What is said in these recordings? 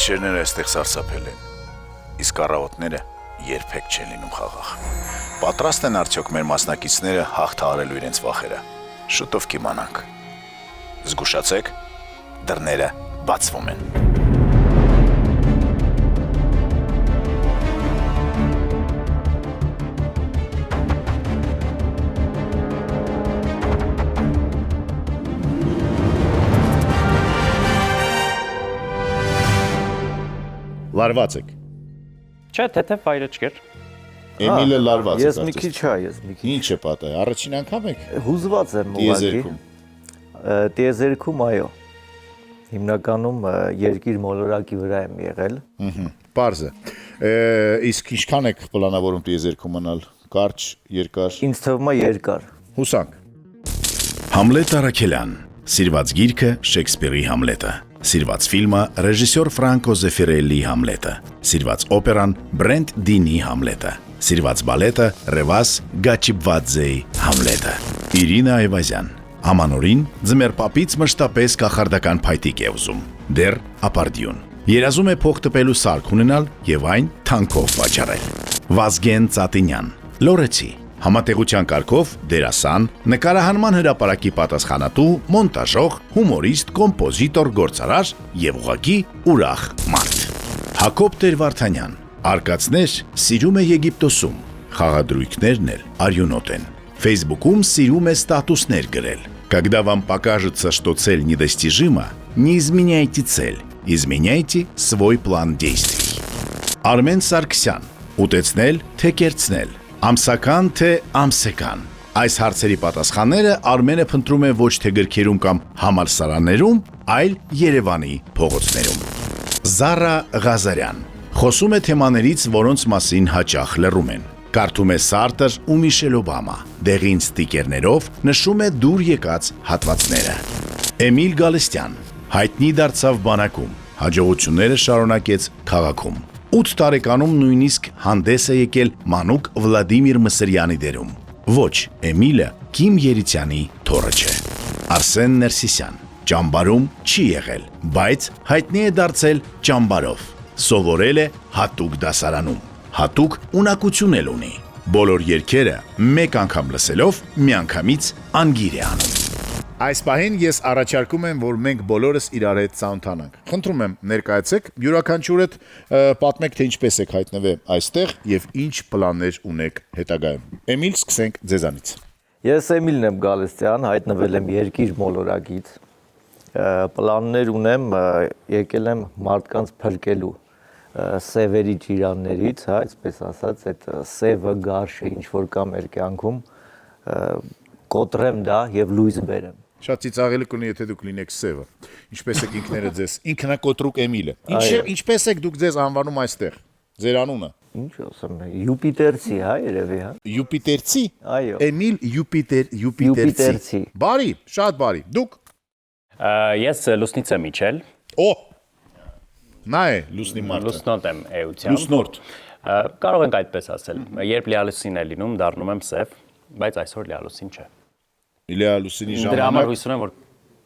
Գիշերները այստեղ սարսափել են, իսկ առավոտները երբեք չեն լինում խաղաղ։ Պատրաստ են արդյոք մեր մասնակիցները հաղթահարելու իրենց վախերը։ Շուտով կիմանանք։ Զգուշացեք, դռները բացվում են։ Լարված եք։ Չէ, թեթև վայրը չկեր։ Էմիլը լարված է։ Ես մի քիչ հա, ես մի քիչ։ Ինչ է պատահ։ Առաջին անգամ եք Հուզված եմ ուղղակի։ Տիեզերքում, այո։ Հիմնականում երկիր մոլորակի վրա եմ եղել։ Պարզ է։ Իսկ ինչքան եք պլանավորում տիեզերքում մնալ։ Կարճ, երկար։ Ինձ թվում է երկար։ Հուսանք։ Համլետ Արաքելյան, սիրված գիրքը Շեքսպիրի Համլետը, սիրված ֆիլմը ռեժիսոր Ֆրանկո Զեֆիրելլի Համլետը, սիրված օպերան Բրենտ Դինի Համլետը, սիրված բալետը Ռևաս Գաչիբվաձեի Համլետը։ Իրինա Այվազյան, ամանորին ձմեր պապից մշտապես կախարդական փայտիկ է ուզում, դեռ ապարդյուն։ Երազում է փող տպելու սարք ունենալ եւ այն թանկով վաճառել։ Վազգեն Ծատինյան, լորեցի, համատեղության կարգով դերասան, նկարահանման հրապարակի պատասխանատու, մոնտաժող, հումորիստ, կոմպոզիտոր, գործարար եւ ուղղակի ուրախ մարդ։ Հակոբ Տեր-Վարդանյան, արկածներ սիրում է Եգիպտոսում, խաղադրույքներն էլ արյունոտ են։ Facebook-ում սիրում է ստատուսներ գրել։ Когда вам покажется, что цель недостижима, не изменяйте цель, изменяйте свой план действий։ Արմեն Սարգսյան, ուտեցնել, թե կերցնել, ամսական թե ամսական։ Այս հարցերի պատասխանները Արմենը փնտրում է ոչ թե գրքերում կամ համալսարաններում, այլ Երևանի փողոցներում։ Զարա Ղազարյան, խոսում է թեմաներից, որոնց մասին հաճախ լռում են։ Կարդում է Սարտր ու Միշել Օբամա, դեղին ստիկերներով նշում է դուր եկած հատվածները։ Էմիլ Գալստյան, հայտնի դարձավ բանակում, հաջողությունները շարունակեց քաղաքում։ 8 տարեկանում նույնիսկ հանդես է եկել Մանուկ Վլադիմիր Մսրյանի դերում։ Ոչ, Էմիլը Կիմ Երիցյանի թոռը չէ։ Արսեն Ներսիսյան, ճամբարում չի եղել, բայց հայտնի է դարձել ճամբարով։ Սովորել է հատուկ դասարանում, հատուկ ունակություն էլ ունի։ Բոլոր երգերը մեկ անգամ լսելով միանգամից անգիր է անում։ Այս պահին ես առաջարկում եմ, որ մենք բոլորս իրար հետ ծանոթանանք։ Խնդրում եմ ներկայացեք, յուրաքանչյուրդ պատմեք, թե ինչպես եք հայտնվել այստեղ եւ ինչ պլաններ ունեք հետագայում։ Էմիլ, սկսենք ձեզանից։ Ես Էմիլն եմ Գալստյան, հայտնվել եմ երկիր մոլորակից։ Պլաններ ունեմ, եկել եմ մարդկանց փրկելու սևերի ջիրաններից, հա, այսպես ասած, այդ սևը գարշը ինչ որ կա մեր կյանքում, կոտրեմ դա եւ լույս բերեմ։ Շատ ծիծաղելի կունի, եթե դուք լինեք սևը։ Ինչպես եք ինքները ձեզ ինքնակոտրուկ Էմիլը։ Ինչպես եք դուք ձեզ անվանում այստեղ։ Ձեր անունը։ Ինչ ասեմ, Յուպիտերցի, հա, երևի, հա։ Յուպիտերցի։ Այո։ Էմիլ Յուպիտերցի։ Բարի, շատ բարի։ Դուք։ Ես Լուսնից եմ իջել։ Օ։ Նա է Լուսնի մարդը։ Լուսնոտ եմ էությամբ։ Լուսնորդ։ Կարող ենք այդպես ասել։ Երբ լիալուսին է լինում, դառնում եմ սև, բայց այսօր լիալուսին չէ։ Լիալուսինի ժամանակ։ Դրա համար հույս ունեմ, որ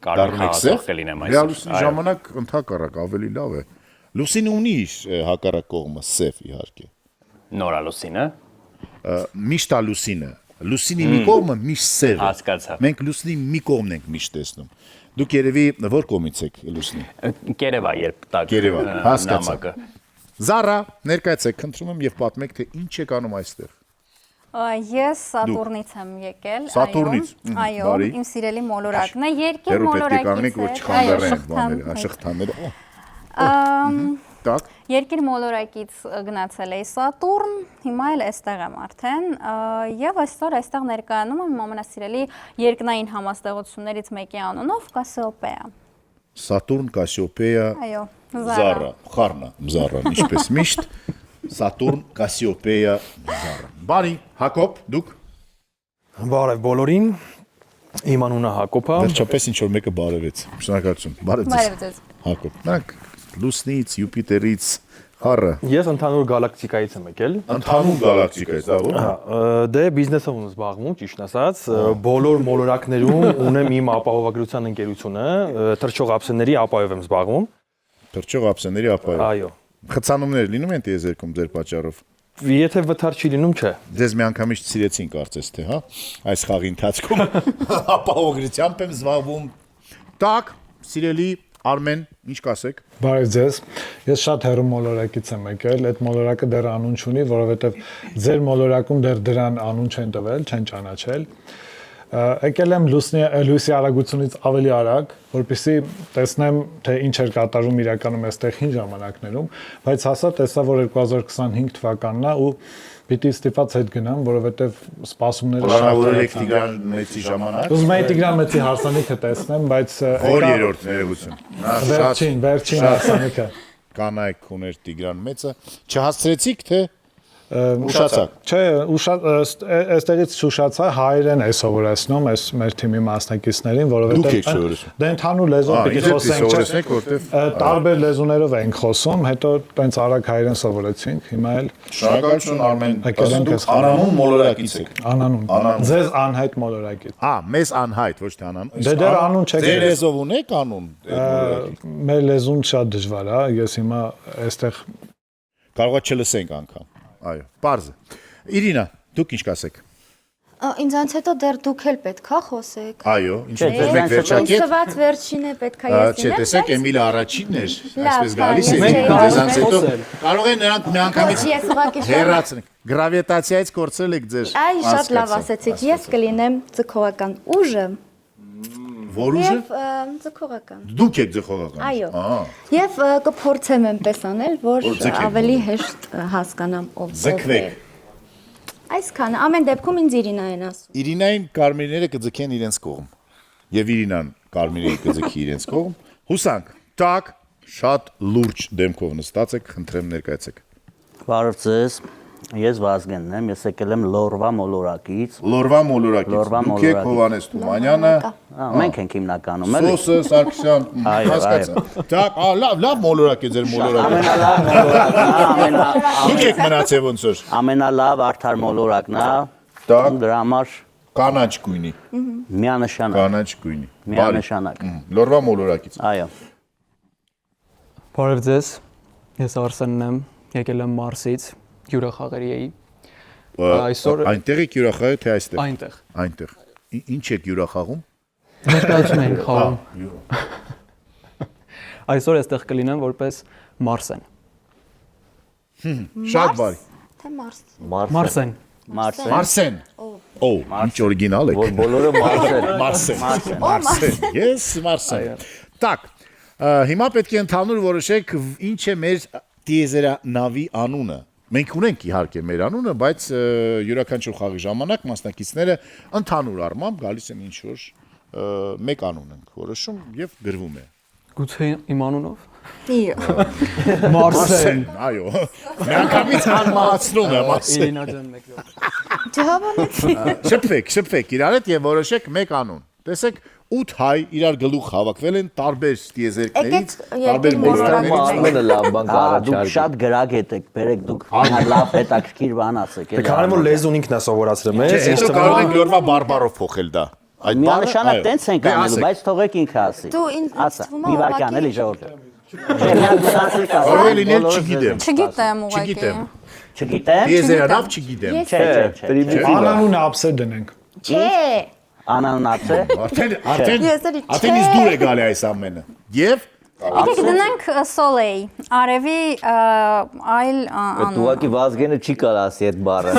կարող խաղացող կլինեմ այսօր։ Լիալուսինի ժամանակ ընդհակառակ ավելի լավ է։ Լուսինը ունի հակառակ կողմը սև իհարկե։ Նորալուսինը։ Միշտ լուսինը։ Լուսինի մի կողմը միշտ սև է։ Հասկացա։ Մենք լուսնի մի կողմն ենք միշտ տեսնում։ Դուք երևի որ կողմից եք լուսնի։ Կերևա, երբ տակ։ Կերևա, հասկացա։ Զարա, ներկայացեք, խնդրում եմ եւ պատմեք, թե ինչ եք անում այստեղ։ Ես Սատուրնից եմ եկել, Սատուրնից։ այո, իմ սիրելի մոլորակն է, երկիր մոլորակից է, շղթաները։ Երկիր մոլորակից գնացել էի Սատուրն, հիմա էլ այստեղ եմ արդեն, եւ այսօր այստեղ ներկայանում եմ իմ ամենասիրելի երկնային համաստեղություններից մեկի անունով Կասիոպեա։ Սատուրն, Կասիոպեա, այո, Զարա, խառնա, Զարա, ինչպես միշտ, Սատուրն, Կասիոպեա, Զարա։ Բարի, Հակոբ, դուք։ Բարև բոլորին։ Իմ անունը Հակոբ է։ Վերջապես ինչ որ մեկը բարևեց։ Շնորհակալություն։ Բարև ձեզ։ Հակոբ։ Նրանք Լուսնից, Յուպիտերից, խառը։ Ես ընդհանուր գալակտիկայից եմ եկել։ Ընդհանուր գալակտիկայից, Դե բիզնեսով եմ զբաղվում, ճիշտ ասած, բոլոր մոլորակներում ունեմ իմ ապահովագրության ընկերությունը, թռչող ափսեների ապահով եմ զբաղվում։ Թրջող ափսեների ապայով։ Այո։ Խցանումներ լինում են տիեզերքում ձեր պատճառով։ Եթե վթար չի լինում, չէ։ Ձեզ մի անգամից սիրեցին կարծես թե, հա, այս խաղի ընթացքում ապահովագրությամբ եմ զբաղվում։ Տակ, սիրելի Արմեն, ինչ կասեք։ Բարև ձեզ։ Ես շատ հեռու մոլորակից եմ եկել, այդ մոլորակը դեռ անուն չունի, որովհետև ձեր մոլորակում դեռ դրան անուն չեն տվել, չեն ճանաչել։ Եկել եմ լույսի արագությունից ավելի արագ, որպեսզի տեսնեմ, թե ինչ էր կատարում իրականում այստեղ հին ժամանակներում, բայց հասա տեսա, որ 2025 թվականն է ու պիտի ստիպված հետ գնամ, որովհետև սպասումները Պլանավորել եք Տիգրան Մեծի ժամանակ։ ուզում եի Տիգրան Մեծի հարսանիքը տեսնեմ, բայց Որ երրորդ ներողություն։ վերջին հարսանիքը Կանայք ուներ Տիգրան Մեծը, չհասցրեցիք թե ուշացաք։ Չէ, այստեղից շուշացա հայերեն է սովորեցնում, այս մեր թիմի մասնակիցներին, Դուք եք որովհետև սովորեցնում։ դե ընդհանուր լեզու պիտի խոսենք, Սովորեցնեք, որտեվ տարբեր լեզուներով ենք խոսում, հետո տենց արագ հայերեն սովորեցինք, հիմա էլ շնորհակալություն Արմեն, Եկել ենք դուք այս անանուն մոլորակից եք։ անանուն։ Ձեզ անհայտ մոլորակից։ Մեզ անհայտ, ոչ թե անանուն։ Դե դեռ անուն չեք Ձեր գրել։ լեզով ունեք անուն։ Մեր լեզուն շատ դժվար է, ես հիմա այստեղ Կարող է չլսենք անգամ։ Այո, պարզ է։ Իրինա, դուք ինչ կասեք։ Ինձանց հետո դեռ դուք էլ պետքա խոսեք։ Այո, ինչ Չէ, եք մեկ վերջակետ։ Սված վերջին է պետքա ես Չէ, տեսեք, Էմիլը առաջինն էր, այսպես գալիս է, Մենք դեզանց հետո խոսել։ կարող են նրանք մի անգամից Ես ուղղակի հեռացնեն։ Գրավիտացիայից կորցրել եք ձեր։ Այ շատ լավ ասեցիք։ Ես կլինեմ ձգողական ուժը Որ ուժը։ եւ ձգողական։ Դուք եք ձխողական։ Այո։ Եվ կփորձեմ այնպես անել, որ ձգեք։ ավելի հեշտ հասկանամ ով է։ Ձգվեք։ Այսքանը ամեն դեպքում ինձ Իրինա են ասում։ Իրինային կարմիրները կձգեն իրենց կողմ։ Եվ Իրինան կարմիրը կձգի իրենց կողմ։ Հուսանք, տակ, շատ լուրջ դեմքով նստած եք, խնդրեմ ներկայացեք։ Բարև ձեզ, ես Վազգենն եմ, ես եկել եմ Լորվա մոլորակից։ Լորվա մոլորակից։ Լորվա Դուք եք մոլորակից։ Հովանես Թումանյանը, Մենք ենք հիմնականում, էլի։ Սոսը Սարգսյան, Այո, հասկացա։ Տակ, լավ մոլորակ է ձեր մոլորակը։ Դուք եք մնացել ոնց որ։ Ամենալավ արդար մոլորակն է։ Տակ, Դրա համար կանաչ գույնի, միանշանակ։ կանաչ գույնի։ Միանշանակ։ Լորվա մոլորակից։ Այո։ Բարև ձեզ, ես Արսենն եմ, եկել եմ Մարսից, հյուրախաղերի էի, այսօր Այնտեղ եք հյուրախաղը թե այստեղ։ այնտեղ, Այնտեղ։ Ինչ եք հյուրախաղում։ ներկայացում ենք խաղում, այսօր այստեղ կլինեմ որպես Մարսեն, Շատ բարի։ Թե Մարս։ Մարսեն, Մարսեն։ Օ, ինչ օրիգինալ եք։ Որ բոլորը մարսել։ Մարսեն։ Ես Մարսեն։ Տակ, հիմա պետք է ընդհանուր որոշեք ինչ է մեր տիեզերանավի անունը։ Մենք ունենք իհարկե մեր անունը, բայց յուրաքանչյուր խաղի ժամանակ մասնակիցները ընդհանուր առմամբ գալիս են ինչ որ մեկ անուն ենք որոշում եւ գրվում է։ գուցե իմ անունով, Իո։ Մարսեն, Այո։ Միանգամից անմահացնում եմ ասել։ Իրինա ջան մեկ րոպե, Շփվեք իրար հետ եւ որոշեք մեկ անուն։ Տեսեք 8 հայ իրար գլուխ հավաքվել են տարբեր տիեզերքներից, տարբեր մոլորակներից։ Ամենը լավ բան Դուք կառաջարկի։ շատ գրագետ եք, բերեք դուք լավ հետաքրքիր բան ասեք, էլի։ Քանի որ լեզուն ինքն է սովորացրել մեզ, Հետո կարող ենք Լորվա բարբարով փոխել դա։ Այդ բանը Միանշանակ տենց ենք անելու, բայց թողեք ինքը ասի։ Դու ինձ Ասա, թվում է մի վարքան ուղղակի- էլի ժողովուրդ։ կարող է լինել չգիտեմ։ Չգիտեմ ուղղակի։ Չգիտեմ։ Չգիտեմ։ Տիեզերանավ չգիտեմ։ Չէ, չէ։ անանուն ափսե դնենք։ Չէ։ Անանունացե։ Արդեն Ես էլի արդեն ինձ դուր է գալի այս ամենը։ Եվ Եկեք դնենք Սոլեյ, արևի այլ Այդ անուն։ ուղղակի Վազգենը չի կարող ասի այդ բառը։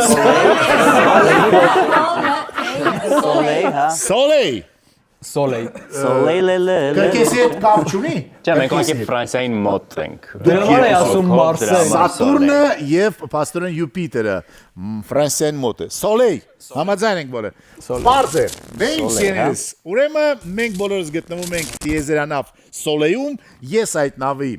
Սոլեյ, հա։ Սոլեյ։ Սոլեյ, Սոլեյ Կրկեսի հետ կապ չունի։ Չէ, մենք ուղղակի Ֆրանսիային մոտ ենք։ դրա համար է ասում Մարսեն, Սատուրնը եւ պաստորեն Յուպիտերը Ֆրանսիան մոտ է։ Սոլեյ, համաձայն ենք բոլորը։ Պարզ է։ Դե ինչ ես։ Ուրեմն մենք բոլորս գտնվում ենք տիեզերանավ Սոլեյում, ես այդ նավի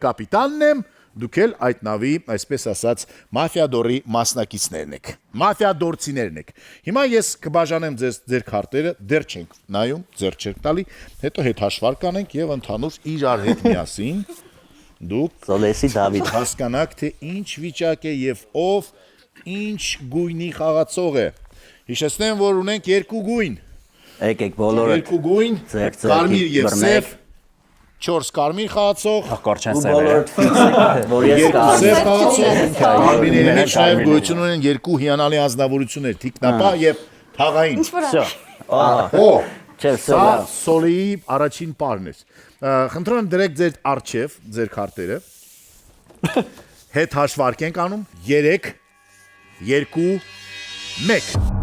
կապիտանն եմ, դուք էլ այդ նավի, այսպես ասած, մաֆիադորի մասնակիցներն եք։ Մաֆիադորցիներն եք։ Հիմա ես կբաժանեմ ձեր քարտերը, դեռ չենք նայում, ձեռ չենք տալի, հետո հետ հաշվար կանենք եւ ընդհանուր իրար հետ միասին դուք Սոլեսի Դավիթ։ հասկանաք, թե ինչ վիճակ է եւ ով ինչ գույնի խաղացող է։ Հիշեցնեմ, որ ունենք երկու գույն։ Եկեք բոլորը Երկու գույն, ձեր կարմիր եւ բռնեք։ սև։ 4 կարմիր խաղացող, Կորչեն ու սևերը։ բոլորդ ֆիքսեք, որ ես Սև խաղացող, կարմիրների մեջ նաև Կարմիրների։ գոյություն ունեն երկու հիանալի անձնավորություններ՝ թիկնապահ եւ թաղային։ Всё. Օ, Չէ, սա սա Սոլեի առաջին պարն էր։ Խնդրում եմ դրեք ձեր արջև, ձեր քարտերը։ Հետ հաշվարկ ենք անում 3 2 1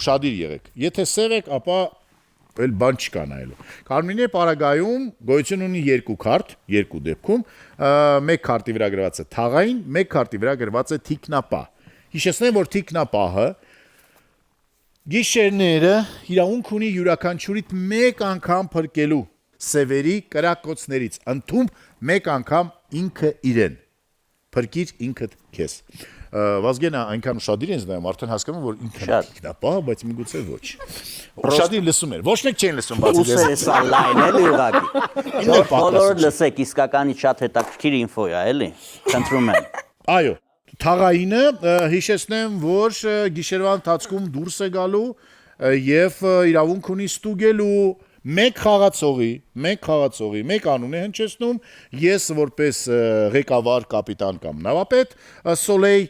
Ուշադիր եղեք։ Եթե սև եք, ապա էլ բան չկա նայելու։ Կարմիրների պարագայում գոյություն ունի երկու քարտ, երկու դեպքում, մեկ քարտի վրա գրված է թաղային, մեկ քարտի վրա գրված է թիկնապահ։ Հիշեցնեմ, որ թիկնապահը գիշերները իրավունք ունի յուրաքանչյուրիդ մեկ անգամ փրկելու սևերի կրակոցներից, ընդում մեկ անգամ ինքը իրեն։ Փրկիր ինքդ քեզ։ Վազգենը այնքան ուշադիր են զգում, արդեն հասկանում որ ինքն թիկնապահ, բայց միգուցե ոչ։ Ուշադիր լսում էր։ Ոչ մեկ չեն լսում, բացի դες։ Ուսերը սա լայն էլի ուղղակի։ Բոլորը լսեք, իսկականից շատ հետաքրքիր ինֆո է, էլի։ Խնդրում եմ։ Այո, թաղայինը հիշեցնեմ, որ գիշերվա ընթացքում դուրս է գալու եւ իրավունք ունի ստուգելու մեկ խաղացողի, մեկ անուն է հնչեցնում, ես որպես ղեկավար կապիտան կամ նավապետ, Սոլեյ,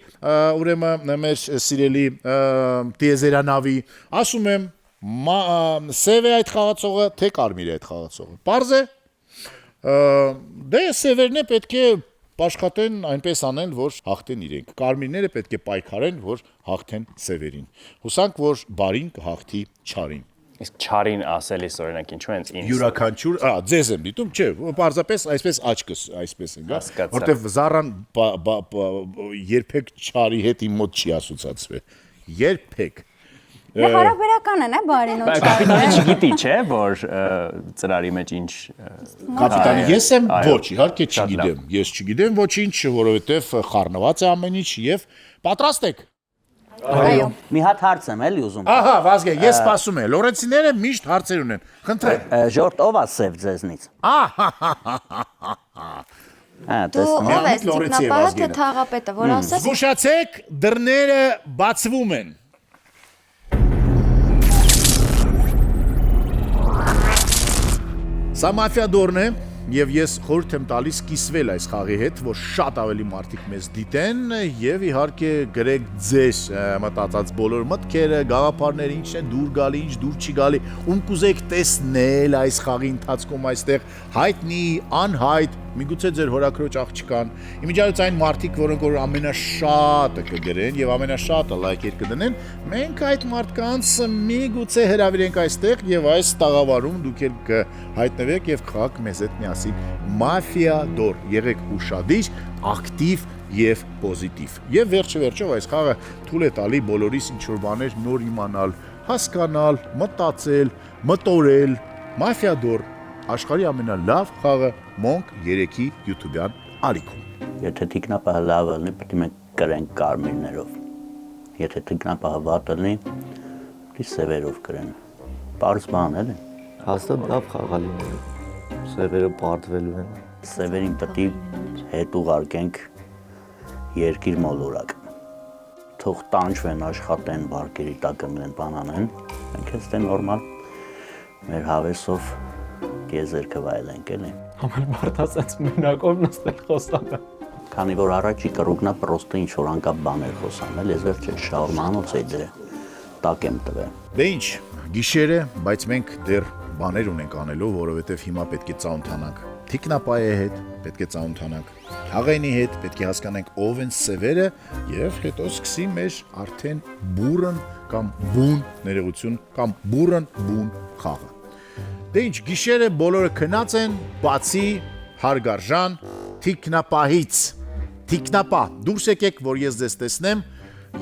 ուրեմն մեր սիրելի տիեզերանավի, ասում եմ, սև է այդ խաղացողը, թե կարմիր է այդ խաղացողը։ Պարզ է, դե սևերն է պետք է աշխատեն այնպես անեն, որ հաղթեն իրենք։ Կարմիրները պետք է պայքարեն, որ հաղթեն սևերին։ Հուսանք, որ բարին կհաղթի չարին։ Իսկ չարին ասելիս օրինակ ինչու են ինձ Յուրաքանչյուր, ձեզ եմ դիտում, չէ, պարզապես այսպես աչքս այսպես են գա, Հասկացա։ որտեվ զառան երբեք չարի հետ իմ մոտ չի ասոցացվել։ Երբեք։ Դա հարաբերական են, բարին ու Կապիտանը չարը։ չգիտի, չէ, որ ծրարի մեջ ինչ Կապիտանը ես եմ, Այո, ոչ, իհարկե շատ լավ։ չգիտեմ։ Ես չգիտեմ ոչինչ, որովհետև խառնված է ամեն ինչ եւ պատրաստ եք։ Այո։ Մի հատ հարց եմ էլի ուզում։ Ահա, Վազգեն, ես սպասում եմ։ Լորենցիները միշտ հարցեր ունեն։ Խնդրեմ։ Ժորտ ով է սև ձեզնից։ Դու Տեսնում ով ես Լորենցի է տիկնապահը թե Վազգենը։ թաղապետը, որ ասես Զգուշացեք, դռները բացվում են։ Սա մաֆիադորն է եւ ես խորհուրդ եմ տալիս կիսվել այս խաղի հետ, որ շատ ավելի մարդիկ մեզ դիտեն եւ իհարկե գրեք ձեր մտածած բոլոր մտքերը, գաղափարները, ինչն է դուր գալի, ինչ դուր չի գալի, ում կուզեք տեսնել այս խաղի ընթացքում այստեղ հայտնի, անհայտ, միգուցե ձեր հորաքրոջ աղջկան, իմիջիայլոց այն մարդիկ, որոնք որ ամենաշատը կգրեն եւ ամենաշատը լայքեր կդնեն, մենք այդ մարդկանց միգուցե հրավիրենք այստեղ եւ այս տաղավարում դուք էլ կհայտնվեք եւ քաղաք մեզ հետ միասին մաֆիադոր, եղեք ուշադիր, ակտիվ եւ պոզիտիվ։ Եվ վերջով այս խաղը թույլ է տալի բոլորիս ինչ որ բաներ նոր իմանալ, հասկանալ, մտածել, մտորել, մաֆիադոր աշխարհի ամենալավ խաղը Monk 3-ի YouTube-յան ալիքում։ Եթե թիկնապահը լավ լինի, պետք է մենք կրենք կարմիրներով։ Եթե թիկնապահը վատ լինի, պետք է սևերով կրեն։ Պարզ բան էլի։ Հաստատ լավ խաղալիներ։ Սևերը բարդվելու են։ Սևերին պետք է հետ ուղարկենք երկիր մոլորակ։ Թող տանջվեն, աշխատեն, բարկերի տակ ընկնեն, բան անեն։ Մենք էստե նորմալ մեր հավեսով գեզերքը վայելենք էլի։ Ամեն մարդ ասած մենակով նստել խոսանը։ Քանի որ առաջի կռուգնա պրոստը ինչ որ անկապ բաներ խոսան, ես վերջը շաուրմանոց էի դրե տակ եմ տվել։ Դե ինչ, գիշեր է, բայց մենք դեռ բաներ ունենք անելու, որովհետև հիմա պետք է ծանոթանանք թիկնապահի հետ, պետք է ծանոթանանք թաղայինի հետ, պետք է հասկանանք ով են սևերը եւ հետո սկսի մեր արդեն բուրըն կամ բուն ներողություն կամ բուրըն բուն խաղը։ Դե ինչ, գիշերը բոլորը քնած են, բացի հարգարժան թիկնապահից։ Թիկնապահ, դուրս եկեք, որ ես ձեզ տեսնեմ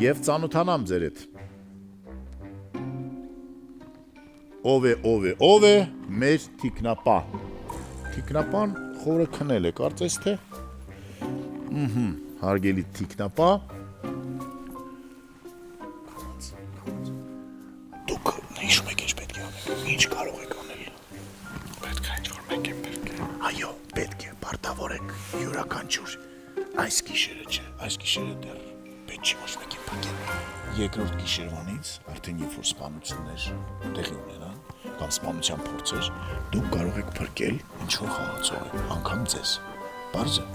եւ ծանոթանամ ձեր հետ։ Ով է մեր թիկնապահ։ Թիկնապան խորը քնել է, կարծես թե։ Հարգելի թիկնապահ։ Այս գիշերը չէ, այս գիշերը դեռ պետք չի ոչ մեկին փակել։ Երկրորդ գիշերվանից արդեն երբ որ սպանություններ տեղի ունենան կամ սպանության փորձեր, դուք կարող եք փրկել ինչ որ խաղացող անգամ ձեզ։ Բարձր։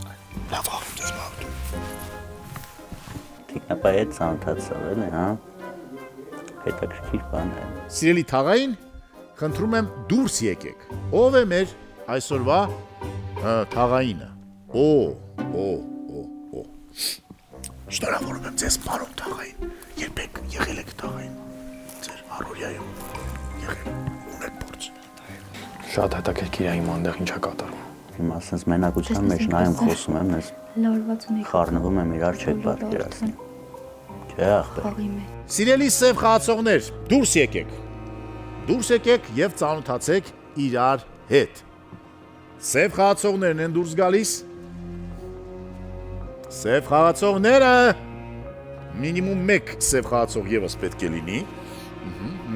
Լավ աղդուր, լավ։ Տիկնապայի հետ ծանոթացավ էլի, հա։ Հետաքրքիր բան է։ Սիրելի թաղային, խնդրում եմ դուրս եկեք։ Ով է մեր այսօրվա թաղայինը։ Շնորհավորում եմ ձեզ, պարոն թաղային։ Երբեք եղել եք թաղային։ Ձեր առօրյայում եղել ունեք փորձ։ Շատ հետաքրքիր է իմ այնտեղ ինչա կատարում։ Հիմա ասենց մենակության մեջ նայում խոսում եմ, ես խառնվում եմ իրար չեք պատկերացնի։ Չէ, ախպեր։ Սիրելի սև խաղացողներ, դուրս եկեք։ Դուրս եկեք եւ ծանոթացեք իրար հետ։ Սև խաղացողներն են դուրս գալիս։ Սև խաղացողները մինիմում 1 սև խաղացող եւս պետք է լինի։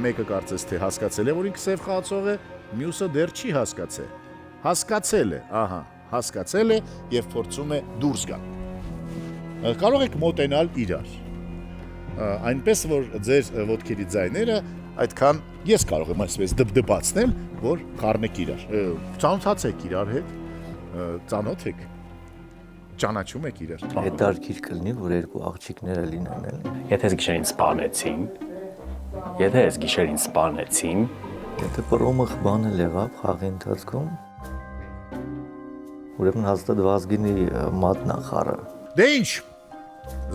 Մեկը կարծես թե հասկացել է, որ ինքը սև խաղացող է, մյուսը դեռ չի հասկացել։ Հասկացել է, ահա, հասկացել է եւ փորձում է դուրս գալ։ Կարող եք մոտենալ իրար։ Այնպես որ ձեր ոտքերի ձայները այդքան ես կարող եմ այսպես դպդպացնել, որ խառնեք իրար։ Ծանոթացեք իրար հետ, ծանոթ եք, ճանաչում եք իրար։ Հետարքիր կլինի, որ երկու աղջիկները լինեն էլի։ Եթե ես գիշերին սպանեցին, Եթե պրոմը բանել եղավ խաղի ընթացքում, ուրեմն հաստատ Վազգենի մատնախառը։ Դե ինչ,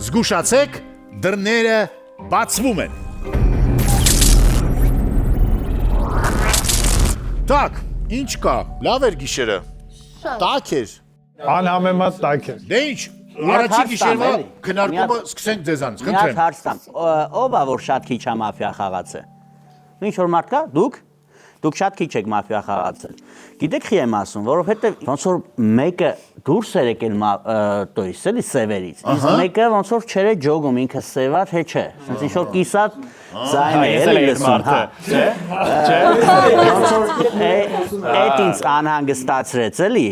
զգուշացեք, դռները բացվում են։ Так, ինչ կա, լավ էր գիշերը։ Տաք էր։ Անհամեմատ տաք է։ Դե ինչ, առաջի գիշերվա քննարկումը սկսենք ձեզանից, Միած խնդրեմ։ հարց տամ, ով է որ շատ քիչ է մաֆիա խաղացել։ Ինչ որ մարդ կա, դուք շատ քիչ եք մաֆիա խաղացել։ Գիտեք խի եմ ասում, որովհետև ոնց որ մեկը դուրս էր եկել տոյս էլի սևերից, իսկ մեկը ոնց որ չէր ջոգում, ինքը սևա թե չէ։ Ասենց ինչ որ կիսատ ձայն է էլի լսում, հա։ Ոնց որ այդ ինձ անհանգստացրեց էլի,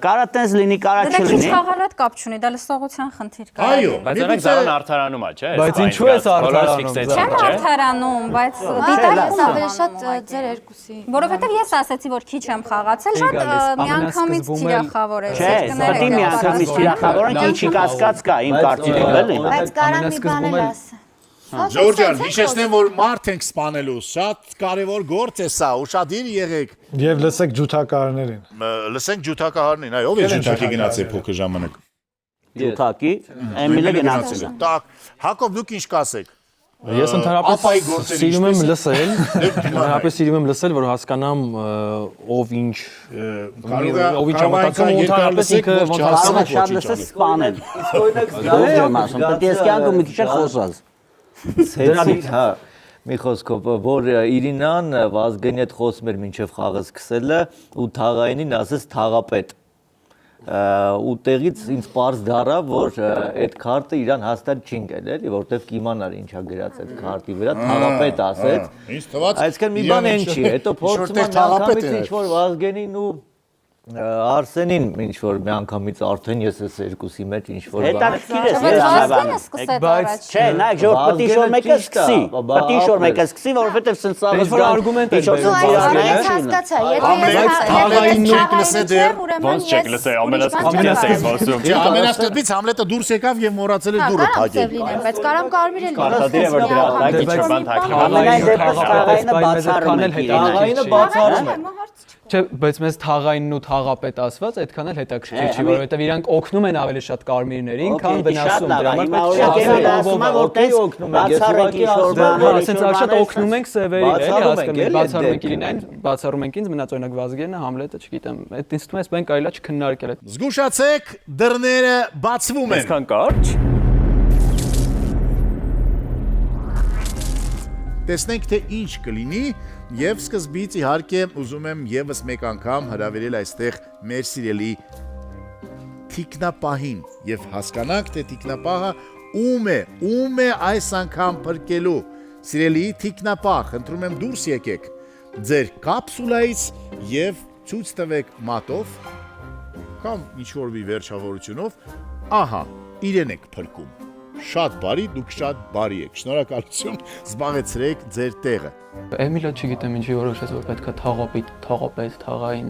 կարա տենց լինի, կարա Դա քիչ չլինի։ խաղալ հետ կապ չունի, դա լսողության խնդիր կա։ Այո, բայց դրանք զարան արդարանում է, չէ՞։ Բայց ինչու ես արդարանում։ Չեմ արդարանում, բայց Դիտարկս ավելի շատ ձեր երկուսի։ որովհետև ես ասացի, որ քիչ եմ խաղացել, շատ միանգամից թիրախավոր է։ Չէ, պետք է միանգամից թիրախավորեն, ինչի կասկած կա իմ կարծիքով էլի։ Բայց կարամ մի բան էլ ասեմ։ Ժորժան, հիշեցնեմ, որ մարդ ենք սպանելու, շատ կարևոր գործ է սա, ուշադիր եղեք։ Եվ լսեք ջութակարներին։ Լսենք ջութակահարներին, այ ով է ջութակի գնացել փոքր ժամանակ։ Ջութակի, Էմիլը գնացել է։ Так, Հակոբ, դուք ինչ կասեք։ Ես ընդհանրապես սիրում եմ լսել, ընդհանրապես սիրում եմ լսել, որ հասկանամ ով ինչ մտածում ու ընդհանրապես ինքը ոնց Կարող է շատ լսես սպանել։ Իսկ օրինակ զգալու եմ ասում, պետք է ես կյանքում մի քիչ խոսած։ Ցեցից, հա, մի խոսքով, որ Իրինան Վազգենի հետ խոսում էր մինչև խաղը սկսելը ու թաղայինին ասեց թաղապետ։ Ու տեղից ինձ պարզ դառավ, որ այդ քարտը իրան հաստատ չի ընկել, էլի, որտեվ կիմանար ինչա գրած այդ քարտի վրա, թաղապետ ասեց։ Այսինքն մի բան են չի, հետո փորձում եմ անգամից ինչ-որ Վազգենին ու Արսենին ինչ-որ մի անգամից արդեն ես ես երկուսի մեջ ինչ-որ բան։ Հետաքրքիր է, Վազգենը սկսեց առաջ։ Չէ, նայեք, ժոր պետք է շոր մեկը սկսի։ Պետք է շոր մեկը սկսի, որովհետև սենց սա Ինչ-որ argument է Դու այս հասկացա, Ոնց չեք լսել, ամենասկզբից էի խոսում։ Չէ, ամենասկզբից Համլետը դուրս եկավ եւ մոռացել է դուրը փակել։ բայց կարամ կարմիր էլ Պարտադիր է որ դրա տակ ինչ բան թաքնվում։ Ամենայն դեպս թաղայինը բացառում է։ Թաղայինը բացառում է։ Չէ, բայց մեզ թաղայինն ու թաղապետ ասված այդքան էլ հետաքրքիր չի, որովհետև իրանք օգնում են ավելի շատ կարմիրներին, քան վնասում։ Դրա համար ասենց շատ օգնում ենք սևերին, էլի հասկանում, բացառում ենք իրին, բացառում ենք ինձ, մնաց օրինակ Վազգենը, Համլետը, չգիտեմ, այդ ինձ թվում է այս բան կարելի է չքննարկել։ Զգուշացեք, դռները բացվում են։ Այսքան կարճ։ Տեսնենք թե ինչ կլինի եւ սկզբից իհարկե ուզում եմ եւս մեկ անգամ հրավիրել այստեղ մեր սիրելի թիկնապահին եւ հասկանանք թե թիկնապահը ում է այս անգամ փրկելու։ Սիրելի թիկնապահ, խնդրում եմ դուրս եկեք ձեր կապսուլայից եւ ցույց տվեք մատով կամ ինչ որ մի վերջավորությունով ահա, իրեն եք փրկում։ Շատ բարի, դուք շատ բարի եք։ Շնորհակալություն, զբաղեցրեք ձեր տեղը։ Էմիլը չգիտեմ ինչի որոշեց, որ պետք է թաղապետ, թաղային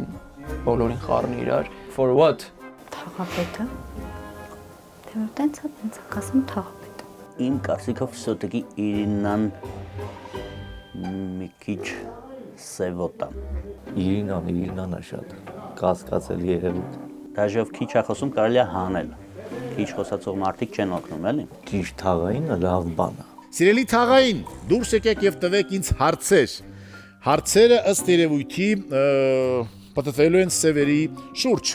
բոլորին խառնի իրար։ For what? Թաղապետը։ Թե որ տենց է ասում թաղապետը։ Իմ կարծիքով все-таки Իրինան մի քիչ սևոտա։ Իրինան է շատ կասկածել երևույթ։ Դաժով քիչ է խոսում, կարելի է հանել։ Քիչ խոսացող մարդիկ չեն օգնում, էլի։ Ճիշտ թաղայինը լավ բան է։ Սիրելի թաղային, դուրս եկեք եւ տվեք ինձ հարցեր։ Հարցերը ըստ երևույթի պատտվելու են սևերի շուրջ։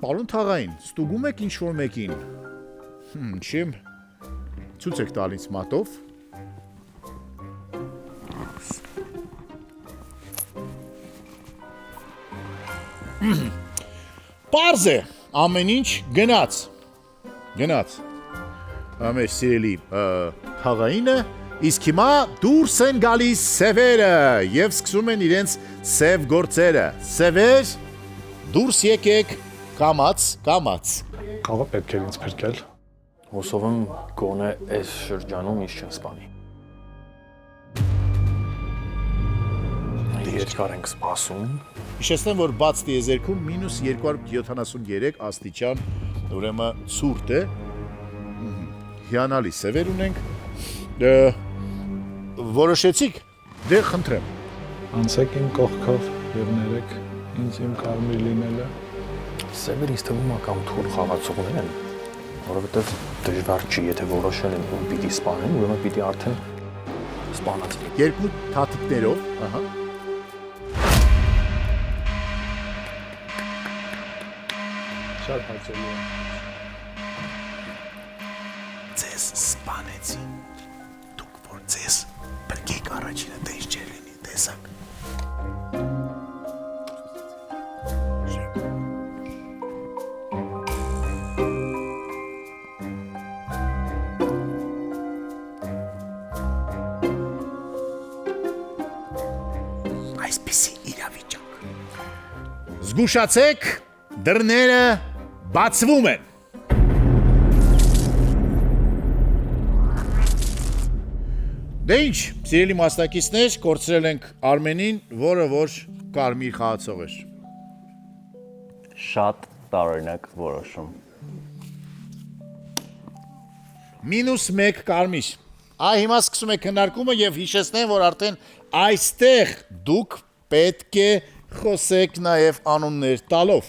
Պարոն թաղային, ստուգում եք ինչ-որ մեկին։ Չեմ ցույց եք տալիս մատով։ Պարզ է, ամեն ինչ գնաց։ Մեր սիրելի թաղայինը, իսկ հիմա դուրս են գալիս սևերը եւ սկսում են իրենց սև գործերը։ Սևեր, դուրս եկեք կամաց։ Խաղը պետք է ինձ փրկել։ Հուսով եմ գոնե այս շրջանում ինչ չեն սպանի։ Երկար ենք սպասում։ Հիշեցնեմ, որ բաց տիեզերքում -273 աստիճան, ուրեմն ցուրտ է։ Հիանալի սևեր ունենք։ Որոշեցիք, դե խնդրեմ։ Անցեք իմ կողքով եւ ներեք ինձ իմ կարմիր լինելը։ Սևեր ինձ թվում է կամ թույլ խաղացողներ են, որովհետև դժվար չի, եթե որոշել են ում պիտի սպանեն, ուրեմն պիտի արդեն սպանած լինի։ Երկու թաթիկներով, ահա։ Շատ հաճելի է։ Ձեզ սպանեցի։ Դուք որ ձեզ բրկեք առաջինը դեշ չեր լինի, տեսակ։ Այսպիսի իրավիճակ։ Զգուշացեք, դռները բացվում են։ Դե ինչ, սիրելի մասնակիցներ, կորցրել ենք Արմենին, որը որ կարմիր խաղացող էր։ Շատ տարօրինակ որոշում։ -1 կարմիր։ Հիմա սկսում է քննարկումը եւ հիշեցնեմ, որ արդեն այստեղ դուք պետք է խոսեք նաեւ անուններ տալով,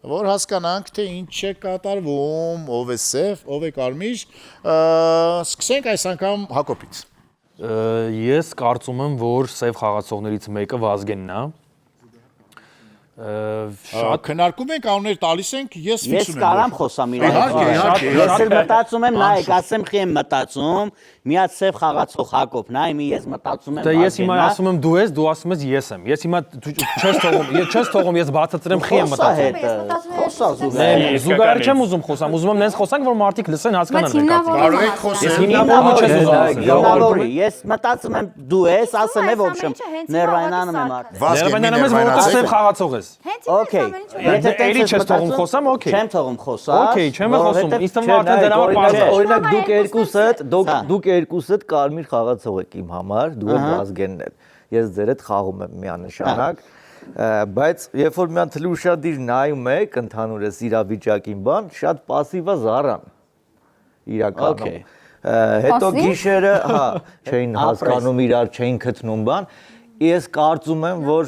որ հասկանանք, թե ինչ է կատարվում, ով է սև, ով է կարմիր։ Սկսենք այս անգամ Հակոբից։ Ես կարծում եմ, որ սև խաղացողներից մեկը Վազգենն է։ Շատ քննարկում ենք, անուններ տալիս ենք, ես Ես ֆիքսում եմ։ կարամ խոսամ իրան։ Իհարկե։ Ես էլ մտածում եմ, նայեք, ասեմ խի եմ մտածում, մի հատ սև խաղացող Հակոբն է, մի ես մտածում եմ։ Դե ես հիմա ասում եմ դու ես, դու ասում ես ես եմ։ Ես հիմա չես թողում, ես բացատրեմ խի եմ մտածում։ Խոսա զուգահեռ։ Զուգահեռ չեմ ուզում խոսամ, ուզում եմ նենց խոսանք, որ մարդիկ լսեն, հասկանան մեր կարծիքը։ Կարող եք խոսել։ Ես հիմնավորում չես ուզում։ Հիմնավորի, ես մտածում եմ դու ես, ասեմ եմ ոչ եմ։ Ներվայնանում եմ արդեն։ Ներվայնանում ես, որովհետև սև խաղացող ես։ Okay։ Եթե էլի չես թողում խոսամ, okay։ Չեմ թողում խոսա։ Okay, չեմ խոսում։ Ինձ թվում է արդեն դրա համար բարձր։ Օրինակ դուք երկուսդ կարմիր խաղացող եք իմ համար, դու եք Վազգենն եք։ Ես ձեր հետ խաղում եմ միանշանակ, բայց երբ որ միան թլուշադիր նայում եք ընդհանուր էս իրավիճակին բան, շատ пассив է Զարան։ Իրականում։ Հետո գիշերը, չէին հասկանում իրար, չէին գտնում բան։ Ես կարծում եմ, որ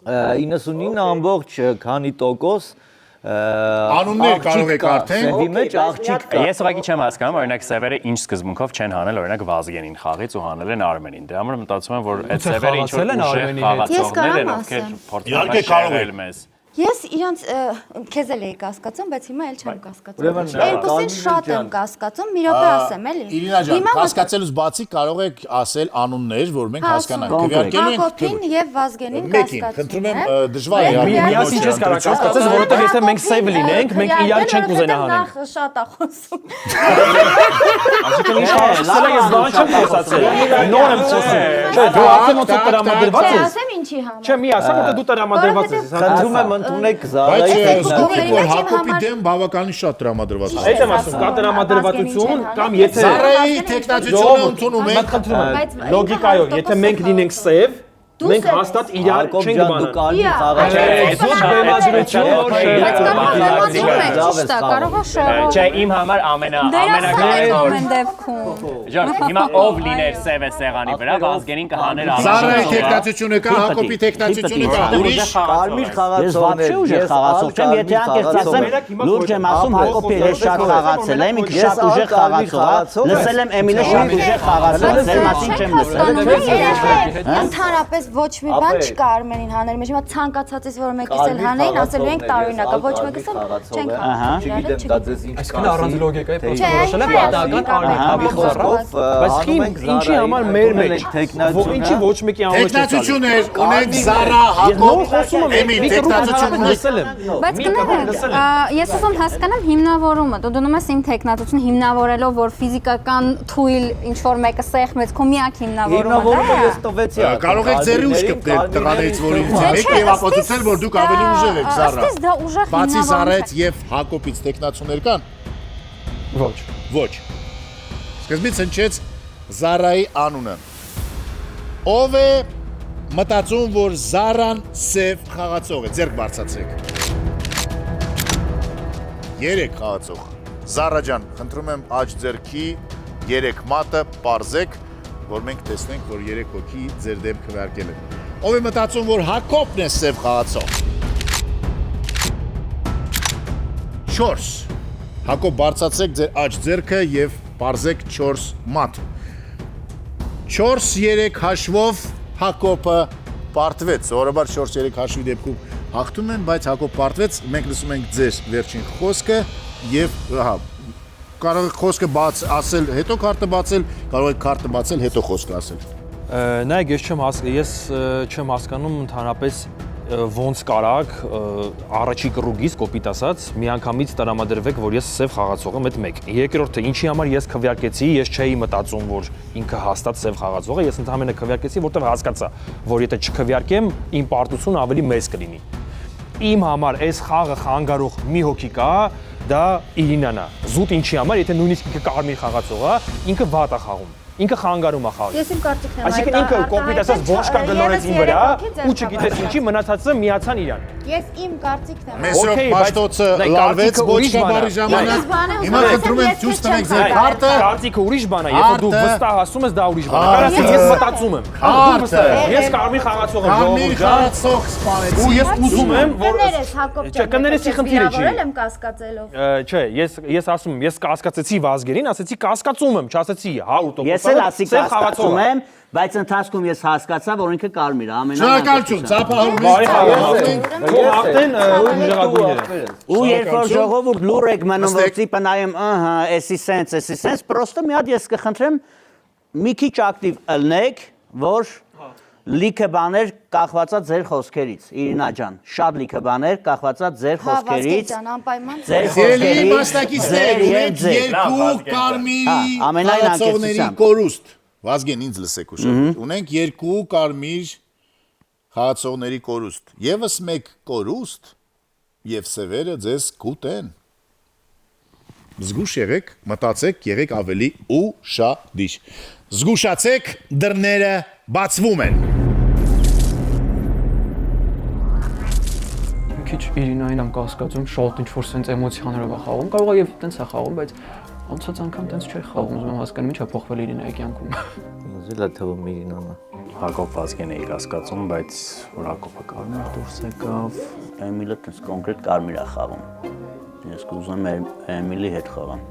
99% Անուններ կարող եք արդեն։ Սևի մեջ աղջիկ կա։ Ես ուղղակի չեմ հասկանում, օրինակ սևերը ինչ սկզբունքով չեն հանել, օրինակ Վազգենին խաղից ու հանել են Արմենին։ Դրա համար մտածում եմ, որ այդ սևերը ինչ որ ուժեղ խաղացողներ են, ովքեր փորձում են շեղել մեզ։ Ես իրանց քեզ էլ էի կասկածում, բայց հիմա էլ չեմ կասկածում։ Երկուսին շատ եմ կասկածում, մի րոպե ասեմ, էլի։ Իրինա ջան, կասկածելուց բացի կարող եք ասել անուններ, որ մենք հասկանանք։ Քվեարկելու ենք Հակոբին եւ Վազգենին կասկածում։ Խնդրում եմ, դժվար է։ Միասին չես կարող կասկածես, որովհետև եթե մենք save լինենք, մենք իրար չենք ուզենա հանենք։ Շատ է խոսում։ Այսինքն ինչ ասել ես բան չեմ խոսացել։ Նոր եմ խոսում։ Չէ, դու ասեմ ոնց տրամադրված ես։ Ասեմ ինչի համար։ Չէ, մի ասա, որտեղ դու տրամադրված ես։ Խնդրում եմ ընդունեք Բայց Զարայի զգուշ որ Հակոբի դեմ բավականին շատ տրամադրված է։ Այդ եմ ասում, կա տրամադրվածություն կամ եթե Զարայի տեխնացիությունը ընդունում ենք։ լոգիկայով, եթե մենք լինենք սև, մենք հաստատ իրար չենք Չէ, իմ համար ամենակարևորը հիմա ով լիներ սև է սեղանի վրա, Վազգենին կհաներ Զարայի տեխնացիությունը կա, Հակոբի տեխնացիությունը կա, ուրիշ կարմիր խաղացողներ, ուժեղ խաղացող չեմ, եթե անկեղծ ասեմ, լուրջ եմ ասում, Հակոբի հետ շատ խաղացել եմ, ինքը շատ ուժեղ խաղացող է, լսել եմ Էմիլը շատ ուժեղ խաղացող, ձեր մասին չեմ լսել։ Ընդհանրապես ոչ մի բան չկա Արմենին հանել, մեջ հիմա ցանկացածից որ մեկից էլ հանեին, ասելու ենք տարօրինակ է, ոչ մեկից էլ չենք հանել։ Չգիտեմ դա ձեզ ինչ Այսինքն առանց լոգիկայի փոխանցել է պատահական արմենքով, բայց ինչի համար մեր մեջ ինչի ոչ մեկի անունը տեխնացիություն էր, ունենք Զարա, Հակոբ, Էմիլ տեխնացիություն լսել եմ։ Բայց կներեք, ես ուզում հասկանամ հիմնավորումը, դու դնում ես իմ տեխնացիությունը հիմնավորելով, որ ֆիզիկական թույլ ինչ-որ մեկը սեղմեց, քո միակ հիմնավորումը ես տվեցի։ Կարող եք ձերի ուժ կպնել տղաներից, որ ինձ եկեք եւ ապացուցել, որ դուք ավելի ուժեղ եք Զարա։ Դա ուժեղ Բացի Զարայից եւ Հակոբից տեխնացիություններ կան։ Ոչ։ Սկզբից հնչեց Զարայի անունը։ Ով է մտածում, որ Զարան սև խաղացող է, ձեռք բարձրացրեք։ 3 խաղացող։ Զարա ջան, խնդրում եմ աջ ձեռքի 3 մատը պարզեք, որ մենք տեսնենք, որ 3 հոգի ձեր դեմ քվեարկել են։ Ով է մտածում, որ Հակոբն է սև խաղացող։ 4 Հակոբ բարձացեք ձեր աջ ձեռքը եւ պարզեք 4 մատ։ 4-3 հաշվով Հակոբը պարտվեց։ Սովորաբար 4-3 հաշվի դեպքում հաղթում են, բայց Հակոբ պարտվեց։ Մենք լսում ենք ձեր վերջին խոսքը եւ կարող եք խոսքը բաց ասել, հետո քարտը բացել, կարող եք քարտը բացել, հետո խոսքը ասել։ Նայեք, ես չեմ հասկանում ընդհանրապես ոնց կարակ առաջի կռուգից կոպիտ ասած միանգամից տրամադրվեք, որ ես սև խաղացող եմ, այդ մեկ։ Երկրորդը, ինչի համար ես քվեարկեցի, ես չէի մտածում, որ ինքը հաստատ սև խաղացող է, ես ընդհանրապես քվեարկեցի, որտեղ հասկացա, որ եթե չքվեարկեմ, իմ պարտությունը ավելի մեծ կլինի։ Իմ համար այս խաղը խանգարող մի հոգի կա, դա Իրինան է։ Զուտ ինչի համար, եթե նույնիսկ ինքը կարմիր խաղացող է, ինքը վատ է խաղում։ Ինքը խանգարում է խաղին։ Ես իմ կարծիքն եմ։ Այսինքն ինքը կոպիտ ասած ոչկան գլորեց ին վրա ու չգիտես ինչի մնացածը միացան իրան։ Ես իմ կարծիքն եմ։ Մեսրոպ Պաշտոցը լարվեց ոչկա բարի ժամանակ։ Հիմա խնդրում եմ ցույց տվեք ձեր քարտը։ Կարծիքը ուրիշ բան է, երբ դու վստահ ասում ես դա ուրիշ բան է։ Կարասի ես մտածում եմ։ Ես կարմիր խաղացող եմ ժողովուրդ ջան։ խաղացող սպանեցի։ Ու ես ուզում եմ որ Կներես Հակոբ ջան։ Կներեսի խնդիրը չի։ Վիրավորել եմ կասկածելով։ Չէ, ես ասում եմ, ես կասկածեցի Վազգերին, ասեցի կասկածում եմ, չասեցի 100%։ Ես էլ ասի կասկածում եմ, բայց ընթացքում ես հասկացա, որ ինքը կարմիր է, Շնորհակալություն, ծափահարումից։ Հաղթեն ուժեղագույները։ Ու երբ որ ժողովուրդ լուր եք մնում, որ տիպը նայում, ահա, էսի սենց, պրոստը մի հատ ես կխնդրեմ մի քիչ ակտիվ ըլնեք, որ լիքը բաներ կախվածա ձեր խոսքերից, Իրինա ջան, շատ լիքը բաներ կախվածա ձեր խոսքերից։ Ձեր խոսքերից կորուստ։ Վազգեն ինձ լսեք ուշադրություն։ Ունենք 2 կարմիր խաղացողների կորուստ։ Եվս մեկ կորուստ եւ սևերը ձեզ կուտեն։ Զգուշ եղեք, մտածեք, եղեք ավելի ուշադիր։ Զգուշացեք, դռները բացվում են։ Քիչ Իրինային եմ կասկածում, շատ ինչ-որ սենց էմոցիաներով է խաղում, կարող է եւ տենց է խաղում, բայց անցած անգամ տենց չէ խաղում, ուզում եմ հասկանամ ինչա փոխվել Իրինայի կյանքում։ Զիլա թվում Իրինան է։ Հակոբ Վազգենը էի կասկածում, բայց որ Հակոբը կարմիր դուրս եկավ, Էմիլը տես կոնկրետ կարմիր է խաղում։ Ես կուզում եմ Էմիլի հետ խաղամ։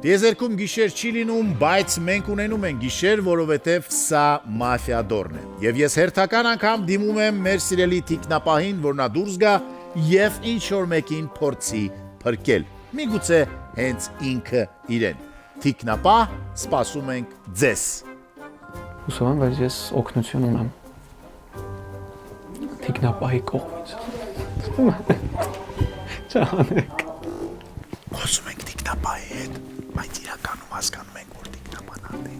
Տիեզերքում գիշեր չի լինում, բայց մենք ունենում ենք գիշեր, որովհետև սա մաֆիադորն է։ Եվ ես հերթական անգամ դիմում եմ մեր սիրելի թիկնապահին, որ նա դուրս գա եւ ինչ-որ մեկին փորձի փրկել։ Միգուցե հենց ինքը իրեն։ Թիկնապահ, սպասում ենք ձեզ։ Հուսով եմ, բայց ես օգնություն ունեմ։ Թիկնապահի կողմից։ Չանեք։ Խոսում ենք թիկնապահի հետ, բայց իրականում հասկանում ենք, որ թիկնապահն է։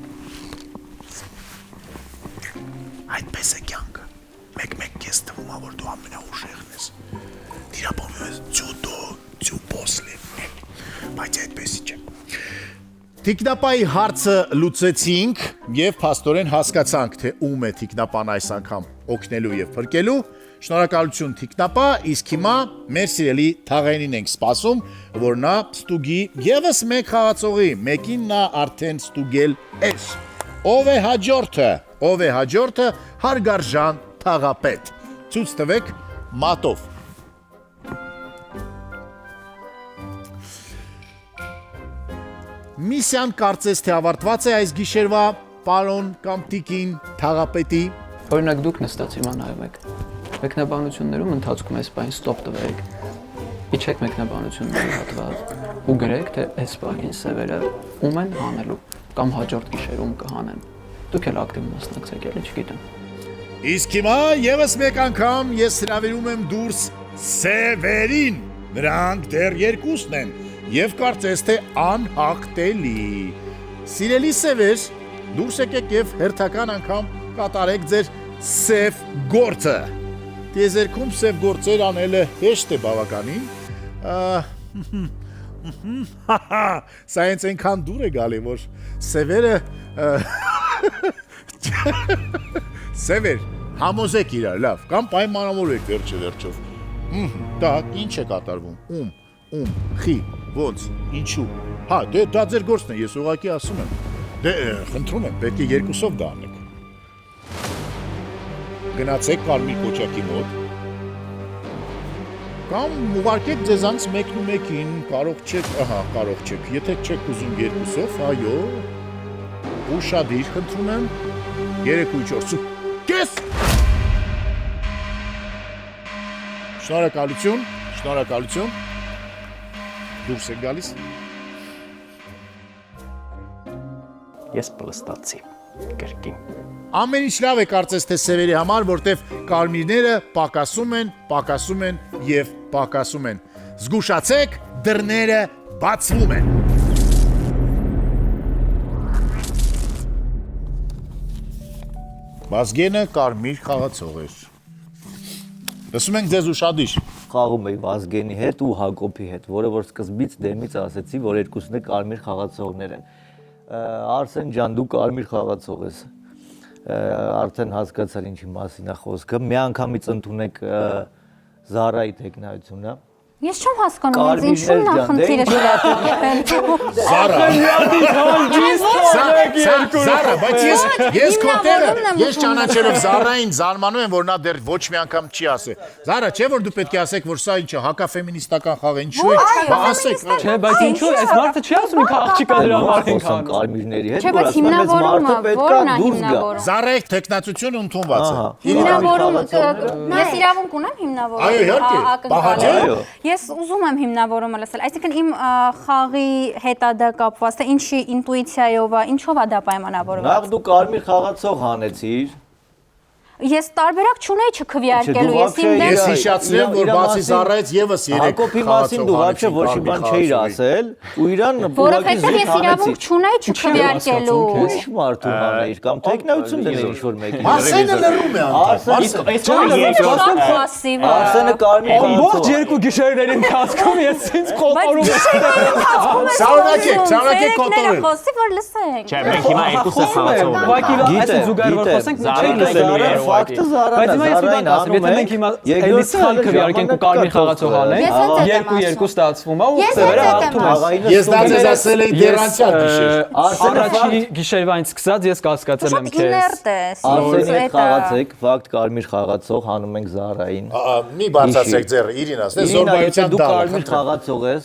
Այդպես է կյանքը։ Մեկ-մեկ քեզ թվում է, որ դու ամենաուժեղն ես։ Դիրապովում ես ձյուդո, ձյուբոսլի, բայց այդպես չէ։ Տիկնապայի հարցը լուծեցինք և փաստորեն հասկացանք, թե ում է տիկնապան այս անգամ օգնելու և փրկելու։ Շնորհակալություն տիկնապա, իսկ հիմա մեր սիրելի Թաղենին ենք սպասում, որ նա ստուգի ևս մեկ խաղացողի, մեկին նա արդեն ստուգել էր։ Ով է հաջորդը, հարգարժան Թաղապետ։ Ցույց տվեք մատով։ Միսիան կարծես թե ավարտված է այս գիշերվա, պարոն կամ տիկին Թաղապետի։ Օրինակ դուք նստած հիմա նայում եք։ Մեկնաբանություններում ընթացքում այս բան ստոպ տվեք։ Իջեք մեկնաբանությունների հատված ու գրեք, թե այս բանին սևերը ում են հանելու կամ հաջորդ գիշերում կհանեն։ Դուք էլ ակտիվ մասնակցեք, էլի չգիտեմ։ Իսկ հիմա ևս մեկ անգամ ես հրավիրում եմ դուրս Սևերին։ Նրանք դեռ երկուսն են և կարծես թե անհաղթելի։ Սիրելի Սևեր, դուրս եկեք և հերթական անգամ կատարեք ձեր սև գործը։ Տիեզերքում սև գործեր անելը հեշտ է բավականին։ Սա հենց այնքան դուր է գալի, որ Սևերը Սևեր, համոզեք իրար, լավ, կամ պայմանավորեք վերջով։ Տակ, ինչ է կատարվում, խի, ոնց, ինչու, դա ձեր գործն է, ես ուղղակի ասում եմ, խնդրում եմ, պետք է երկուսով դա անեք, գնացեք կարմիր կոչակի մոտ, կամ ուղարկեք ձեզանց մեկն ու մեկին, կարող չեք, եթե չեք ուզում երկուսով, այո, ուշադիր խնդրում եմ, 3 ու 4, կես, շնորհակալություն, դուրս եք գալիս։ Ես պլստացի, կրկին։ Ամեն ինչ լավ է կարծես թե Սևերի համար, որտև կարմիրները պակասում են և պակասում են։ Զգուշացեք, դռները բացվում են։ Վազգենը կարմիր խաղացող էր։ Լսում ենք ձեզ ուշադիր։ Խաղում էի Վազգենի հետ ու Հակոբի հետ, որը որ սկզբից դեմից ասեցի, որ երկուսն է կարմիր խաղացողներ են։ Արսեն ջան, դու կարմիր խաղացող ես։ Արդեն հասկացար ինչի մասին է խոսքը։ Մի անգամից ընդունեք Զարայի տեխնայությունը։ Ես չեմ հասկանում, ինձ ինչու՞ն նա խնդիրը շիրատել։ Զարա, բայց ես քոտերը, ես ճանաչելով Զարային զարմանում եմ, որ նա դեռ ոչ մի անգամ չի ասել։ Զարա, չէ՞ որ դու պետք է ասեք, որ սա ինչ է, հակաֆեմինիստական խաղ է, ինչու է։ Բա ասեք։ Չէ, բայց ինչու այս մարդը չի ասում ինքը աղջիկա դրա համար ենք անում կարմիրների հետ, չէ, բայց հիմնավորումը որն է հիմնավորումը։ Զարայի տեխնացությունը ընդունված է։ Հիմնավորումը ես իրավունք ունեմ հիմնավորում։ Այո, իհարկե։ Ես ուզում եմ հիմնավորումը լսել, այսինքն իմ խաղի հետ է դա կապված, թե ինչի ինտուիցիայով է, ինչով է դա պայմանավորված։ Նախ դու կարմիր խաղացող հանեցիր։ Ես տարբերակ չունեի չքվյարկելու, ես հիշացրեմ, որ բացի Զարայից եւս 3 Հակոբի մասին դու ոչ մի բան չէիր ասել, ու իրան որովհետեւ ես իրավունք չունեի չքվյարկելու։ Ուրիշ մարդու հանեիր կամ տեխնայություն դնել ինչ-որ մեկին։ Արսենը լռում է Արսենը Արսենը կարմիր ողջ երկու գիշերների ընթացքում ես ինձ կոտորում եմ։ Շարունակեք կոտորել։ Խոսի որ լսենք։ Չէ, մենք հիմա երկուսը խաղացող ենք։ Ուղղակի այս զուգահեռ խոսենք, չէ՞ լսել։ Ֆակտը Զարան է, բայց հիմա ես մի բան ասեմ, եթե մենք հիմա էլի սխալ քվյարկենք ու կարմիր խաղացող անենք, 2-2 ստացվում է ու Սևերը հաղթում է։ Ես դա ձեզ ասել էի դեռ անցյալ գիշեր։ Առաջի գիշերվանից սկսած ես կասկածել եմ քեզ։ Արսենի հետ խաղացեք, ֆակտ կարմիր խաղացող հանում ենք Զարային։ Մի բարձրացեք ձեռը, Իրին ասել, զորբայության դու կարմիր խաղացող ես։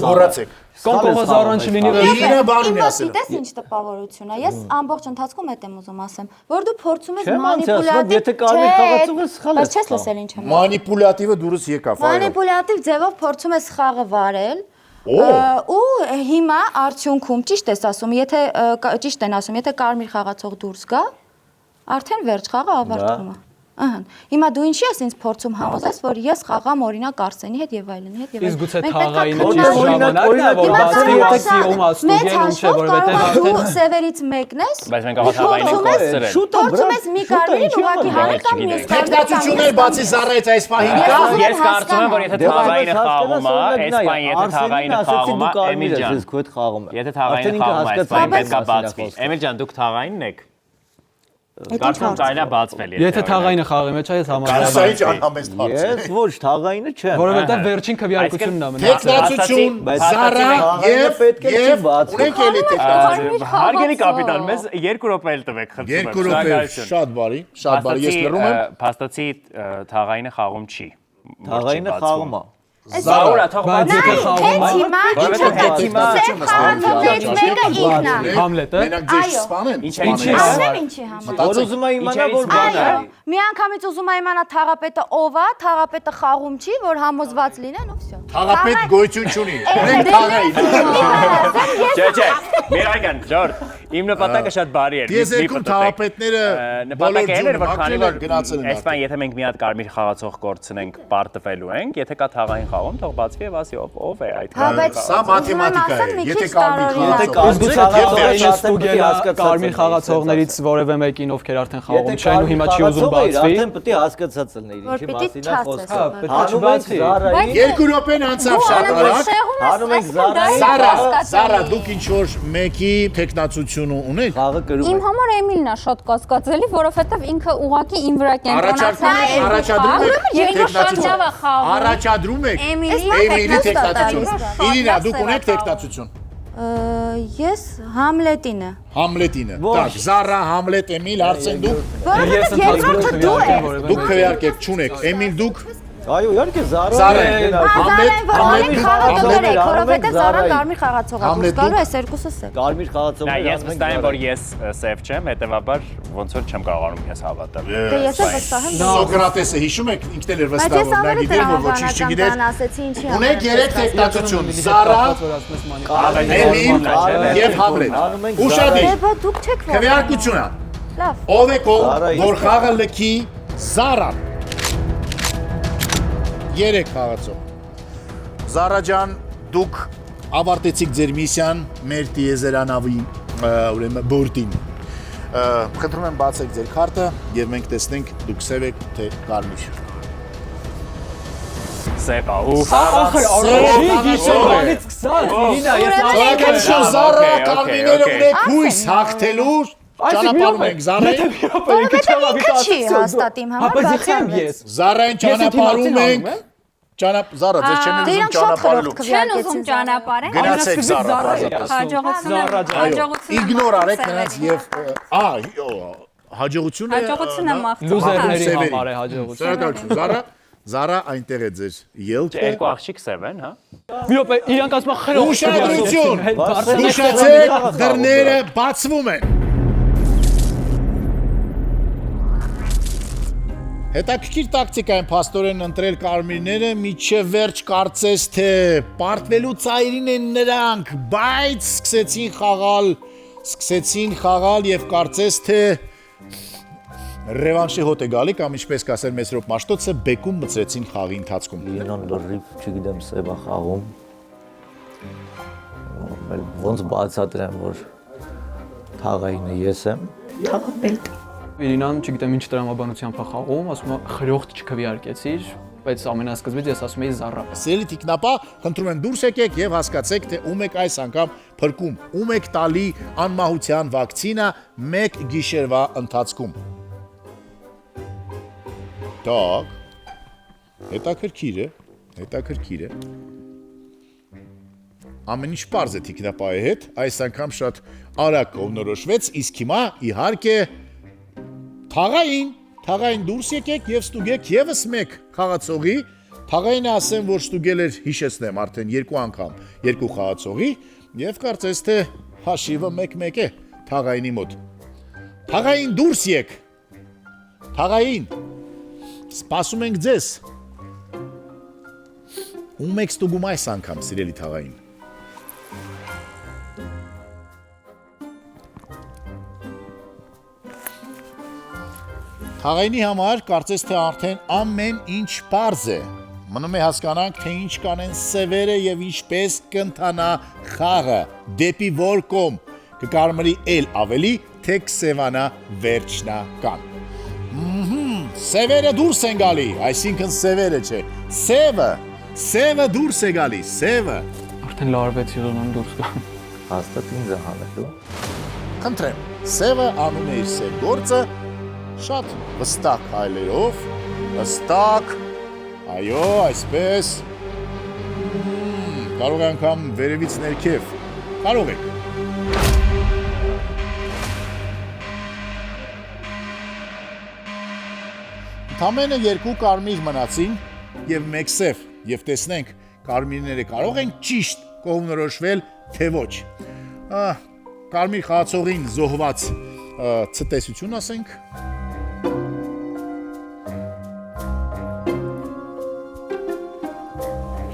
Մոռացեք։ Կոնկովա Զարան չլինի Իրինը բանին է ասել։ Գիտես ինչ տպավորություն է։ Ես ամբողջ ընթացքում հետ եմ ուզում ասեմ, որ դու փորձում ես մանիպուլատիվ, եթե կարմիր խաղացող ես, սխալ ես։ Բայց չես լսել ինչ եմ։ Մանիպուլատիվը դուրս եկավ, այո։ Մանիպուլատիվ ձևով փորձում ես խաղը վարել։ Ու հիմա արդյունքում ճիշտ ես ասում, եթե ճիշտ են ասում, եթե կարմիր խաղացող դուրս գա, արդեն վերջ խաղը ավարտվում է։ Ահա։ Հիմա դու ինչի ես ինձ փորձում համոզես, որ ես խաղամ օրինակ Արսենի հետ եւ այլնի հետ եւ այլն։ Իսկ գուցե թաղային ժամանակն է, որ բացի ում աստուգեն չէ, որովհետեւ դու սևերից մեկն ես։ Բայց մենք աղա թաղայինը կոստել են։ Փորձում ես մի կարմիրին ուղղակի հանել կամ մյուս Տեխնացություններ բացի Զարայից այս պահին կա։ Ես կարծում եմ, որ եթե թաղայինը խաղում է, այս բան եթե թաղայինը խաղում է, Էմիլ ջան։ Եթե թաղայինը խաղում է, այս բան պետք է բացվի։ Էմիլ ջան, դուք թաղայինն եք։ Կարծում եմ կարելի է բացվել։ Եթե թաղայինը խաղի մեջ է, ես համաձայն եմ։ Ես ոչ թաղայինը չեմ։ Որովհետև վերջին քվեարկությունն է մնաց։ Տեխնացություն, Զարա եւ ունենք էլի տեխնացություն։ Հարգելի կապիտան, մեզ 2 րոպե էլ տվեք, խնդրում եմ։ 2 րոպե, շատ բարի, ես լռում եմ։ Փաստացի թաղայինը խաղում չի։ Թաղայինը խաղում է։ Զարորա թողված եթե խաղում է։ Համլետը։ Մենակ ձեզ սպանեն։ Ինչի համար։ Որ ուզում է իմանա որ բան է։ Միանգամից ուզում է իմանա թաղապետը ով է, թաղապետը խաղում չի, որ համոզված լինեն ու վсё։ Թաղապետ գոյություն չունի։ Ունենք թաղային։ Չէ, Միրայգան, Ջորջ, իմ նպատակը շատ բարի էր։ Դիեզերքում թաղապետները նպատակը էր, որ քանի որ գնացել են։ Այսպես եթե մենք մի հատ կարմիր խաղացող կորցնենք, պարտվելու ենք, եթե կա թաղային խաղում, թող բացվի եւ ասի ով է այդ խաղը։ Սա մաթեմատիկա է։ Եթե կարմիր խաղացողներից որևէ մեկին ովքեր արդեն խաղում չեն ու հիմա չի ուզում բացվի, արդեն պետք է հասկացած լինեիր ինչի մասին է խոսքը։ Հանում ենք Զարային։ 2 րոպեն անցավ շատ արագ։ Հանում ենք Զարային։ Զարա, դուք ինչ որ մեկի տեխնացություն ունեք։ Խաղը կրում Իմ համար Էմիլն է շատ կասկածելի, որովհետև ինքը ուղղակի իմ վրա կենտրոնացել է։ Առաջադրում եք Էմիլի տեխնացություն։ Իրինա, դուք ունեք տեխնացություն։ Ես Համլետինը։ Համլետինը։ Так, Զարա, Համլետ, Էմիլ, Արսեն դուք։ Որովհետև երկրորդը դու ես։ Դուք քվեարկեք, չունեք։ Էմիլ դուք։ Այո, իհարկե Զարա։ Համլետ, խաղացողներ եք, որովհետև Զարան կարմիր խաղացող է, գալու է երկուսը սև։ Կարմիր խաղացողներ։ Ես վստահ եմ, որ ես սև չեմ, հետեւաբար ոնց որ չեմ կարողանում ես հավատալ։ Դե ես էլ վստահ եմ։ Սոկրատեսը հիշում եք, ինքն էլ էր վստահ, որ նա գիտեր, որ ոչինչ չգիտեր։ Ունեք 3 տեխնացություն՝ Զարա, Էմիլ եւ Համլետ։ Ուշադիր։ Դե դուք չեք որ։ Քվեարկությունը։ Լավ։ Ով է որ խաղը լքի Զարան։ 3 խաղացող։ Զարա ջան, դուք ավարտեցիք ձեր միսիան մեր տիեզերանավի ուրեմն բորտին։ Խնդրում եմ բացեք ձեր քարտը եւ մենք տեսնենք դուք սև եք թե կարմիր։ Սև է։ Զարա կարմիրները ունեք հույս հաղթելու ճանապարհում ենք Զարային։ Որովհետև ինքը չի հաստատ իմ համար, բացի ես։ Զարային ճանապարհում ենք։ Զարա, ձեզ չեն ուզում ճանապարհելու։ Չեն ուզում ճանապարհեն։ Գնացեք Զարա, Հաջողություն։ Իգնոր արեք նրանց եւ հաջողությունը Հաջողությունը մաղթում։ Լուզերների համար է հաջողություն։ Շնորհակալություն Զարա այնտեղ է ձեր ելքը։ Երկու աղջիկ սև են, հա։ Մի րոպե, իրանք ասում են խրող։ Ուշադրություն։ Զգուշացեք, դռները բացվում են։ Հետաքրքիր տակտիկա են փաստորեն ընտրել կարմիրները, միջև վերջ կարծես թե պարտվելու ծայրին են նրանք, բայց սկսեցին խաղալ եւ կարծես թե ռևանշի հոտ է գալի կամ ինչպես կասեր Մեսրոպ Մաշտոցը բեկում մցրեցին խաղի ընթացքում։ Իրան լրիվ, չգիտեմ, սև է խաղում։ Ոնց բացատրեմ, որ թաղայինը ես եմ։ Թաղապետ։ Իրինան, չգիտեմ, ինչ տրամաբանությամբ է խաղում, ասում է խրոխտ չքվեարկեցիր, բայց ամենասկզբից ես ասում էի Զարա։ Սիրելի տիկնապա, խնդրում եմ դուրս եկեք եւ հասկացեք, թե ում եք այս անգամ փրկում, ում եք տալի անմահության վակցինա 1 գիշերվա ընթացքում։ Так, հետաքրքիր է։ Ամեն ինչ պարզ է տիկնապայի հետ, այս անգամ շատ արագ կողմնորոշվեց, իսկ հիմա իհարկե Թաղային դուրս եկեք եւ ստուգեք եւս 1 խաղացողի, թաղայինը ասեմ, որ ստուգել էր հիշեցնեմ արդեն 2 անգամ 2 խաղացողի եւ կարծես թե հաշիվը 1-1 է թաղայինի մոտ։ Թաղային դուրս եկ։ Թաղային։ Սպասում ենք ձեզ։ Ում եք ստուգում այս անգամ, սիրելի թաղային։ Խաղայինի համար կարծես թե արդեն ամեն ինչ պարզ է։ Մնում է հասկանանք, թե ինչ կանեն սևերը եւ ինչպես կընթանա խաղը, դեպի որ կողմ կկարմրի էլ ավելի, թե կսևանա վերջնական։ Սևերը դուրս են գալի, այսինքն սևերը չէ, սևը դուրս է գալի, սևը։ Արդեն լարվեցի ուզում դուրս գամ։ Հաստատ ինձ է հանելու։ Խնդրեմ, սևը անում է իր սև գործը, շատ վստահ հայլերով, վստահ, այո, այսպես, կարող է անգամ վերևից ներքև, կարող եք։ Ընդամենը 2 կարմիր մնացին և 1 սև, և տեսնենք, կարմիրները կարող են ճիշտ կողմնորոշվել, թե ոչ։ Կարմիր խաղացողին զոհված ցտեսություն ասենք։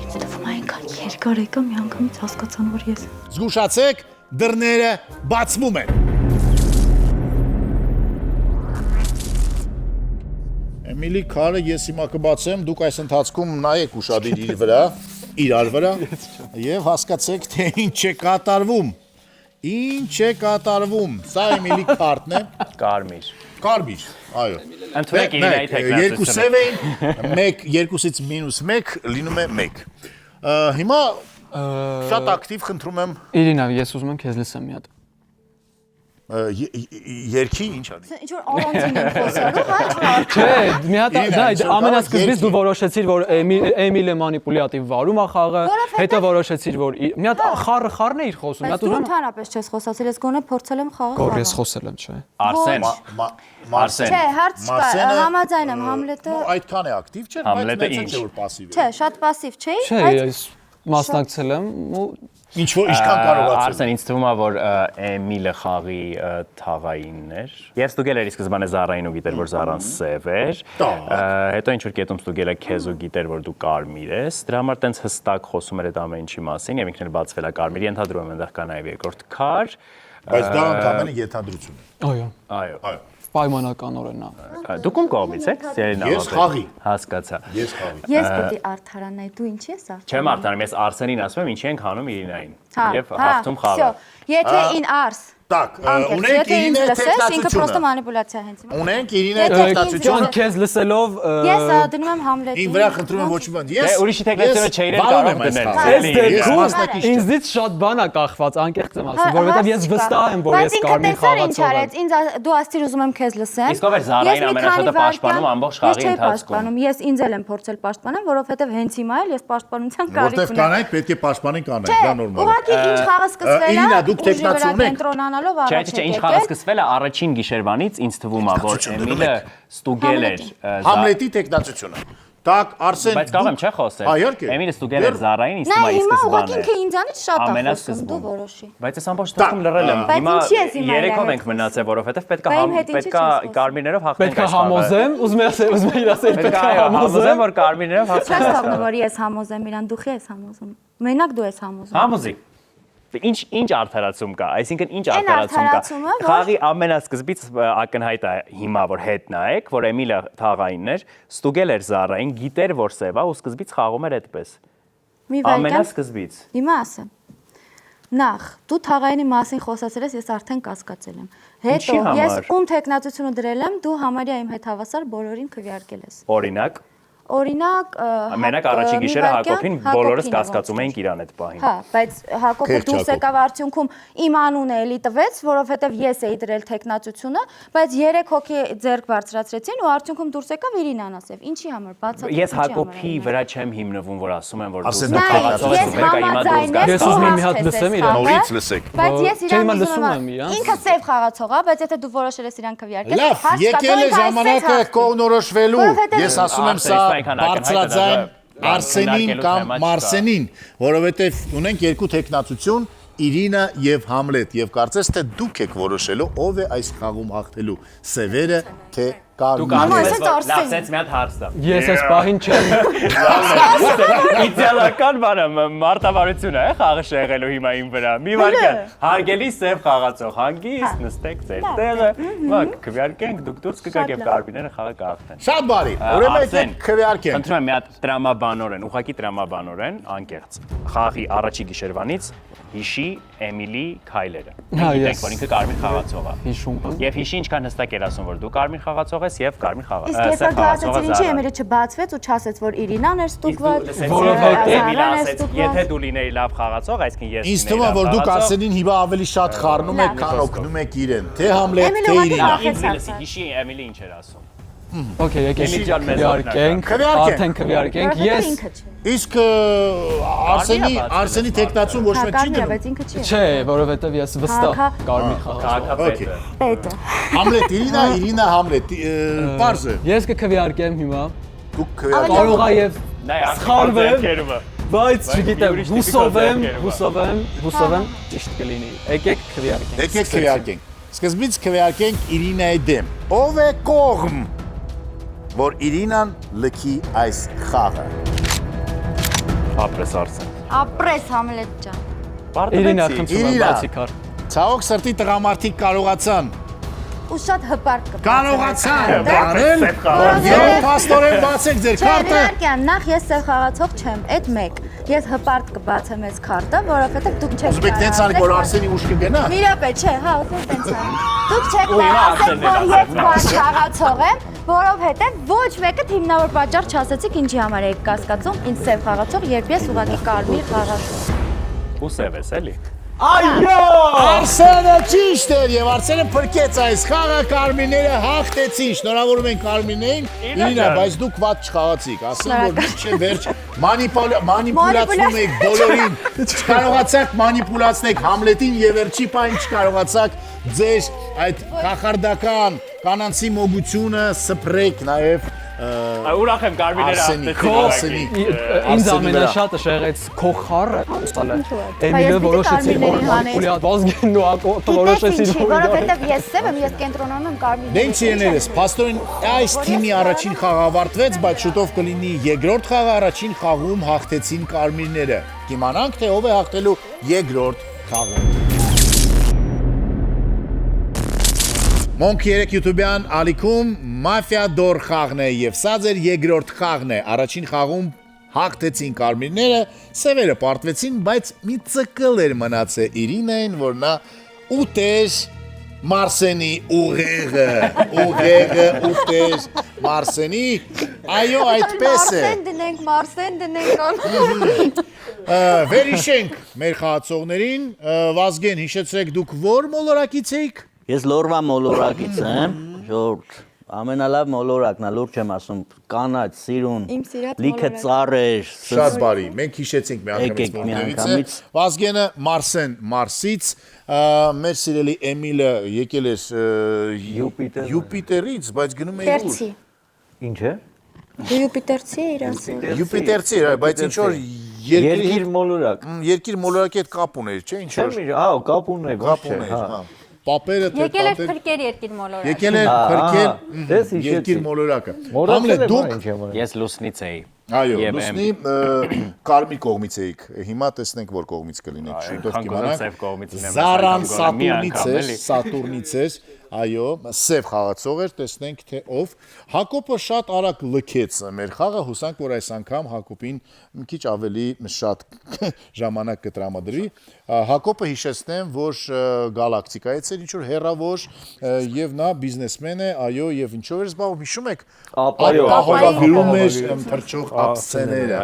Ինձ թվում է այնքան երկար եկա, մի անգամից հասկացան, որ ես։ Զգուշացեք, դռները բացվում են։ Էմիլի քարը ես հիմա կբացեմ, դուք այս ընթացքում նայեք ուշադիր իրար վրա եւ հասկացեք, թե ինչ է կատարվում։ Ինչ է կատարվում։ Սա Էմիլի քարտն է։ Կարմիր, այո։ Ընդունեք Իրինայի թեկնածությունը։ Երկու սև էին, 2-ից -1 լինում է 1։ Հիմա շատ ակտիվ խնդրում եմ։ Իրինա, ես ուզում եմ քեզ լսեմ մի հատ։ Երկի ինչ անի։ Ինչ որ առանձին եմ խոսալու, հա։ Չէ, մի հատ դա ամենասկզբից դու որոշեցիր, որ Էմիլը մանիպուլյատիվ վարում է խաղը, հետո որոշեցիր, որ մի հատ խառն է իր խոսում, մի հատ Դու ընդհանրապես չես խոսացել, ես գոնե փորձել եմ խաղը։ Գոր ես խոսել եմ, չէ։ Արսեն։ Չէ, հարց չկա, համաձայն եմ, Համլետը։ Այդքան է ակտիվ չէ, բայց մեծ չէ որ пассив է։ Չէ, շատ пассив չէի, Չէ, ես մասնակցել եմ ու ինչքան կարողացել։ Արսեն, ինձ թվում է, որ Էմիլը խաղի թաղայինն էր։ Ես ստուգել էր սկզբանե Զարային ու գիտեր, որ Զարան սև էր։ Հետո ինչ որ կետում ստուգել է քեզ ու գիտեր, որ դու կարմիր ես։ Դրա համար տենց հստակ խոսում էր այդ ամեն ինչի մասին եւ ինքն էլ բացվել է կարմիրի, ենթադրում եմ այնտեղ կա նաեւ երկրորդ քար։ Բայց դա ընդհանրապես եթադրություն է։ Այո։ Պայմանականորեն է։ Դուք ում կողմից եք? Ես խաղի։ Հասկացա։ Ես պետք է արդարանայի, դու ինչի ես արդարանում։ Չեմ արդարանում, ես Արսենին ասում եմ, ինչի ենք հանում Իրինային։ Եվ հաղթում խաղը։ Եթե ին արս Так, ունենք Իրինայի ինքը տեխնացությունը։ պրոստը մանիպուլյացիա հենց հիմա։ Ունենք Իրինայի տեխնացությունը։ Քեզ լսելով Ես դնում եմ Համլետին։ Ին վրա խնդրում եմ ոչ մի բան։ Ես ուրիշի տեխնացիone չէիր կարող դնել։ ինձից շատ բան է կախված, անկեղծ եմ ասում, որովհետև ես վստահ եմ, որ ես կարմիր խաղացող եմ։ Ինձ դու ասցիր ուզում եմ քեզ լսեմ։ Իսկ ով էր Զարային ամենաշատը պաշտպանում ամբողջ խաղի ընթացքում։ Ես ինձ էլ եմ փորձել պաշտպանել, որովհետև հենց հիմա էլ ես պաշտպանության կարիք որտեվ կանայք պետք է պաշտպանեն կանայք, դա նորմալ է։ Ուղղակի ինչ խաղը սկսվել է։ Իրինա, դուք տեխնացիոն եք։ Կենտրոնանալով առաջ Չէ, ինչ խաղը սկսվել է առաջին գիշերվանից, ինձ թվում է, որ Էմիլը ստուգել էր Համլետի տեխնացությունը։ Так, Արսեն։ Բայց կարող եմ չէ խոսել։ Էմիլը ստուգել էր Զարային, ինձ թվում է Հիմա սկզբանը։ ուղղակի ինքը ինձանից շատ է խոսում, դու որոշի։ Բայց ես ամբողջ թվում լռել եմ։ Հիմա երեքով ենք մնացել, որովհետև պետքա կարմիրներով հաղթենք Պետք է համոզեմ, ուզում եմ իր ասել, պետք է համոզեմ, որ կարմիրներով Չես հաղթենք։ թվում, որ ես համոզեմ իրան, դու ես համոզում։ Մենակ դու ես համոզում։ Համոզի։ Ինչ արդարացում կա, այսինքն ինչ արդարացում կա։ Խաղի ամենասկզբից ակնհայտ է հիմա որ հետ նայեք, որ Էմիլը թաղայինն էր, ստուգել էր Զարային, գիտեր որ սև է ու սկզբից խաղում էր այդպես։ Ամենասկզբից։ Հիմա ասեմ։ Նախ, դու թաղայինի մասին խոսացել ես, ես արդեն կասկածել եմ։ Հետո ես ում տեխնացությունը դրել եմ, դու համարյա իմ հետ հավասար բոլորին քվեարկել ես։ Օրինակ Օրինակ, մենակ առաջի գիշերը Հակոբին բոլորս կասկածում էինք իրան այդ պահին։ Հա, բայց Հակոբը դուրս եկավ արդյունքում իմ անունը էլի տվեց, որովհետև ես էի դրել տեխնացությունը, բայց 3 հոգի ձեռք բարձրացրեցին ու արդյունքում դուրս եկավ Իրինան ասև։ Ինչի համար բացատրում։ Ես Հակոբի վրա չեմ հիմնվում, որ ասում եմ, որ Ասեն դու խաղացող ես, եկա հիմա դուրս գաս։ Ես ուզում եմ մի հատ լսեմ իրան։ Նորից լսեք։ Բայց ես իրան լսում եմ իրան։ ինքը սև խաղացող է, բայց եթե դու որոշել ես իրան քվեարկել, Լավ, եկել է ժամանակը կողնորոշվելու։ Ես ասում եմ սա բարձրաձայն Արսենին կամ Մարսենին, որովհետև ունենք երկու տեխնացություն, Իրինա եւ Համլետ, եւ կարծես թե դուք եք որոշելու ով է այս խաղում հաղթելու՝ սևերը թե Դու ասես մի հատ հարց տամ։ Ես այս պահին չեմ։ Իդեալական բանը մարտավարությունը է խաղը շեղելու հիմա իմ վրա։ Մի վարքան, հարգելի սև խաղացող, հանգիստ նստեք ձեր տեղը, մակ քվեարկենք, դուք դուրս կգաք եւ կարմիրները խաղը կհաղթեն։ Շատ բարի։ Ուրեմն քվեարկենք։ Խնդրում եմ մի հատ տրամաբանորեն, ուղղակի տրամաբանորեն, անկեղծ։ Խաղի առաջի գիշերվանից հիշի Էմիլի քայլերը։ Գիտենք, որ ինքը կարմիր խաղացող է։ Հիշում եմ։ Եվ հիշի ինչքան հստակ էր ասում, որ դու կարմիր խաղացող ես եւ կարմիր խաղացող Իսկ ես։ հետո ասեցին ինչի Էմիլը չբացվեց ու չասեց որ Իրինան էր ստուգված, որովհետեւ Էմիլը ասեց, եթե դու լինեի լավ խաղացող, այսինքն ես Ինձ թվում է որ դուք Արսենին հիմա ավելի շատ խառնում եք, քան օգնում եք իրեն։ Թե Համլետ, թե Իրինա։ Հիշի Էմիլի ինչ էր ասում։ Okay, եկեք քվեարկենք, արդեն քվեարկենք։ Ես Իսկ Արսենի տեխնացուն ոչ մեկ չի դնում։ չէ, որովհետև ես վստահ կարմիր խաղացող եմ։ Պետը։ Համլետ Իրինա, Համլետ, պարզ է։ Ես կքվեարկեմ հիմա։ Դուք քվեարկեք։ Կարող է եւ սխալվեմ, բայց չգիտեմ, հուսով եմ ճիշտ կլինի։ Եկեք քվեարկենք։ Եկեք քվեարկենք։ Սկզբից քվեարկենք Իրինայի դեմ։ Ով է կողմ, որ Իրինան լքի այս խաղը։ Ապրես Արսեն։ Ապրես Համլետ ջան։ Իրինա, խնդրում եմ բացի քար։ Ցավոք սրտի տղամարդիկ կարողացան։ Ու շատ հպարտ կբացեն։ Կարողացան բարել։ Եվ փաստորեն բացեք ձեր քարտը։ Քվեարկյան, նախ ես սև խաղացող չեմ, այդ մեկ։ Ես հպարտ կբացեմ այս քարտը, որովհետև դուք չեք Ուզում եք տենց անի, որ Արսենի ուշ կգնա։ Մի րոպե, չէ, հա, ուզում տենց անի։ Դուք չեք ասեք, որ ես բաց խաղացող եմ, որովհետև ոչ մեկը հիմնավոր պատճառ չասեցիք ինչի համար եք կասկածում ինձ սև խաղացող, երբ ես ուղղակի կարմիր խաղացող։ Ու սև ես էլի։ Այո! Արսենը ճիշտ էր եւ Արսենը փրկեց այս խաղը, կարմիրները հաղթեցին։ Շնորհավորում ենք կարմիրներին։ Իրինա, բայց դուք ված չխաղացիք, ասեմ որ մինչև վերջ մանիպուլացնում եք բոլորին։ Չկարողացաք մանիպուլացնել Համլետին եւ վերջի պահին չկարողացաք ձեր այդ կախարդական կանանցի մոգությունը սփռեք նաեւ ուրախ եմ կարմիրները հաղթեցին։ Ինձ ամենաշատը շեղեց քո խառը ստալը։ Էմիլը որոշեցին որ մանիպուլյատ Վազգենն ու Ակոթը որոշեցին որ որովհետև ես սև եմ, ես կենտրոնանում եմ կարմիրի։ Դեն ցիներես, փաստորեն այս թիմի առաջին խաղը ավարտվեց, բայց շուտով կլինի երկրորդ խաղը, առաջին խաղում հաղթեցին կարմիրները։ Կիմանանք թե ով է հաղթելու երկրորդ խաղում։ Monk 3 YouTube-յան ալիքում Mafia Dor խաղն է եւ սա ձեր երկրորդ խաղն է։ Առաջին խաղում հաղթեցին կարմիրները, սևերը պարտվեցին, բայց մի ցկլ էր մնացել Իրինային, որ նա ուտեր Մարսենի ուղեղը ուտեր Մարսենի։ Այո, այդպես է։ Մարսեն դնենք։ Վերհիշենք մեր խաղացողներին, Վազգեն, հիշեցրեք դուք ո՞ր մոլորակից եք։ Ես լորվա մոլորակից եմ, ժողովուրդ, ամենալավ մոլորակն է, լուրջ եմ ասում, կանաչ, սիրուն, լիքը ծառեր։ Շատ բարի, մենք հիշեցինք մի անգամից։ Վազգենը Մարսեն Մարսից, մեր սիրելի Էմիլը եկել էր Յուպիտերից, բայց գնում է ուր։ Ինչ է։ Դու Յուպիտերցի էր ասում։ Յուպիտերցի էր, բայց ինչ որ երկիր մոլորակ։ Երկիր մոլորակի հետ կապ ուներ, չէ՞, ինչ որ։ Հա, կապ ուներ, ոչ չէ, հա։ Պապերը թե եկել էր փրկել երկիր մոլորակը։ Եկել էր փրկել երկիր մոլորակը։ Համլետ դուք ես լուսնից էի։ Այո, լուսնի կարմիր կողմից էիք։ Հիմա տեսնենք որ կողմից կլինեք, շուտով կիմանանք։ Զարան Սատուրնից էր, այո, սև խաղացող էր, տեսնենք թե ով։ Հակոբը շատ արագ լքեց մեր խաղը, հուսանք որ այս անգամ Հակոբին մի քիչ ավելի շատ ժամանակ կտրամադրվի։ Հակոբը հիշեցնեմ, որ գալակտիկայից էր ինչ որ հերավոր եւ նա բիզնեսմեն է, այո, եւ ինչով էր զբաղվում, հիշում եք։ Ապահովագրում էր թրջող ափսեները։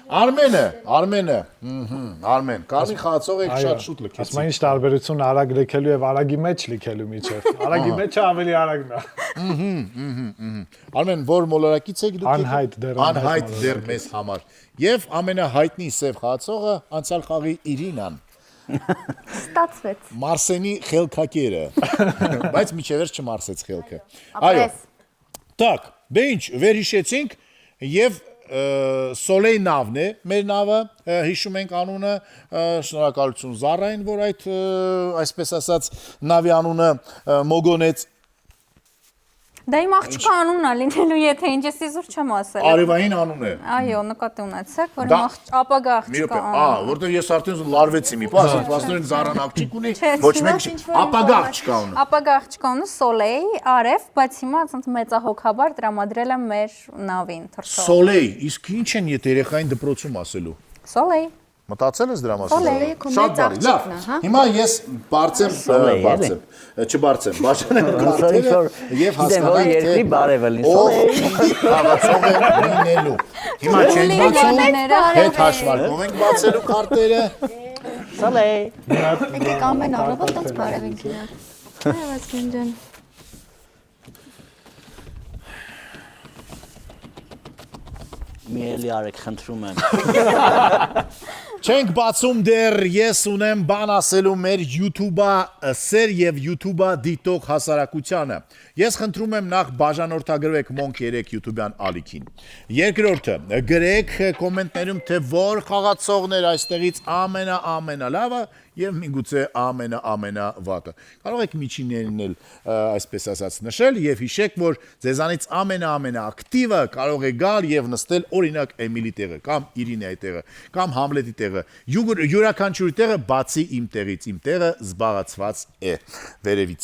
Արմենը, Արմեն, կարմիր խաղացող եք շատ շուտ լքեցիք։ Ասում են ինչ տարբերություն արագ լքելու եւ արագի մեջ լքելու միջեւ։ Արագի մեջը ավելի արագն է։ Արմեն, որ մոլորակից եք դուք։ Անհայտ դեռ մեզ համար։ Եվ ամենահայտնի սև խաղացողը անցյալ խաղի Իրինան։ Ստացվեց։ Մարսենի խելքակերը, բայց միջևերջ չմարսեց խելքը։ Այո։ Так, դե ինչ, վերհիշեցինք եւ Սոլեյ նավն է, մեր նավը, հիշում ենք անունը, շնորհակալություն Զարային, որ այդ այսպես ասած նավի անունը մոգոնեց։ Դա իմ աղջկա անունն է լինելու, եթե ինչ էսի զուր չեմ ասել։ Արևային անուն է։ Այո, նկատի ունեցեք, որ ապագա աղջկա անուն։ Որտեղ ես արդեն լարվեցի մի պահ, ասածներն Զարան աղջիկ ունի, ոչ մեկ ապագա աղջկա ունի։ Ապագա աղջկա ունի Սոլեյ, Արև, բայց հիմա ասած մեծահոգաբար տրամադրել եմ մեր նավին թռչող։ Սոլեյ, իսկ ինչ են եթե երեխային դպրոցում ասելու։ Սոլեյ։ Մտածել ես դրա մասին։ Սոլեյը քո մեծ աղջիկն է, հա։ Հիմա ես բարձեմ, չբարձեմ, բաժանեմ քարտերը եւ հասկանանք թե երկրի բարևը լինի։ Սոլեյ խաղացող է լինելու։ Հիմա չենք բացում, հետ հաշվարկով ենք բացելու քարտերը։ Սոլեյ։ Եկեք ամեն առավոտ տենց բարև ենք իրար։ Այո, գնդեն։ Մի էլի արեք, խնդրում եմ։ Չենք բացում դեռ, ես ունեմ բան ասելու մեր YouTube-ա սեր եւ YouTube-ա դիտող հասարակությանը։ Ես խնդրում եմ նախ բաժանորդագրվեք Monk 3 YouTube-յան ալիքին։ Երկրորդը, գրեք կոմենտներում, թե որ խաղացողն էր այստեղից ամենալավը եւ միգուցե ամենավատը։ Կարող եք միջիններն էլ այսպես ասած նշել եւ հիշեք, որ ձեզանից ամենաակտիվը կարող է գալ եւ նստել օրինակ Էմիլի տեղը կամ Իրինայի տեղը կամ Համլետի տեղը։ Յուրաքանչյուրի տեղը բացի իմ տեղից, իմ տեղը զբաղացված է վերևից։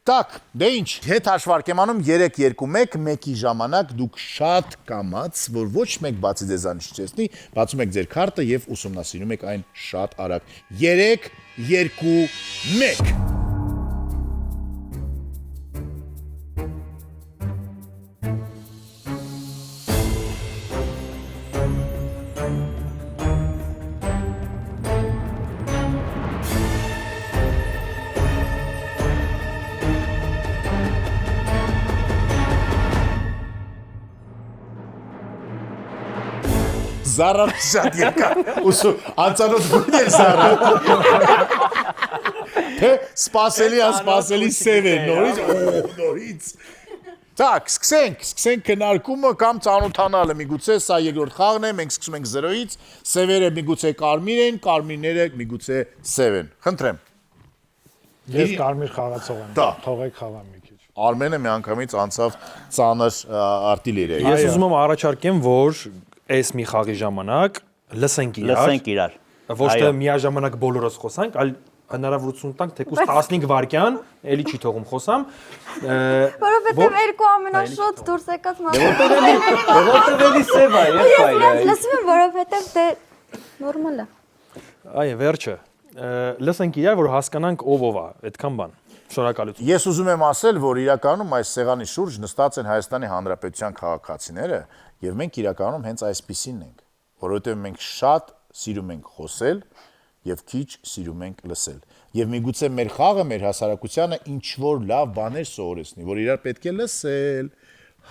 Так, դե ինչ, հետ հաշվարկ եմ անում 3-2-1, մեկի ժամանակ դուք շատ կամաց, որ ոչ մեկ բացի ձեզանից չտեսնի, բացում եք ձեր քարտը եւ ուսումնասիրում եք այն շատ արագ։ 3-2-1 Զարան շատ երկար, անցանոց գույն էր Զարան, թե սպասելի սև էր, նորից, Так, սկսենք քննարկումը կամ ծանոթանալը, միգուցե սա երկրորդ խաղն է, մենք սկսում ենք 0-ից, սևերը միգուցե կարմիր են, կարմիրները միգուցե սև են, խնդրեմ։ Ես կարմիր խաղացող եմ, թողեք խաղամ մի քիչ։ Արմենը միանգամից անցավ ծանր արտիլերիա։ Ես ուզում եմ առաջարկեմ, որ այս մի խաղի ժամանակ լսենք իրար։ Ոչ թե միաժամանակ բոլորս խոսանք, այլ հնարավորություն տանք թեկուզ 15 վայրկյան, էլի չի թողում խոսամ։ Որովհետև երկու ամենաշոտ դուրս եկած Որովհետև էլի սև է, երբ Ես լսում եմ, որովհետև դե նորմալ է։ Այո, վերջը։ Լսենք իրար, որ հասկանանք ով է, այդքան բան։ Շնորհակալություն։ Ես ուզում եմ ասել, որ իրականում այս սեղանի շուրջ նստած են Հայաստանի Հանրապետության քաղաքացիները, եւ մենք իրականում հենց այսպիսին ենք, որովհետեւ մենք շատ սիրում ենք խոսել եւ քիչ սիրում ենք լսել։ Եվ միգուցե մեր խաղը մեր հասարակությանը ինչ որ լավ բաներ սովորեցնի, որ իրար պետք է լսել,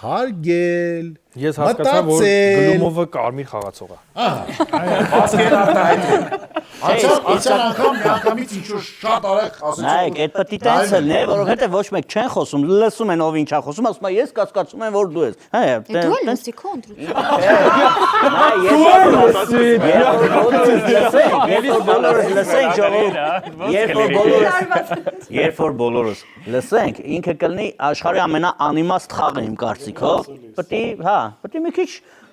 հարգել, Ես հասկացա, որ Գլումովը կարմիր խաղացող է։ Ասկեր արտահայտել։ Անցյալ անգամ միանգամից ինչ-որ շատ արագ ասեցի։ Նայեք, այդ պետք է տենց լինի, որովհետև ոչ մեկ չեն խոսում, լսում են ով ինչ է խոսում, ասում են ես կասկածում եմ որ դու ես։ Հա, Դու էլ լսի քո Երբ որ բոլորս լսենք, ինքը կլինի աշխարհի ամենաանիմաստ խաղը իմ կարծիքով։ Պետք է մի քիչ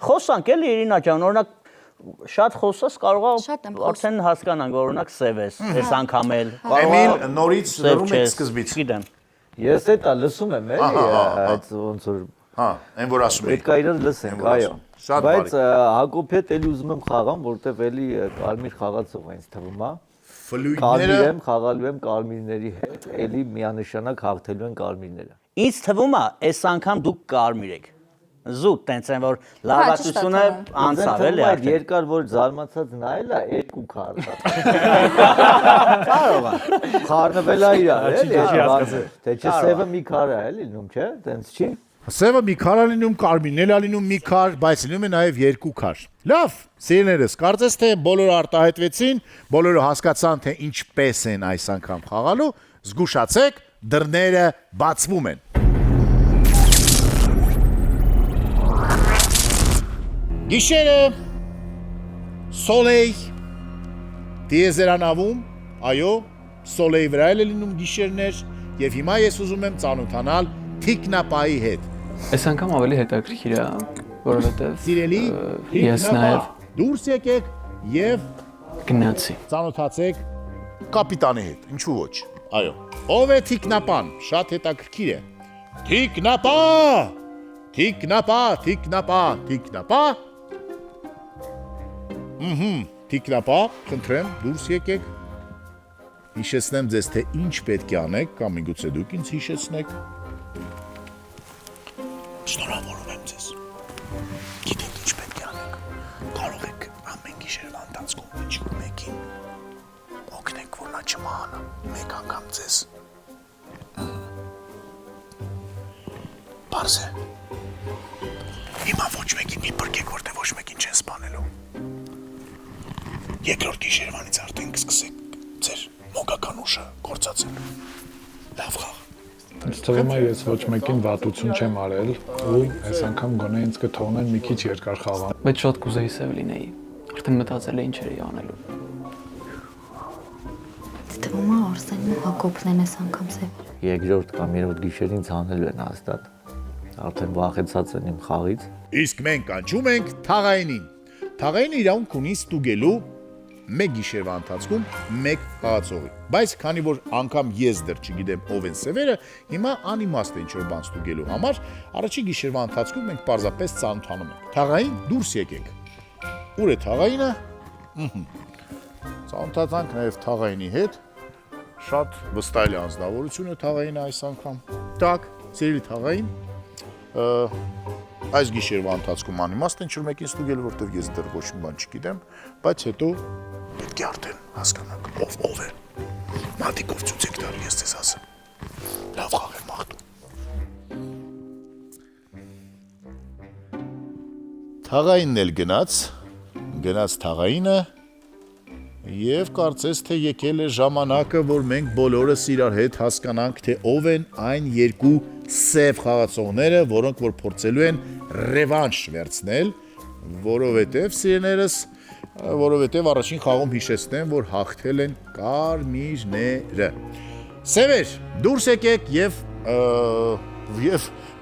խոսանք էլի Իրինա ջան, օրինակ շատ խոսած կարող է արդեն հասկանանք, որ օրինակ սև ես, այս անգամ էլ։ Էմիլ նորից լրում եք սկզբից։ Գիտեմ։ Ես էտա լսում եմ էլի, այդ ոնց որ Հա, այն որ ասում եք։ Պետք է իրար լսենք, այո։ Բայց Հակոբ հետ էլի ուզում եմ խաղամ, որտեվ էլի կարմիր խաղացող է ինձ թվում, հա։ Կարմիր եմ, խաղալու եմ կարմիրների հետ, էլի միանշանակ հաղթելու են կարմիրները։ Ինձ թվում է, այս անգամ դուք կարմիր եք։ Զուտ տենց են որ լավացությունը անցավ էլի այդ երկար որ զարմացած նայել է երկու քարտ։ Կարող է։ Խառնվել է իրար էլի, թե չէ սևը մի քար է էլի լինում, չէ՞, տենց չի։ Սևը մի քար է լինում, կարմիրն է լինում մի քար, բայց լինում է նաև երկու քար։ Լավ, սիրելիներս, կարծես թե բոլորը արտահայտվեցին, բոլորը հասկացան թե ինչպես են այս անգամ խաղալու, զգուշացեք, դռները բացվում են։ Գիշերը Սոլեյ դիեզերանավում, այո, Սոլեյ վրա է լինում գիշերներ, եւ հիմա ես ուզում եմ ծանոթանալ թիկնապայի հետ։ Այս անգամ ավելի հետաքրքիր է, որովհետև Սիրելի ես նաև դուրս եկեք եւ գնացի։ ծանոթացեք կապիտանի հետ, ինչու ոչ։ Այո։ Ով է թիկնապան, շատ հետաքրքիր է։ Թիկնապա, թիկնապա, թիկնապա, թիկնապա։ Թիկնապա, խնդրեմ, դուրս եկեք։ Հիշեցնեմ ձեզ, թե ինչ պետք է անեք, կամ միգուցե դուք ինձ հիշեցնեք։ Շնորհավորում եմ ձեզ։ Գիտեք ինչ պետք է անեք։ Կարող եք ամեն գիշերվա ընթացքում ինչ-որ մեկին օգնեք, որ նա չմահանա։ Մեկ անգամ ձեզ։ Պարզ է։ Հիմա ոչ մեկին մի բրկեք, որտեղ ոչ մեկին չեն սպանելու։ Երկրորդ գիշերվանից արդեն կսկսեք ձեր մոգական ուժը գործածել։ Լավ խաղ։ Ինձ թվում է ես ոչ մեկին վատություն չեմ արել ու այս անգամ գոնե ինձ կթողնեն մի քիչ երկար խաղան։ Բայց շատ կուզեի սև լինեի։ Արդեն մտածել էի ինչ էի անելու։ Թվում է Արսենն ու Հակոբն են այս անգամ սև։ Երկրորդ կամ երրորդ գիշերին ցանելու են հաստատ։ Արդեն վախեցած են իմ խաղից։ Իսկ մենք կանչում ենք Թաղայինին։ Թաղայինը իրավունք ունի ստուգելու մեկ գիշերվա ընթացքում մեկ խաղացողի։ Բայց քանի որ անգամ ես դեռ չգիտեմ ով են սևերը, հիմա անիմաստ է ինչ-որ բան ստուգելու համար, առաջին գիշերվա ընթացքում մենք պարզապես ծանոթանում ենք։ Թաղային, դուրս եկեք։ Ուր է Թաղայինը։ Ծանոթացանք նաև Թաղայինի հետ։ Շատ վստահելի անձնավորություն է Թաղայինը այս անգամ։ Так, սիրելի Թաղային, այս գիշերվա ընթացքում անիմաստ ինչ-որ մեկին ստուգել, որտեղ ես դեռ ոչ մի բան չգիտեմ, բայց հետո պետք է արդեն հասկանանք ով է։ Մատիկով ցույց տալ ես ձեզ ասեմ։ Լավ խաղ եմ մաղթում։ Թաղայինն էլ գնաց Թաղայինը եւ կարծես թե եկել է ժամանակը, որ մենք բոլորս իրար հետ հասկանանք, թե ով են այն երկու սև խաղացողները, որոնք որ փորձելու են ռևանշ վերցնել, որովհետև սիրեներս, որովհետև առաջին խաղում հիշեցնեմ, որ հաղթել են կարմիրները։ Սևեր, դուրս եկեք եւ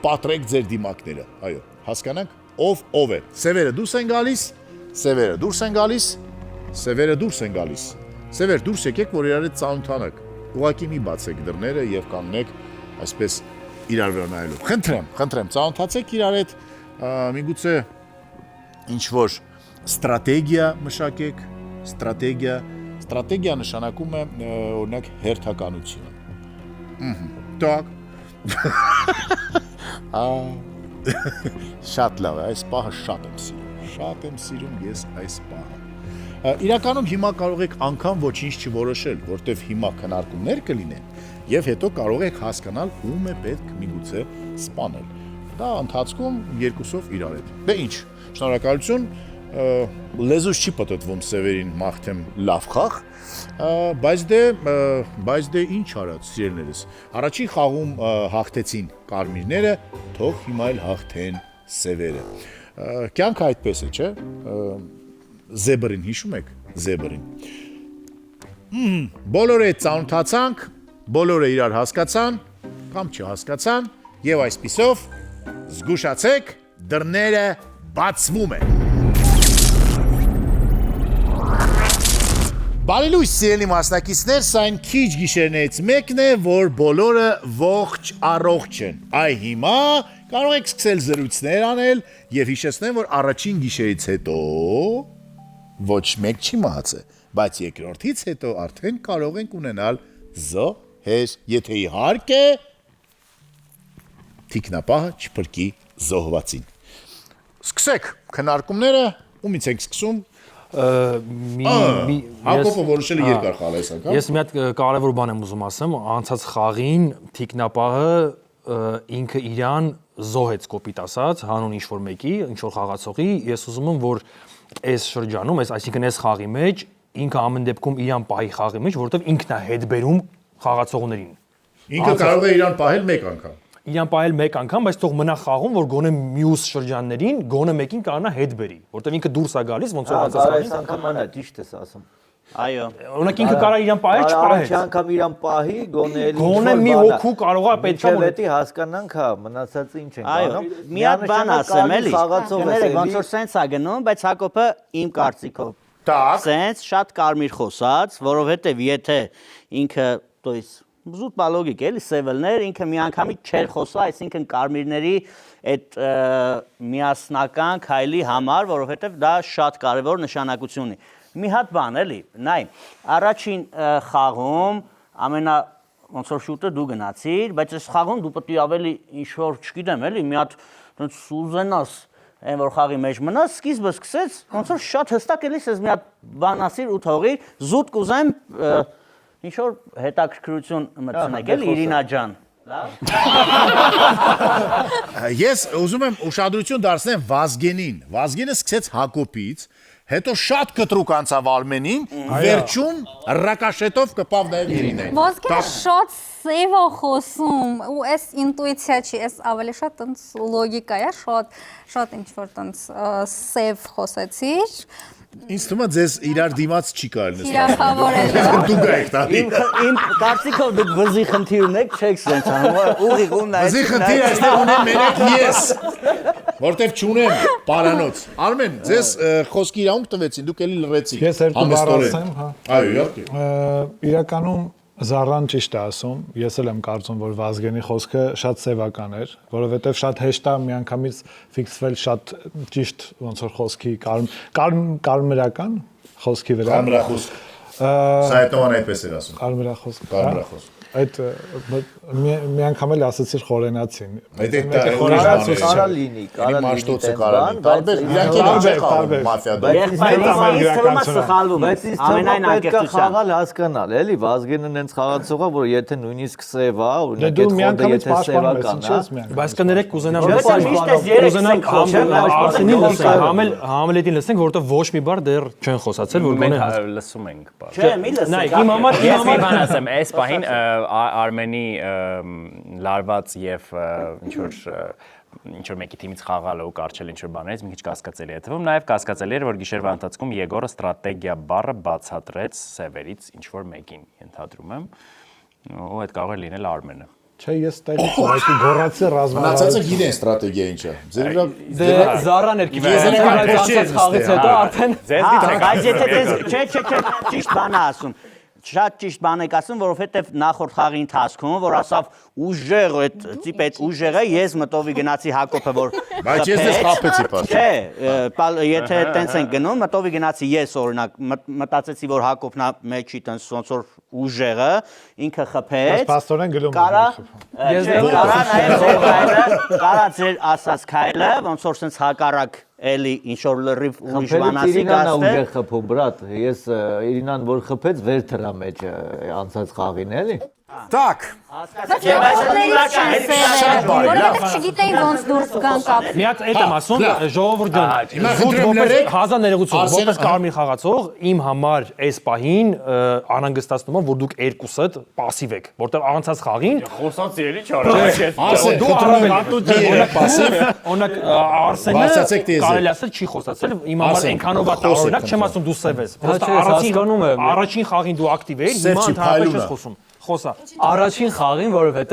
պատրեք ձեր դիմակները։ Այո, հասկանանք ով է։ Սևերը դուրս են գալիս, սևերը դուրս են գալիս, սևերը դուրս են գալիս։ Սևեր, դուրս եկեք, որ իրար հետ ծանոթանաք։ Ուղղակի մի բացեք դռները եւ կանգնեք այսպես իրար վրա նայելով։ Խնդրեմ, ծանոթացեք իրար հետ, միգուցե ինչ որ ստրատեգիա մշակեք, ստրատեգիա նշանակում է օրինակ հերթականություն։ Так։ Շատ լավ է, այս պահը շատ եմ սիրում ես այս պահը։ Իրականում հիմա կարող եք անգամ ոչինչ չորոշել, որտեվ հիմա քննարկումներ կլինեն եւ հետո կարող եք հասկանալ ում է պետք միգուցե սպանել։ Դա ընթացքում երկուսով իրար հետ։ Դե ինչ, շնորհակալություն, լեզուս չի պատտվում սևերին մաղթեմ լավ խաղ, բայց դե ինչ արած սիրելիներս։ Առաջին խաղում հաղթեցին կարմիրները, թող հիմա էլ հաղթեն սևերը։ Կյանքը այդպես է, չէ՞։ Զեբրին հիշում եք, Զեբրին։ Բոլորը ծանոթացանք, բոլորը իրար հասկացան, կամ չհասկացան, եւ այսպիսով զգուշացեք, դռները բացվում են։ Բարելույս սիրելի մասնակիցներ, սա այն քիչ գիշերներից մեկն է, որ բոլորը ողջ առողջ են։ Այ հիմա կարող եք սկսել զրույցներ անել եւ հիշեցնեմ, որ առաջին գիշերից հետո ոչ մեկ չի մահացել, բայց երկրորդից հետո արդեն կարող ենք ունենալ զոհեր, եթե իհարկե թիկնապահը չփրկի զոհվածին։ Սկսեք քննարկումները, ումից ենք սկսում։ Հակոբը որոշել է երկար խաղալ այս անգամ։ Ես մի հատ կարևոր բան եմ ուզում ասեմ, անցած խաղին թիկնապահը ինքը իրան զոհեց կոպիտ ասած, հանուն ինչ-որ մեկի, ինչ-որ խաղացողի, ես ուզում եմ, որ այս շրջանում, այսինքն այս խաղի մեջ, ինքը ամեն դեպքում իրան պահի խաղի մեջ, որովհետև ինքն է հետ բերում խաղացողներին։ Ինքը կարող է իրան պահել մեկ անգամ։ Իրան պահել մեկ անգամ, բայց թող մնա խաղում, որ գոնե մյուս շրջաններին գոնե մեկին կարողանա հետ բերի, որովհետև ինքը դուրս է գալիս, ոնց որ այս անգամ անա ճիշտ ես ասում։ Այո։ Օրինակ ինքը կարող է իրան պահել, չպահել։ Առաջ անգամ իրան պահի, գոնե մի հոգու կարող է պետք է Պետք է հասկանանք, հա, մնացածը ինչ են Այո, մի հատ բան ասեմ էլի։ Կներեք, ոնց որ սենց է գնում, բայց Հակոբը իմ կարծիքով սենց շատ կարմիր խոսած, որովհետև եթե ինքը, то есть զուտ բալոգիկ էլի սևելներ, ինքը միանգամից չէր խոսա, այսինքն կարմիրների այդ միասնական քայլի համար, որովհետև դա շատ կարևոր նշանակություն ունի։ Մի հատ բան էլի, նայ, առաջին խաղում ոնց որ շուտը դու գնացիր, բայց այս խաղում դու պետք է ավելի ինչ որ, չգիտեմ, էլի, մի հատ ոնց ուզենաս այն որ խաղի մեջ մնաս, սկիզբը սկսեց, ոնց որ շատ հստակ էլի ես մի հատ բան ասիր ու թողիր, զուտ կուզեմ ինչ որ հետաքրքրություն մտցնեք էլի Իրինա ջան։ Ես ուզում եմ ուշադրություն դարձնեմ Վազգենին։ Վազգենը սկսեց Հակոբից, հետո շատ կտրուկ անցավ Արմենին, վերջում ռակաշետով կպավ նաև Իրինային։ Վազգենը շատ սև է խոսում, ու այս ինտուիցիա չի, այս ավելի շատ տենց լոգիկա է, շատ ինչ-որ տենց սև խոսեցիր։ Ինձ թվում է ձեզ իրար դիմաց չի կարելի Հիրավավորել։ Դու գայք տալի։ Իմ կարծիքով դուք վզի խնդիր ունեք, չեք սենց անում, ուղիղ ու նայեք։ Վզի խնդիր այստեղ ունեմ մենակ ես, որտեվ չունեմ պարանոց։ Արմեն, ձեզ խոսքի իրավունք տվեցին, դուք էլի լռեցիք։ Ես երկու բառ ասեմ, հա։ Այո, իհարկե։ Իրականում Զարան ճիշտ է ասում, ես էլ եմ կարծում, որ Վազգենի խոսքը շատ սևական էր, որովհետև շատ հեշտ է միանգամից ֆիքսվել շատ ճիշտ ոնց որ խոսքի կարմրական խոսքի վրա։ Կարմրախոսք։ Սա հետոան այդպես էր ասում։ Կարմրախոսք։ Կարմրախոսք։ Այդ մի անգամ էլ ասացիր խորենացին։ Խորենացի կարա լինի, կարա մաշտոցը կարա լինի։ Տարբեր իրանքին մաֆիա բայց ամենայն անկեղծությամբ խաղալ հասկանալ, էլի Վազգենը նենց խաղացողա, որ եթե նույնիսկ սև է, օրինակ այդ խոնդը եթե սևական է, բայց կներեք կուզենամ Արսենին լսենք, Համլետին լսենք, որովհետև ոչ մի բառ դեռ չեն խոսացել, որ գոնե լսում ենք բառ։ Չէ, մի լսեք։ Նայ, իմ համար ես մի բան ասեմ, այս պահին Արմենի լարված եւ ինչ որ մեկի թիմից խաղալը ու կարճել ինչ որ բաներից մի քիչ կասկածելի է թվում, նաեւ կասկածելի էր որ գիշերվա ընթացքում Եգորը ստրատեգիա բառը բացատրեց սևերից ինչ որ մեկին, ենթադրում եմ, ու այդ կարող է լինել Արմենը։ Չէ, ես տեղից ուղղակի գոռացի ռազմական։ Մնացածը գիտեն ստրատեգիա ինչա։ Ձեր Զարան էր Եզերական խաղից հետո արդեն Ձեզ գիտեք, բայց եթե չէ, ճիշտ բան է ասում։ Շատ ճիշտ բան եք ասում, որովհետև նախորդ խաղի ընթացքում, որ ասավ ուժեղ այդ տիպ այդ ուժեղը, ես մտովի գնացի Հակոբը, որ բայց ես դες խափեցի պաշտ։ Չէ, եթե տենց են գնում, մտովի գնացի ես օրինակ, մտածեցի, որ Հակոբն է մեջի տենց ոնց որ ուժեղը, ինքը խփեց։ Բայց փաստորեն գլում Կարա ձեր ասած քայլը, ոնց որ sense հակառակ էլի ինչ որ լրիվ ուրիշ բանասի գաստե։ Իրինան խփում, բրատ, ես Իրինան որ խփեց վեր թրա մեջ անցած խաղին էլի։ Так. Որովհետև չգիտեի ոնց դուրս գան կապ։ Մի հատ այդ եմ ասում, ժողովուրդ ջան, որպես հազար ներողություն, որպես կարմիր խաղացող, իմ համար այս պահին անհանգստացնում եմ, որ դուք երկուսդ пассив եք, որտեղ անցած խաղին խոսած ելի չարեք։ դու առանց пассив, օրինակ Արսենը կարելի ասել չի խոսացել, իմ համար այնքանով է օրինակ, չեմ ասում դու սև ես, պրոստը առաջին խաղին դու ակտիվ էիր, հիմա ընդհանրապես ես խոսում։ Խոսա։ Առաջին խաղին, որովհետև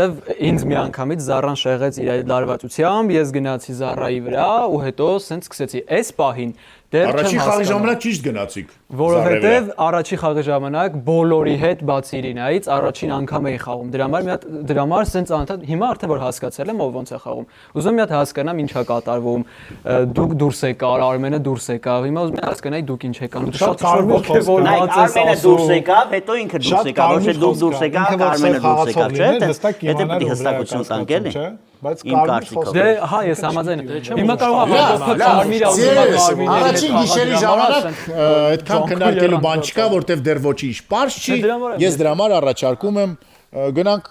ինձ միանգամից Զարան շեղեց իր լարվածությամբ, ես գնացի Զարայի վրա ու հետո սենց սկսեցի այս պահին դեռ չեմ Առաջին խաղի հասկանում։ ժամանակ ճիշտ գնացիք։ Որովհետև առաջի խաղի ժամանակ բոլորի հետ բացի Իրինայից առաջին անգամ էի խաղում։ Դրա համար սենց անընդհատ հիմա արդեն որ հասկացել եմ ով ոնց է խաղում։ Ուզում եմ մի հատ հասկանամ ինչա կատարվում։ Դուք դուրս եկար, Արմենը դուրս եկավ։ Հիմա ուզում եմ հասկանալ դուք ինչ եք անում։ Շատ ոգևորված ես ասում։ Արմենը դուրս եկավ, հետո ինքը դուրս եկավ, ոչ թե դուք դուրս եկավ, Արմենը դուրս եկավ, չէ՞։ Եթե պետք է հստակություն տանք էլի։ Բայց դե հա ես համաձայն եմ։ Հիմա կարող եմ կարմիր ասում առաջին գիշերի ժամանակ այդքան քննարկելու բան չկա, որտեվ դեռ ոչինչ པարզ չի։ Ես դրա համար առաջարկում եմ գնանք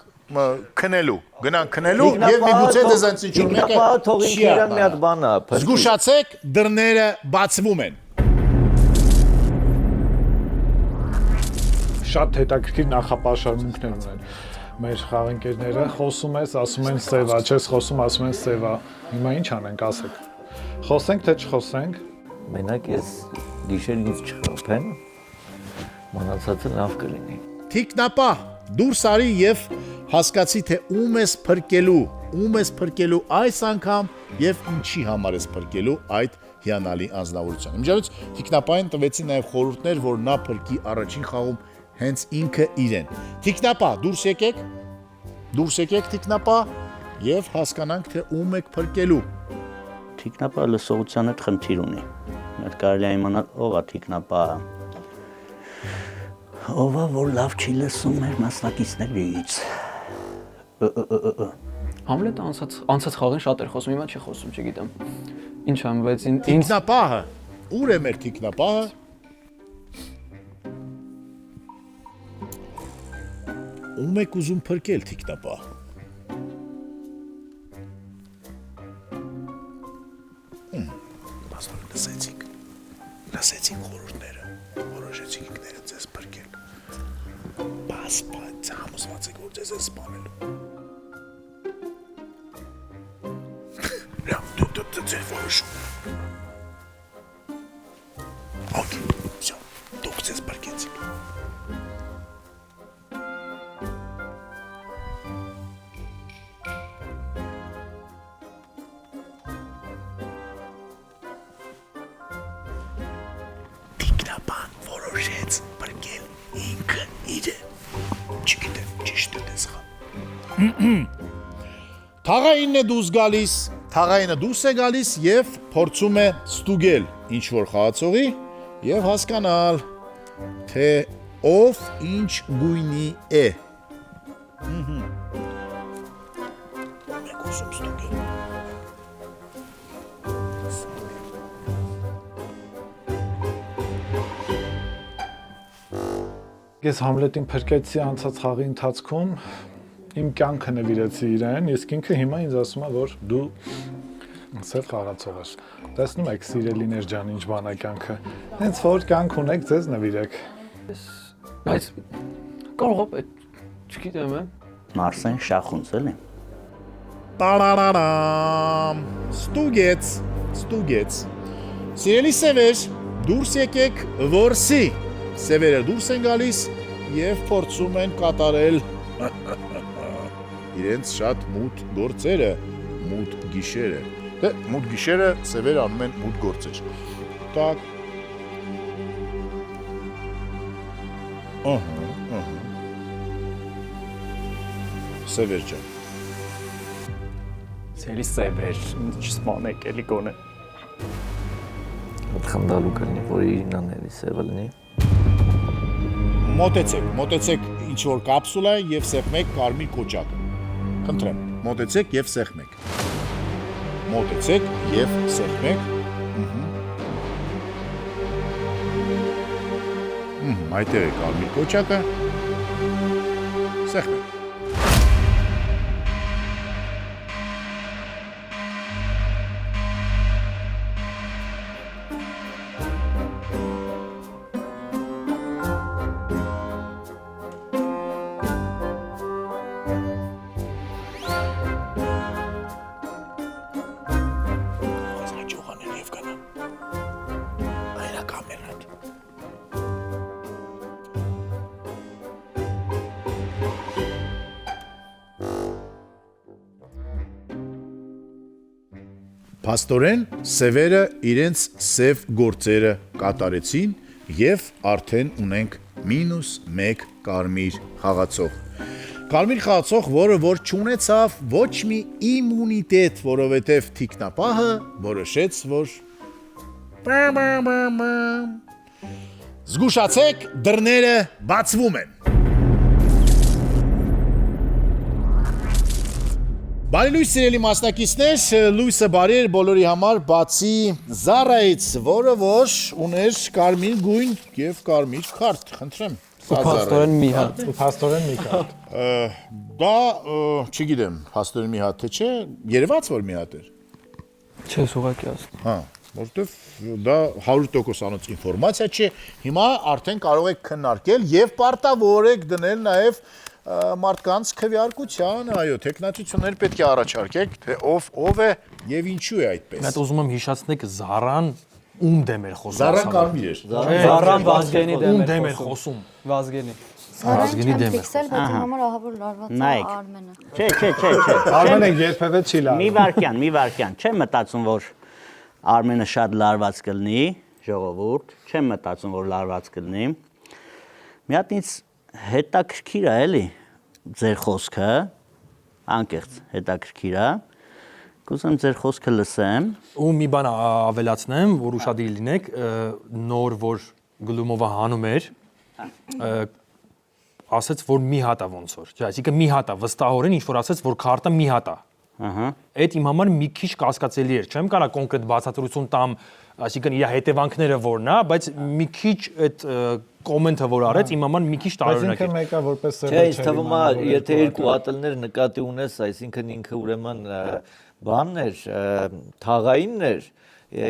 քնելու եւ միգուցե դեզանց ինչ մեկը թողին իրան մի հատ բան է։ Զգուշացեք, դռները բացվում են։ Շատ հետաքրքիր նախապաշարմունքներ ունեն մեր խաղընկերները, խոսում ես, ասում են սևա, չես խոսում, ասում են սևա։ Հիմա ինչ անենք, ասեք։ Խոսենք թե չխոսենք։ Մենակ ես գիշերից չխփեն։ Մնացածը լավ կլինի։ Թիկնապահ, դուրս արի եւ հասկացի թե ում ես փրկելու այս անգամ եւ ինչի համար ես փրկելու այդ հիանալի անձնավորությունը։ Իմջանից թիկնապահին տվեցի նաեւ խորհուրդներ, որ նա փրկի առաջին խաղում հենց ինքը իրեն։ Թիկնապահ, դուրս եկեք թիկնապահ եւ հասկանանք թե ում եք փրկելու։ Թիկնապահը լսողության հետ խնդիր ունի։ Մեր կարելի է իմանալ ով է թիկնապահը։ Ով է, որ լավ չի լսում մեր մասնակիցներից։ Համլետը անցած խաղին շատ էր խոսում, հիմա չի խոսում, չգիտեմ։ Ինչ եմ, բայց ինձ Թիկնապահը, ուր է մեր թիկնապահը։ Ում եք ուզում փրկել թիկնապահ։ Պաստոր լսեցիք խորհուրդները, որոշեցիք ինքները ձեզ փրկել։ Բայց համոզված եք, որ ձեզ է սպանելու։ Ձեր որոշումը։ Okay, всё, դուք ձեզ փրկեցիք։ Թիկնապահն որոշեց փրկել ինքը իրը։ Չգիտեմ, ճիշտ է սխալ։ Թաղայինը դուրս է գալիս եւ փորձում է ստուգել ինչ որ խաղացողի եւ հասկանալ թե ով ինչ գույնի է։ Մենք ուզում ստուգել։ Ես Համլետին փրկեցի անցած խաղի ընթացքում, իմ կյանքը նվիրեցի իրեն, իսկ ինքը հիմա ինձ ասում է, որ դու սև խաղացող ես։ Տեսնում եք, սիրելիներ ջան, ինչ բան է կյանքը։ Հենց որ կյանք ունեք, ձեզ նվիրեք։ բայց կարող է, չգիտեմ, Մարսեն շախունց էլի։ Տարարարամ։ Ստուգեց։ Սիրելի սևեր, դուրս եկեք որսի։ Սևերը դուրս են գալիս եւ փորձում են կատարել իրենց շատ մութ գործերը, մութ գիշերը։ Դե մութ գիշերը սևերը անում են մութ գործեր։ Так։ Սևեր ջան։ Սերի սևեր, չսպանեք էլի գոնե։ Խնդալու կլինի, որ իրինաների սևը լինի։ Մոտեցեք ինչ որ կապսուլա եւ սեղմեք կարմիր կոճակը։ Խնդրեմ, մոտեցեք եւ սեղմեք։ Այդտեղ է կարմիր կոճակը։ Սեղմեք։ Փաստորեն սևերը իրենց սև գործերը կատարեցին եւ արդեն ունենք -1 կարմիր խաղացող։ Կարմիր խաղացող, որը որ չունեցավ ոչ մի իմունիտետ, որովհետեւ թիկնապահը որոշեց, որ զգուշացեք, դռները բացվում են։ Բարի լույս սիրելի մասնակիցներ, լույսը բարի էր բոլորի համար, բացի Զարայից, որը որ ուներ կարմիր գույն եւ կարմիր քարտ, խնդրեմ։ Փաստորեն մի հատ։ Փաստորեն մի հատ։ Դա չգիտեմ, փաստորեն մի հատ թե չէ, երևաց որ մի հատ էր։ Չէ, ուղղակի ասում։ Հա, որտեվ դա 100% անոց ինֆորմացիա չէ։ Հիմա արդեն կարող եք քննարկել եւ պարտավոր եք դնել նաեւ մարդկանց քվեարկության, այո, տեխնատություններ պետք է առաջարկեք, թե ով է եւ ինչու է այդպես։ Մենք ուզում եմ հիշեցնեք Զարան Ում դեմ էր խոսում։ Զարան կարմիր էր։ Զարան Վազգենի դեմ Ում դեմ էր խոսում։ Վազգենի։ Զարան չեմ ֆիքսել, բայց իմ համար ահավոր լարված է Արմենը։ Չէ։ Արմենը երբևէ չի լարվում։ Մի վարքյան, չեմ մտածում, որ Արմենը շատ լարված կլինի, ժողովուրդ, չեմ մտածում, որ լարված կլինի։ Մի հատ ինձ հետաքրքիր է, էլի, ձեր խոսքը, անկեղծ հետաքրքիր է։ Կուզեմ ձեր խոսքը լսեմ։ Ու մի բան ավելացնեմ, որ ուշադիր լինեք, նոր որ Գլումովը հանում էր, ասաց, որ մի հատ է ոնց որ, չէ, այսինքն մի հատ է, վստահորեն ինչ որ ասաց, որ քարտը մի հատ է։ Այդ իմ համար մի քիչ կասկածելի էր, չեմ կարա կոնկրետ բացատրություն տամ, այսինքն իր հետևանքները որն է, բայց մի քիչ այդ կոմենտը որ արեց, իմ համար մի քիչ տարօրինակ է։ Այսինքն մեկը որպես Չէ, ինձ թվում է, եթե երկու ատելներ նկատի ունես, այսինքն ինքը ուրեմն բանն էր, թաղայինն էր,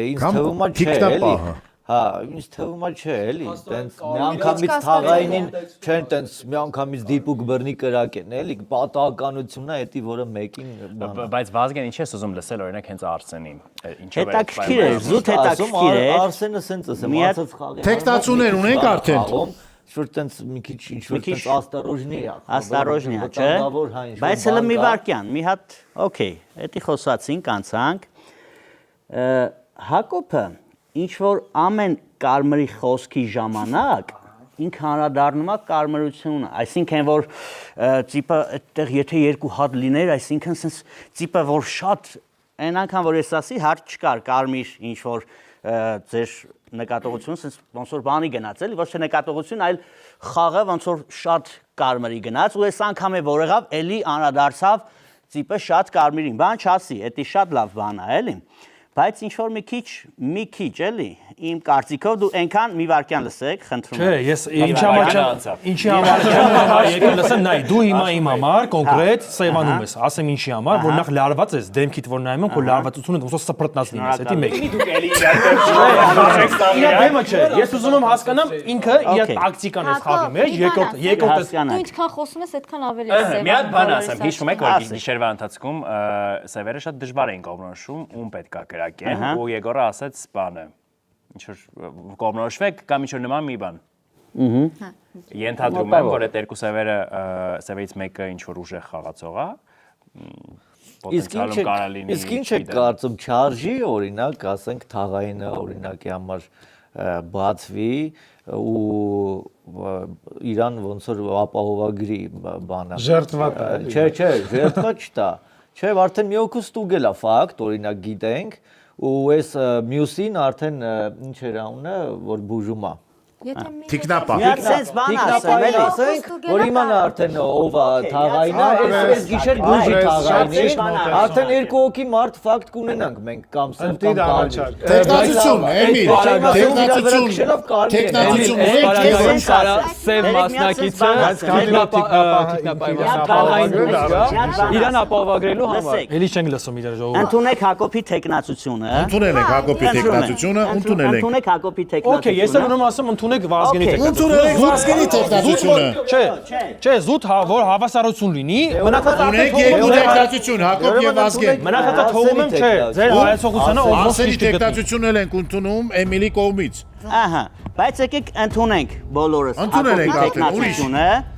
ինձ թվում է չէ, էլի։ Հա, ինձ թվում է չէ, էլի, տենց միանգամից թաղայինին չեն տենց միանգամից դիպուկ բռնի կրակեն, էլի, պատահականությունն է, դա որը մեկին Բայց Վազգեն ինչ ես ուզում լսել օրինակ հենց Արսենին։ Հետաքրքիր է, զուտ հետաքրքիր է։ Արսենը սենց ասեմ, ասած խաղի։ Տեքստացուներ ունենք արդեն։ Ինչ-որ տենց մի քիչ ինչ-որ տենց Աստարոժնի է, չէ։ Բայց հələ մի վարքյան, մի հատ, օքեյ, էդի խոսացինք, անցանք։ Հակոբը ինչ որ ամեն կարմրի խոսքի ժամանակ ինքը հանրադառնում է կարմրությունը, այսինքն որ տիպը այդտեղ եթե երկու հատ լիներ, այսինքն sense տիպը որ շատ այն անգամ որ ես ասի հարց չկար կարմիր ինչ որ ձեր նկատողություն sense ոնց որ բանի գնաց էլի ոչ թե նկատողություն, այլ խաղը ոնց որ շատ կարմրի գնաց ու այս անգամ է որ եղավ էլի անդրադարձավ տիպը շատ կարմիրին, բան չասի, դա շատ լավ բան է էլի Բայց ինչ որ մի քիչ էլի իմ կարծիքով դու այնքան մի վարքյան լսեք, խնդրում եմ։ Չէ, ես ինչի համար եկել լսեմ, նայ, դու հիմա իմ համար կոնկրետ սեվանում ես, ասեմ ինչի համար, որ նախ լարված ես, դեմքիդ որ նայում եմ, որ լարվածությունը ոնց որ սփռտնած լինես, դա մեկ։ Դուք էլի իրար Իրա բեմը չէ, ես ուզում եմ հասկանամ ինքը իր տակտիկան է խաղի մեջ, երկրորդ Դու ինչքան խոսում ես, այդքան ավելի է Մի հատ բան ասեմ, հիշում եք որ գիշերվա ընթացքում սևերը շատ դժվար էին կողմնորոշում, ում պետք է կրակեն, ու Եգորը ասաց բանը, ինչ որ կողմնորոշվեք կամ ինչ որ նման մի բան։ Ենթադրում եմ, որ այդ երկու սևերից մեկը ինչ որ ուժեղ խաղացող է, պոտենցիալում կարա լինի։ Իսկ ինչ է կարծում, չարժի օրինակ, ասենք թաղայինը օրինակի համար բացվի ու իրան ոնց որ ապահովագրի բանը։ Ժերտվա տա։ Չէ, ժերտվա չտա։ Չէ, արդեն մի օգուտ ստուգել է ֆակտ, օրինակ գիտենք, ու այս մյուսին արդեն ինչ էր անունը, որ բուժում է։ Թիկնապա։ Sense բան ասեմ, էլի ասենք, որ իմանա արդեն ով է թաղայինը, այս գիշեր բուժի թաղայինի, արդեն երկու հոգի մարդ ֆակտ կունենանք մենք կամ սենտան տալ։ Տեխնացություն, Էմիլ, տեխնացություն ունենք, կարա սև մասնակիցը իրան ապահովագրելու համար։ Էլի չենք լսում իր ժողովուրդը։ Ընդունեք Հակոբի տեխնացությունը։ Ընդունել ենք Հակոբի տեխնացությունը, ընդունել ենք։ Ընդունեք Հակոբի տեխնացությունը։ Okay, ես եմ ասում ընդունեք Վազգենի Ընդունել ենք Վազգենի տեխնացությունը։ Չէ, զուտ որ հավասարություն լինի, մնացածը ունենք երկու տեխնացություն, Հակոբ եւ Վազգեն։ Մնացածը թողում եմ, չէ, ձեր հայացողությունը ով Արսենի տեխնացությունն ենք ընդունում Էմիլի կողմից։ Ահա, բայց եկեք ընդունենք բոլորս Ընդունել ենք Հակոբի արդեն, ուրիշ։ տեխնացությունը։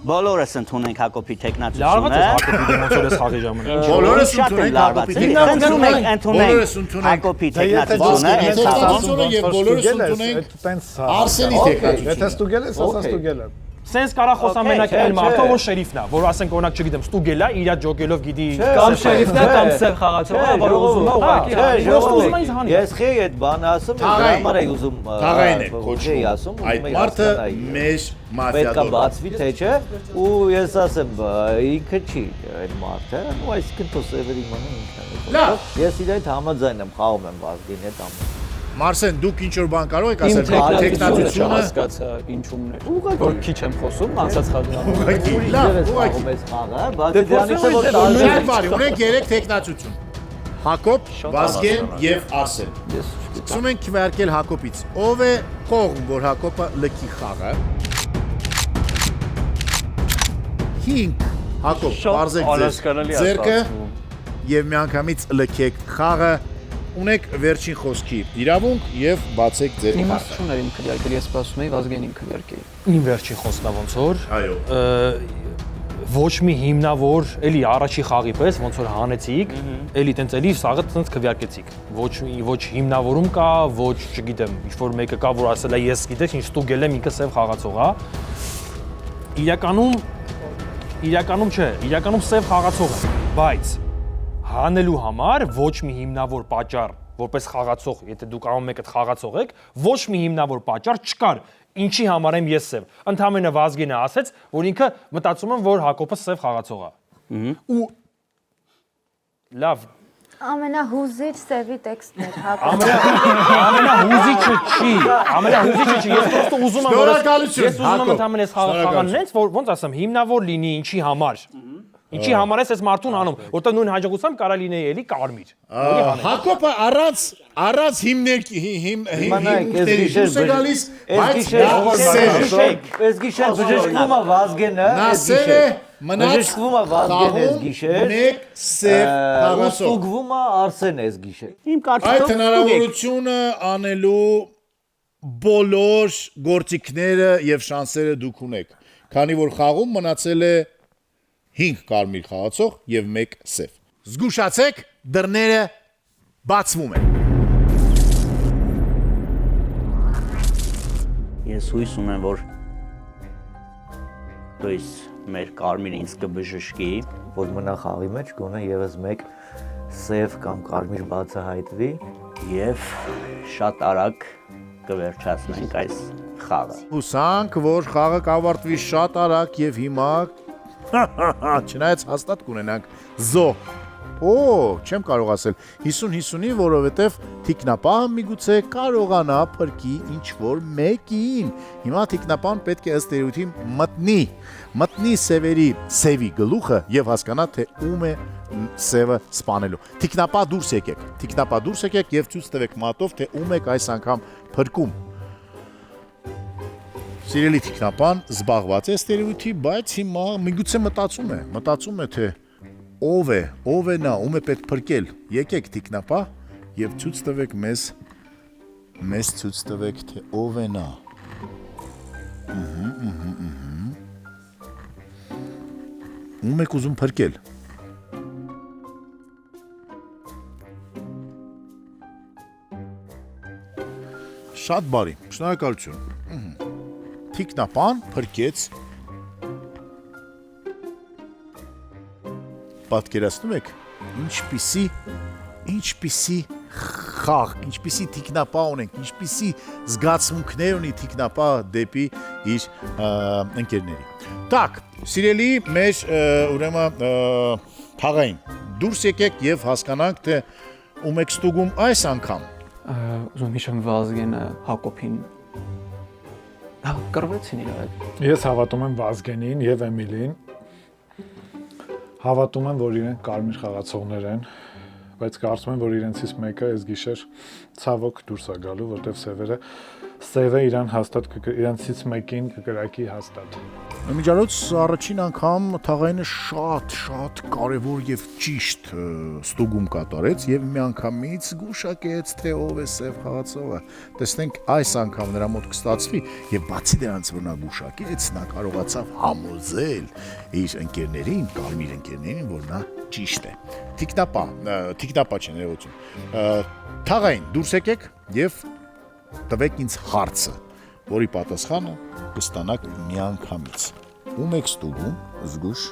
Բոլորս ընդունենք Հակոբի լարված տեխնացությունը։ է Հակոբի դեմոնստրես խաղի ժամանակ։ Բոլորս ընդունենք Հակոբի տեխնացությունը եւ բոլորս ընդունենք տենց Արսենի տեխնացությունը։ Եթե ստուգել ես, ասա ստուգել եմ։ Սենց կարա խոսա մենակ այն մարդը, որ շերիֆն է, որ ասենք օրինակ չգիտեմ, ստուգել է, իր ջոկելով գիտի Կամ շերիֆն է, կամ սև խաղացողը, որ ուզում է ուղղակի Ես խի այդ բանը ասում եմ, համար էի ուզում Թաղային է կոչվում։ Այդ մարդը մեր պետք է մաֆիադորը։ բացվի թե չէ, ու ես ասեմ, ինքը չի այդ մարդը, ու այսինքն թո սևերի մանը ինքն է։ Ես իր հետ համաձայն եմ, խաղում եմ Վազգենի հետ ամեն։ Մարսեն, դուք ինչ որ բան կարող եք ասել տեխնացությունը։ հասկացա ինչումներ։ Որ քիչ եմ խոսում, անցած խաղում։ Ուղղակի լավ, ուղղակի։ Այս խաղը, բացի դրանից որ Շատ բարի, ունենք 3 տեխնացություն։ Հակոբ, Վազգեն եւ Արսեն։ Սկսում ենք քվեարկել Հակոբից։ Ով է կողմ, որ Հակոբը լքի խաղը։ 5 Հակոբ, բարձեք ձեր ձերքը եւ միանգամից լքեք խաղը ունեք վերջին խոսքի իրավունք եւ բացեք ձեր Իմ քարտը։ ասում էր իմ քվեարկել, ես սպասում էի Վազգենին քվեարկել։ Իմ վերջին խոսքն ոնց որ Այո։ ոչ մի հիմնավոր, էլի առաջի խաղի պես ոնց որ հանեցիք, էլի տենց էլի սաղը տենց քվեարկեցիք։ Ոչ հիմնավորում կա, ոչ, չգիտեմ, ինչ որ մեկը կա, որ ասել է ես գիտեք, ինչ ստուգել եմ ինքը սև խաղացող է։ Իրականում չէ, իրականում սև խաղացող է, բայց հանելու համար ոչ մի հիմնավոր պատճառ, որպես խաղացող, եթե դուք ամեն մեկը խաղացող եք, ոչ մի հիմնավոր պատճառ չկար։ Ինչի համար եմ ես սև։ Ընդհանրապես Վազգենը ասեց, որ ինքը մտածում եմ, որ Հակոբը սև խաղացող է։ Ու լավ, Ամենահուզիչ սևի տեքստներ Հակոբ։ ամենահուզիչը չի, ես просто ուզում եմ ընդհանրապես խաղան նենց, որ ոնց ասեմ, հիմնավոր լինի ինչի համար։ Ինչի համար ես այս մարդուն անում, որտեղ նույն հաջողությամբ կարա լինեի էլի կարմիր։ Հակոբը առանց հիմնարկի գալիս, բայց Այս գիշեր բժշկվում է Վազգենը, այս գիշեր բժշկվում է Վազգենը այս գիշեր, մեկ սև խաղացող։ ստուգվում է Արսենը այս գիշեր։ Իմ Այդ կարծիքով հնարավորությունը անելու բոլոր գործիքները եւ շանսերը դուք ունեք, քանի որ խաղում մնացել է 5 կարմիր խաղացող եւ 1 սև։ Զգուշացեք, դռները բացվում են։ ես հույս ունեմ, որ դույս մեր կարմիր ինձ կբժշկի, Որ մնա խաղի մեջ գոնե եւս մեկ սև կամ կարմիր բացահայտվի եւ շատ արագ կվերջացնենք այս խաղը։ Հուսանք, որ խաղը կավարտվի շատ արագ եւ հիմա չնայած հաստատ կունենանք զո։ Չեմ կարող ասել 50-50-ի, որովհետև թիկնապահը միգուցե կարողանա փրկի ինչ-որ մեկին։ Հիմա թիկնապահն պետք է ըստ էության մտնի սևի գլուխը եւ հասկանա, թե ում է սևը սպանելու։ Թիկնապահ դուրս եկեք եւ ցույց տվեք մատով, թե ում եք այս անգամ փրկում։ Սիրելի թիկնապահն զբաղված է ստերեոտիպ, բայց հիմա միգուցե մտածում է, թե ով է նա, ում է պետք փրկել։ Եկեք թիկնապահ եւ ցույց տվեք մեզ ցույց տվեք, թե ով է նա։ Ում եք ուզում փրկել։ Շատ բարի, շնորհակալություն։ Թիկնապահն փրկեց, պատկերացնում եք, ինչպիսի խաղ, ինչպիսի թիկնապահ ունենք, ինչպիսի զգացմունքներ ունի թիկնապահ դեպի իր ընկերների։ Так, սիրելի մեր ուրեմն թաղային, դուրս եկեք եւ հասկանանք, թե ում եք ստուգում այս անգամ։ Ուզում հիշեմ Վազգենը Հակոբին կռվեցին իրար հետ։ Ես հավատում եմ Վազգենին եւ Էմիլին։ Հավատում եմ, որ իրենք կարմիր խաղացողներ են, բայց կարծում եմ, որ իրենցից մեկը այս գիշեր ցավոք դուրս է գալու, որտեղ սևը իրենցից մեկին կկրակի հաստատ։ Միջանոց առաջին անգամ թաղայինը շատ կարևոր եւ ճիշտ ստուգում կատարեց եւ միանգամից զգուշակեց, թե ով է սև խաղացողը։ Տեսնենք այս անգամ նրա մոտ կստացվի եւ բացի դրանից, որ նա զգուշակեց, նա կարողացավ համոզել իր ընկերներին, կարմիր ընկերներին, որ նա ճիշտ է։ Թիկնապահ չէ, ներողություն։ Թաղային դուրս եկեք եւ տվեք ինձ հարցը, որի պատասխանը կստանաք միանգամից։ Ում եք ստուգում, զգուշ։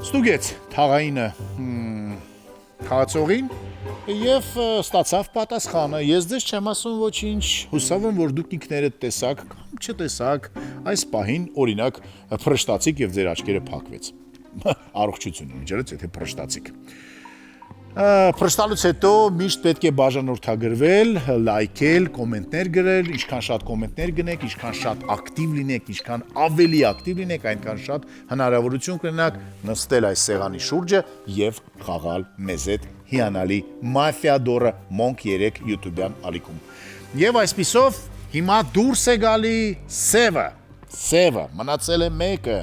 Ստուգեց թաղայինը խաղացողին եւ ստացավ պատասխանը։ Ես ձեզ չեմ ասում ոչինչ, հուսով եմ, որ դուք ինքներդ տեսաք կամ չտեսաք այս պահին, օրինակ, փրշտացիք եւ ձեր աչքերը փակվեց։ Առողջություն, միջերից, եթե փրշտացիք։ Փրշտալուց հետո միշտ պետք է բաժանորդագրվել, լայքել, կոմենտներ գրել, ինչքան շատ կոմենտներ գնեք, ինչքան շատ ակտիվ լինեք, ինչքան ավելի ակտիվ լինեք, այնքան շատ հնարավորություն կունենաք նստել այս սեղանի շուրջը եւ խաղալ մեզ հետ հիանալի Մաֆիա դորը Monk 3 YouTube-յան ալիքում։ Եվ այսպիսով Հիմա դուրս է գալի սևը։ Սևը, մնացել է մեկը։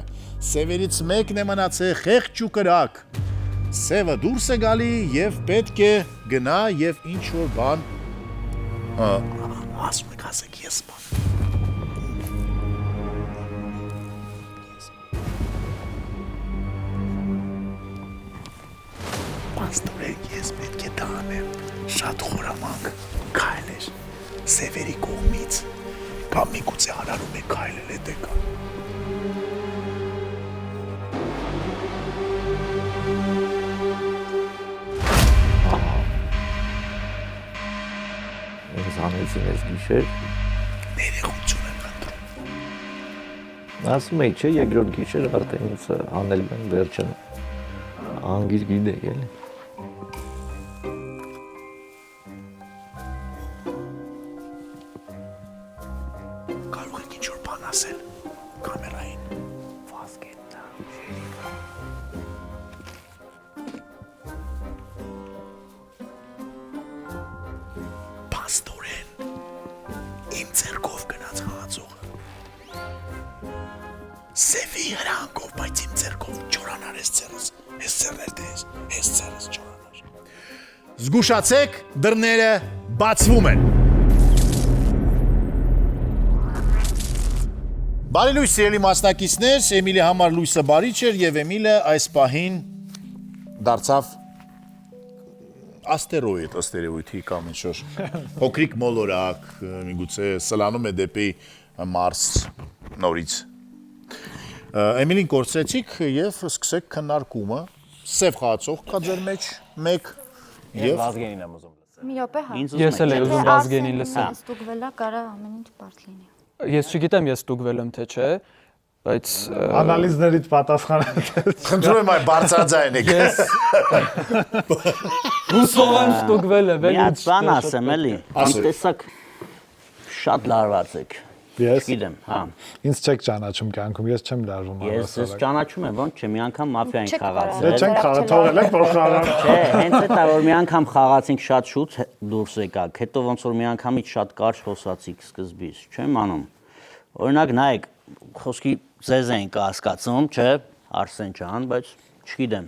Սևերից մեկն է մնացել խեղճ ու կրակ։ Սևը դուրս է գալի եւ պետք է գնա եւ ինչ որ բան ասում եք ասեք ես բան։ Պաստորեք ես պետք է դա անեմ։ Շատ խորամանկ քայլեր Սևերի կողմից կամ միգուցե հարարում է քայլել է դեկա։ Ես անեցին ես գիշեր։ Ներողություն եմ խնդրում։ Ասում էի, չէ, երկրորդ գիշեր արդեն ինձ անել են վերջն անգիր գիտեի էլի։ Կարող եք ինչ-որ բան ասել կամերային։ Վազգետա, շերիվա։ Պաստորեն, իմ ձեռքով գնաց խաղացողը։ Սևի հրանքով, բայց իմ ձեռքով չորանար ես ձեռս։ Ես ձեռներ դես, ես ձեռս չորանար։ Զգուշացեք, դռները բացվում են։ Բարի լույս սիրելի մասնակիցներ, Էմիլի համար լույսը բարիչ էր եւ Էմիլը այս պահին դարձավ աստերոիդ, աստերոիդի կամ ինչ-որ փոքրիկ մոլորակ, միգուցե սլանում է դեպի Մարս նորից։ Էմիլին կորցրեցիք եւ սկսեք քննարկումը։ Սև խաղացող կա ձեր մեջ, մեկ եւ Վազգենին եմ ուզում լսել։ Մի րոպե հա։ Ես էլ եմ ուզում Վազգենին լսել։ Ստուգվելա կարա ամեն ինչ բարդ լինի։ Ես չգիտեմ ես ստուգվել եմ թե չէ, բայց Անալիզներից պատասխանած։ Խնդրում եմ այ բարձրաձայնեք։ Ես հուսով եմ ստուգվել եմ, Մի հատ բան ասեմ էլի։ Ասեք։ Տեսակ շատ լարված եք։ Ես Գիտեմ, հա։ ինձ չեք ճանաչում կյանքում, ես չեմ լարվում Ես ճանաչում եմ, ոնց չէ, մի անգամ մաֆիային Դե խաղացել։ չենք թողել եք որ խաղան։ Չէ, հենց էտա որ մի անգամ խաղացինք շատ շուտ դուրս եկաք, հետո ոնց որ մի անգամից շատ կարճ խոսացիք սկզբից, չեմ անում։ Օրինակ նայեք, խոսքի ձեզ էինք հասկացում, չէ, Արսեն ջան, բայց չգիտեմ։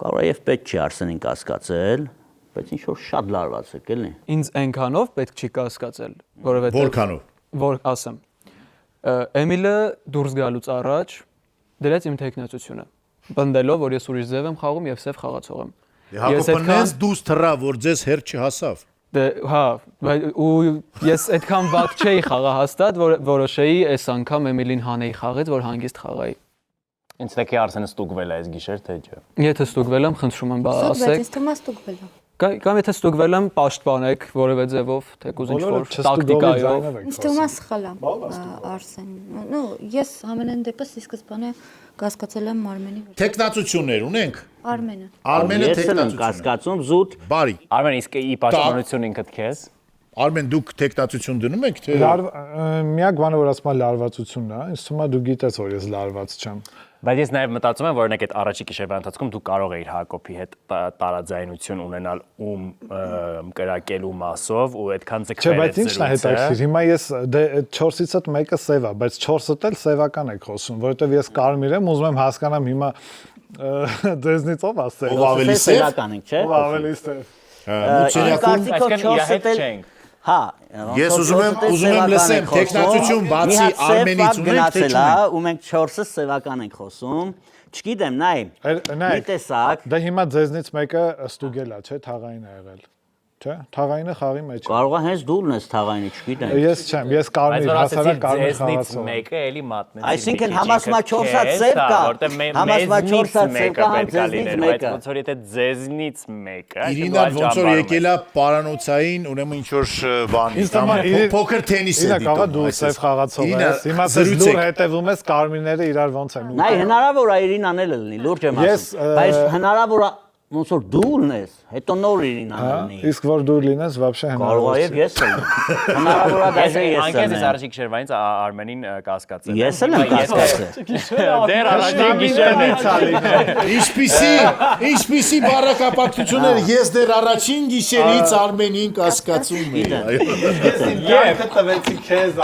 Կարող է եւ պետք չի Արսենին կասկածել, բայց ինչ որ շատ լարված եք, էլի։ ինձ այնքանով պետք չի կասկածել, որովհետեւ Որքանով։ որ ասեմ։ Էմիլը դուրս գալուց առաջ դրեց իմ տեխնացությունը, բնդելով որ ես ուրիշ ձև եմ խաղում եւ սև խաղացող եմ։ Հակոբյանից դուս թռա, որ ձեզ հեր չհասավ։ Դե հա, ու ես այդքան վատ չէի խաղա հաստատ, որ որոշեի այս անգամ Էմիլին հանեի խաղից, որ հանգիստ խաղայի։ Ինձ թեկի Արսենը ստուգվել է այս գիշեր թե չէ։ Եթե ստուգվել եմ, խնդրում եմ բա ասեք։ Ես թվում է ստուգվելա։ Կամ եթե ստուգվել եմ, պաշտպանեք որևէ ձևով, թեկուզ ինչ-որ տակտիկայով։ Ինձ թվում է սխալ է Արսեն։ Ну, ես ամենայն դեպս ի սկզբանե կասկածել եմ Արմենի վրա։ Տեխնացություններ ունենք։ Արմենը։ Արմենը Ես եմ տեխնացություն։ կասկածում զուտ։ Բարի։ Արմեն իսկ ի պաշտպանություն ինքդ քեզ։ Արմեն դուք տեխնացություն դնում եք թե Միակ բանը որ ասում եմ լարվածությունն է, ինձ թվում է դու գիտես որ ես լարված չեմ։ Բայց ես նաև մտածում եմ, որ օրինակ այդ առաջի գիշերվա ընթացքում դու կարող էիր Հակոբի հետ տարաձայնություն ունենալ ում կրակելու մասով ու այդքան Չէ, բայց ինչն է հետաքրքիր։ Հիմա ես դե 4-ից հետ մեկը սև է, բայց 4-ը էլ սևական եք խոսում, որովհետև ես կարմիր եմ, ուզում եմ հասկանամ հիմա դեզնից ով ասել։ ով ավելի սև։ Սևական ենք, չէ։ Ով ավելի սև։ Մուտերյակում Հա, ես ուզում եմ լսեմ տեխնացություն բացի Արմենից ունենք թե չունենք։ ու մենք 4-ը սևական ենք խոսում։ Չգիտեմ, նայ։ Մի տեսակ։ Դա հիմա ձեզնից մեկը ստուգել է, չէ, թաղային է եղել։ Չէ, թաղայինը խաղի մեջ է։ Կարող է հենց դու լնես թաղայինը, չգիտեմ։ Ես չեմ, ես կարմիր, հասարակ կարմիր խաղացող։ Մեկը էլի մատնեց։ Այսինքն համասմա 4-ած սև կա, համասմա 4-ած սև կա, ձեզնից մեկը։ Ոնց որ եթե ձեզնից մեկը, Իրինան ոնց որ եկել է պարանոցային, ուրեմն ինչ որ բանի, փոքր թենիս է դիտում։ Կաղա դու սև խաղացող ես։ Հիմա լուր հետևում ես կարմիրները իրար ոնց են։ Նայ, հնարավոր է Իրինան էլ լինի, լուրջ եմ ասում։ Բայց հնարավոր է ոնց որ դու ունես, հետո նոր Իրինան ունի։ Իսկ որ դու լինես, вообще հնարավոր չէ։ Կարող է ես եմ։ Հնարավոր է դաժե ես եմ։ Անկես առաջի գիշերվանից Արմենին կասկածել։ Ես էլ եմ կասկածել։ Դեր առաջի գիշերից Ինչպիսի բառակապակցություններ ես դեր առաջին գիշերից Արմենին կասկածում եմ։ Ես տվեցի քեզ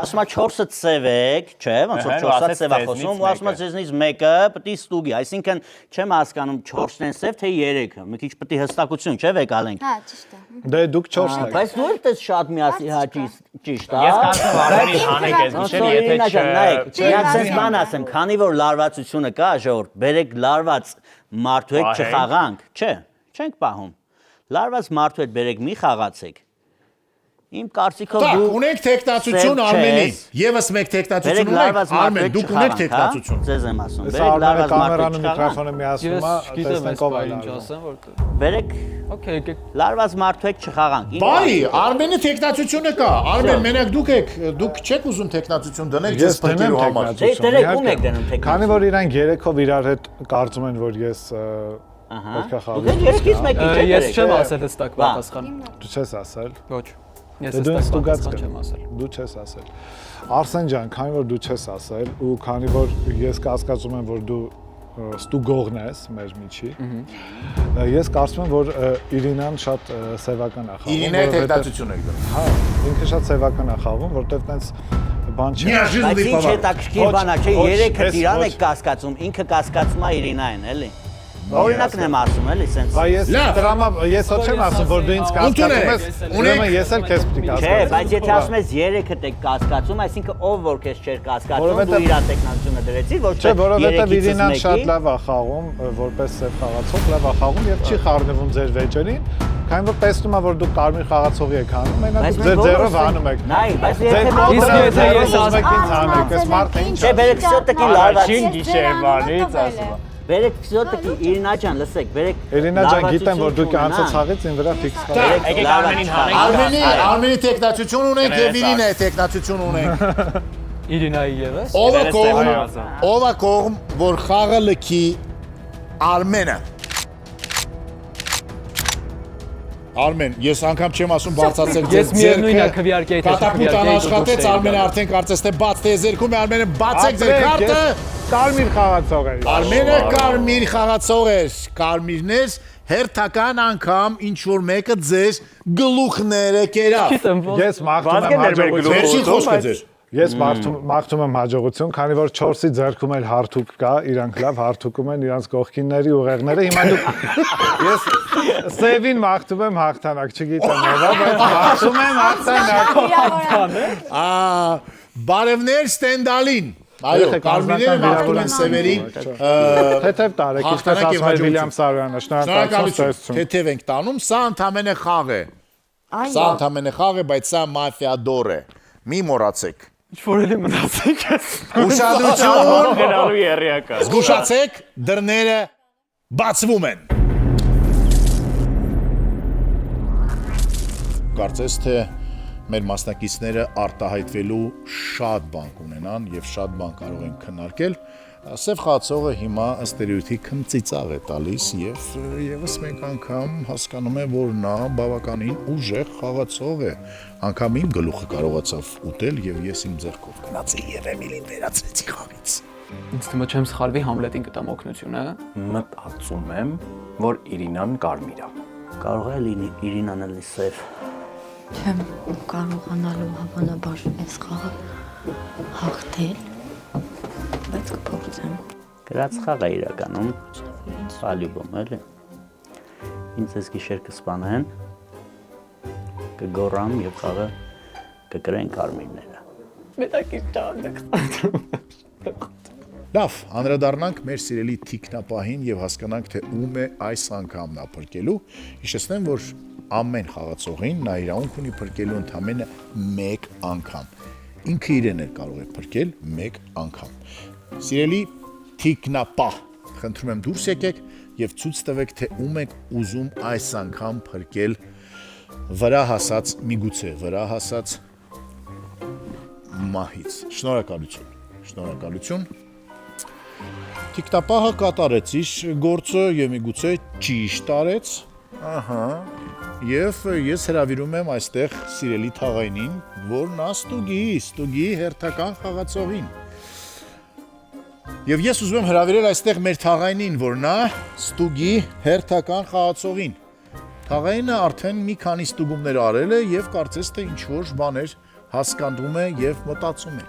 Ասма 4-ը ծև եք, չէ, ոնց որ 4-ը ծև է խոսում, ու ասма ձեզնից մեկը պետք է ստուգի, այսինքն չեմ հասկանում 4-ն են ծև, թե 3-ը, մի քիչ պետք է հստակություն, չէ, վեկալենք։ Հա, ճիշտ է։ Դե դուք 4-ն եք։ Բայց դու եք շատ միասի ճիշտ է։ Ես կարծում Արմենին հանեք այս գիշեր, եթե Միացած բան ասեմ, քանի որ լարվածությունը կա, ժողովուրդ, բերեք լարված մարդու հետ չխաղանք, չէ, չենք պահում։ Լարված մարդու հետ բերեք մի խաղացեք։ Իմ կարծիքով դու ունեք տեխնացություն Արմենի։ Եվս մեկ տեխնացություն ունեք Արմեն, դուք ունեք տեխնացություն։ Ձեզ եմ ասում։ Բերեք լարված կամերան ու միկրոֆոնը միացնում է, տեսնենք ով է ինչ ասեմ, որտեղ։ Բերեք Okay, եկեք։ Լարված մարդու հետ չխաղանք։ Բայ, Արմենի տեխնացությունը կա։ Արմեն, մենակ դուք չեք ուզում տեխնացություն դնել ձեզ փրկելու համար։ Դե դերեք ում եք դնում տեխնացություն։ Քանի որ իրանք երեքով իրար հետ կարծում են, որ ես պետք է խաղամ։ Դուք երկից մեկի չեք։ Ես չեմ ասել հստակ պատասխան։ Դու չես ասել։ Ոչ։ Ես Դու հստակ ստուգած չեմ ասել։ Դու չես ասել։ Արսեն ջան, քանի որ դու չես ասել ու քանի որ ես կասկածում եմ, որ դու ստուգողն ես մեր միջի։ Ես կարծում եմ, որ Իրինան շատ սևական է խաղում։ Իրինայի տեխնացություն եք դնում։ Հա, ինքը շատ սևական է խաղում, որտեվ տենց բան չի։ Բայց ինչ հետաքրքիր բան է, չէ, երեքը Իրան եք կասկածում, ինքը կասկածում է Իրինային, էլի։ Օրինակն եմ ասում, էլի, սենց։ Բայց ես դրամա ես ոչ չեմ ասում, որ դու ինձ կասկածում ես, ուրեմն ես էլ քեզ պետք է կասկածեմ։ Չէ, բայց եթե ասում ես երեքը եք կասկածում, այսինքն ով որ քեզ չէր կասկածում, դու իր տեխնացիոնը դրեցիր, ոչ թե։ Չէ, որովհետև Իրինան շատ լավ է խաղում, որպես սև խաղացող, լավ է խաղում եւ չի խառնվում ձեր վեճերին, քանի որ տեսնում է, որ դուք կարմիր խաղացողի եք հանում, մենակ ձեր ձեռով հանում եք։ Նայ, բայց եթե ես ասում ինձ հանեք, այս մարդը ինչ։ Չէ, բերեք սյոտը լարվացին գիշերվանից ասում։ Բերեք սյոտը Իրինա ջան, լսեք, բերեք։ Իրինա ջան, գիտեմ, որ դուք անցած խաղից ին վրա ֆիքս խաղաք։ Եկեք Արմենին հանենք։ Արմենի տեխնացություն ունենք եւ Իրինայի տեխնացություն ունենք։ Իրինայի եւս։ Ով է կողմ, որ խաղը լքի Արմենը։ Արմեն, ես անգամ չեմ ասում բարձրացել ձեր Ես միևնույնն է քվեարկի այդ կատապուտ անաշխատեց, Արմենը արդեն կարծես թե բաց թե զերքում է, Արմենը բացեք ձեր քարտը։ Կարմիր խաղացող էր։ Արմենը կարմիր խաղացող էր, կարմիրներ հերթական անգամ ինչ որ մեկը ձեր գլուխները կերավ։ Ես մաղթում եմ հաջողություն։ Վերջին խոսքը ձեր։ Ես մաղթում եմ հաջողություն, քանի որ 4-ի ձեռքում էլ հարթուկ կա, իրանք լավ հարթուկում են իրանց կողքինների ուղեղները։ Հիմա դուք ես սևին մաղթում եմ հաղթանակ, չգիտեմ ով, բայց մաղթում եմ հաղթանակ։ Բարևներ Ստենդալին։ Այո, կարմիրները մաղթում են սևերին։ Թեթև տարեք, իսկ ասում է Վիլյամ Սարոյանը, շնորհակալություն։ Թեթև ենք տանում, սա ընդամենը խաղ է։ Սա ընդամենը խաղ է, բայց սա մաֆիադոր է։ Մի մոռացեք։ Ինչ-որ էլի մնացեք ես։ Ուշադրություն, գնալու երրյակա։ զգուշացեք, դռները բացվում են։ Կարծես թե մեր մասնակիցները արտահայտվելու շատ բան կունենան եւ շատ բան կարող են քննարկել։ Սև խաղացողը հիմա ըստ երևույթի քմծիծաղ է տալիս եւ եւս մեկ անգամ հասկանում է, որ նա բավականին ուժեղ խաղացող է։ Անգամ իմ գլուխը կարողացավ ուտել եւ ես իմ ձեռքով գնացի եւ Էմիլին վերացրեցի խաղից։ Ինձ թվում է չեմ սխալվի Համլետին կտամ օգնություն, հա։ Մտածում եմ, որ Իրինան կարմիր է։ Կարող է լինի Իրինան էլի սև։ Չեմ կարողանալու հավանաբար այս խաղը հաղթել, բայց կփորձեմ։ Գրած խաղ է իրականում, սալյուբում էլի։ Ինձ այս գիշեր կսպանեն, կգոռամ եւ խաղը կկրեն կարմիրները։ Մետակից ճանաք։ Լավ, անդրադառնանք մեր սիրելի թիկնապահին եւ հասկանանք, թե ում է այս անգամ նա փրկելու։ Հիշեցնեմ, որ ամեն խաղացողին նա իրավունք ունի փրկելու ընդամենը 1 անգամ։ Ինքը իրեն էլ կարող է փրկել 1 անգամ։ Սիրելի թիկնապահ, խնդրում եմ դուրս եկեք եւ ցույց տվեք, թե ում եք ուզում այս անգամ փրկել վրա հասած, միգուցե վրա հասած մահից։ Շնորհակալություն։ Շնորհակալություն։ Տիկտապահը կատարեց իր գործը եւ միգուցե ճիշտ արեց։ Ահա։ Եվ ես հրավիրում եմ այստեղ սիրելի թաղայինին, որ նա ստուգի հերթական խաղացողին։ Եվ ես ուզում եմ հրավիրել այստեղ մեր թաղայինին, որ նա ստուգի հերթական խաղացողին։ Թաղայինը արդեն մի քանի ստուգումներ արել է եւ կարծես թե ինչ-որ բաներ հասկանում է եւ մտածում է։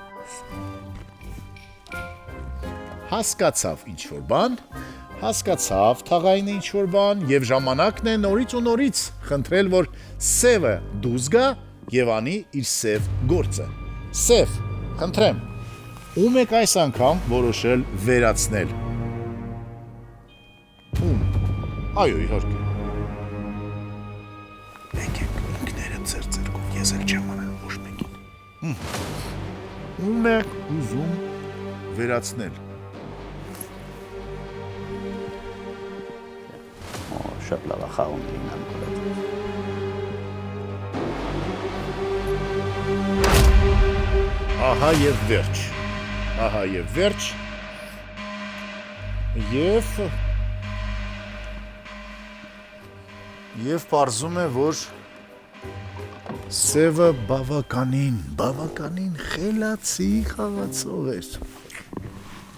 Հասկացավ ինչ-որ բան, հասկացավ թաղայինը ինչ-որ բան եւ ժամանակն է նորից ու նորից խնդրել, որ սևը դուրս գա եւ անի իր սև գործը։ Սև, խնդրեմ, ում եք այս անգամ որոշել վերացնել։ Ում։ Այո, իհարկե։ Եկեք ինքները ձեր ձեռքով, ես էլ չեմ անել ոչ մեկին։ Ում եք ուզում վերացնել։ Շատ լավ է խաղում լինան Ահա եւ վերջ։ Ահա եւ վերջ։ Եվ պարզում է, որ սևը բավականին խելացի խաղացող էր։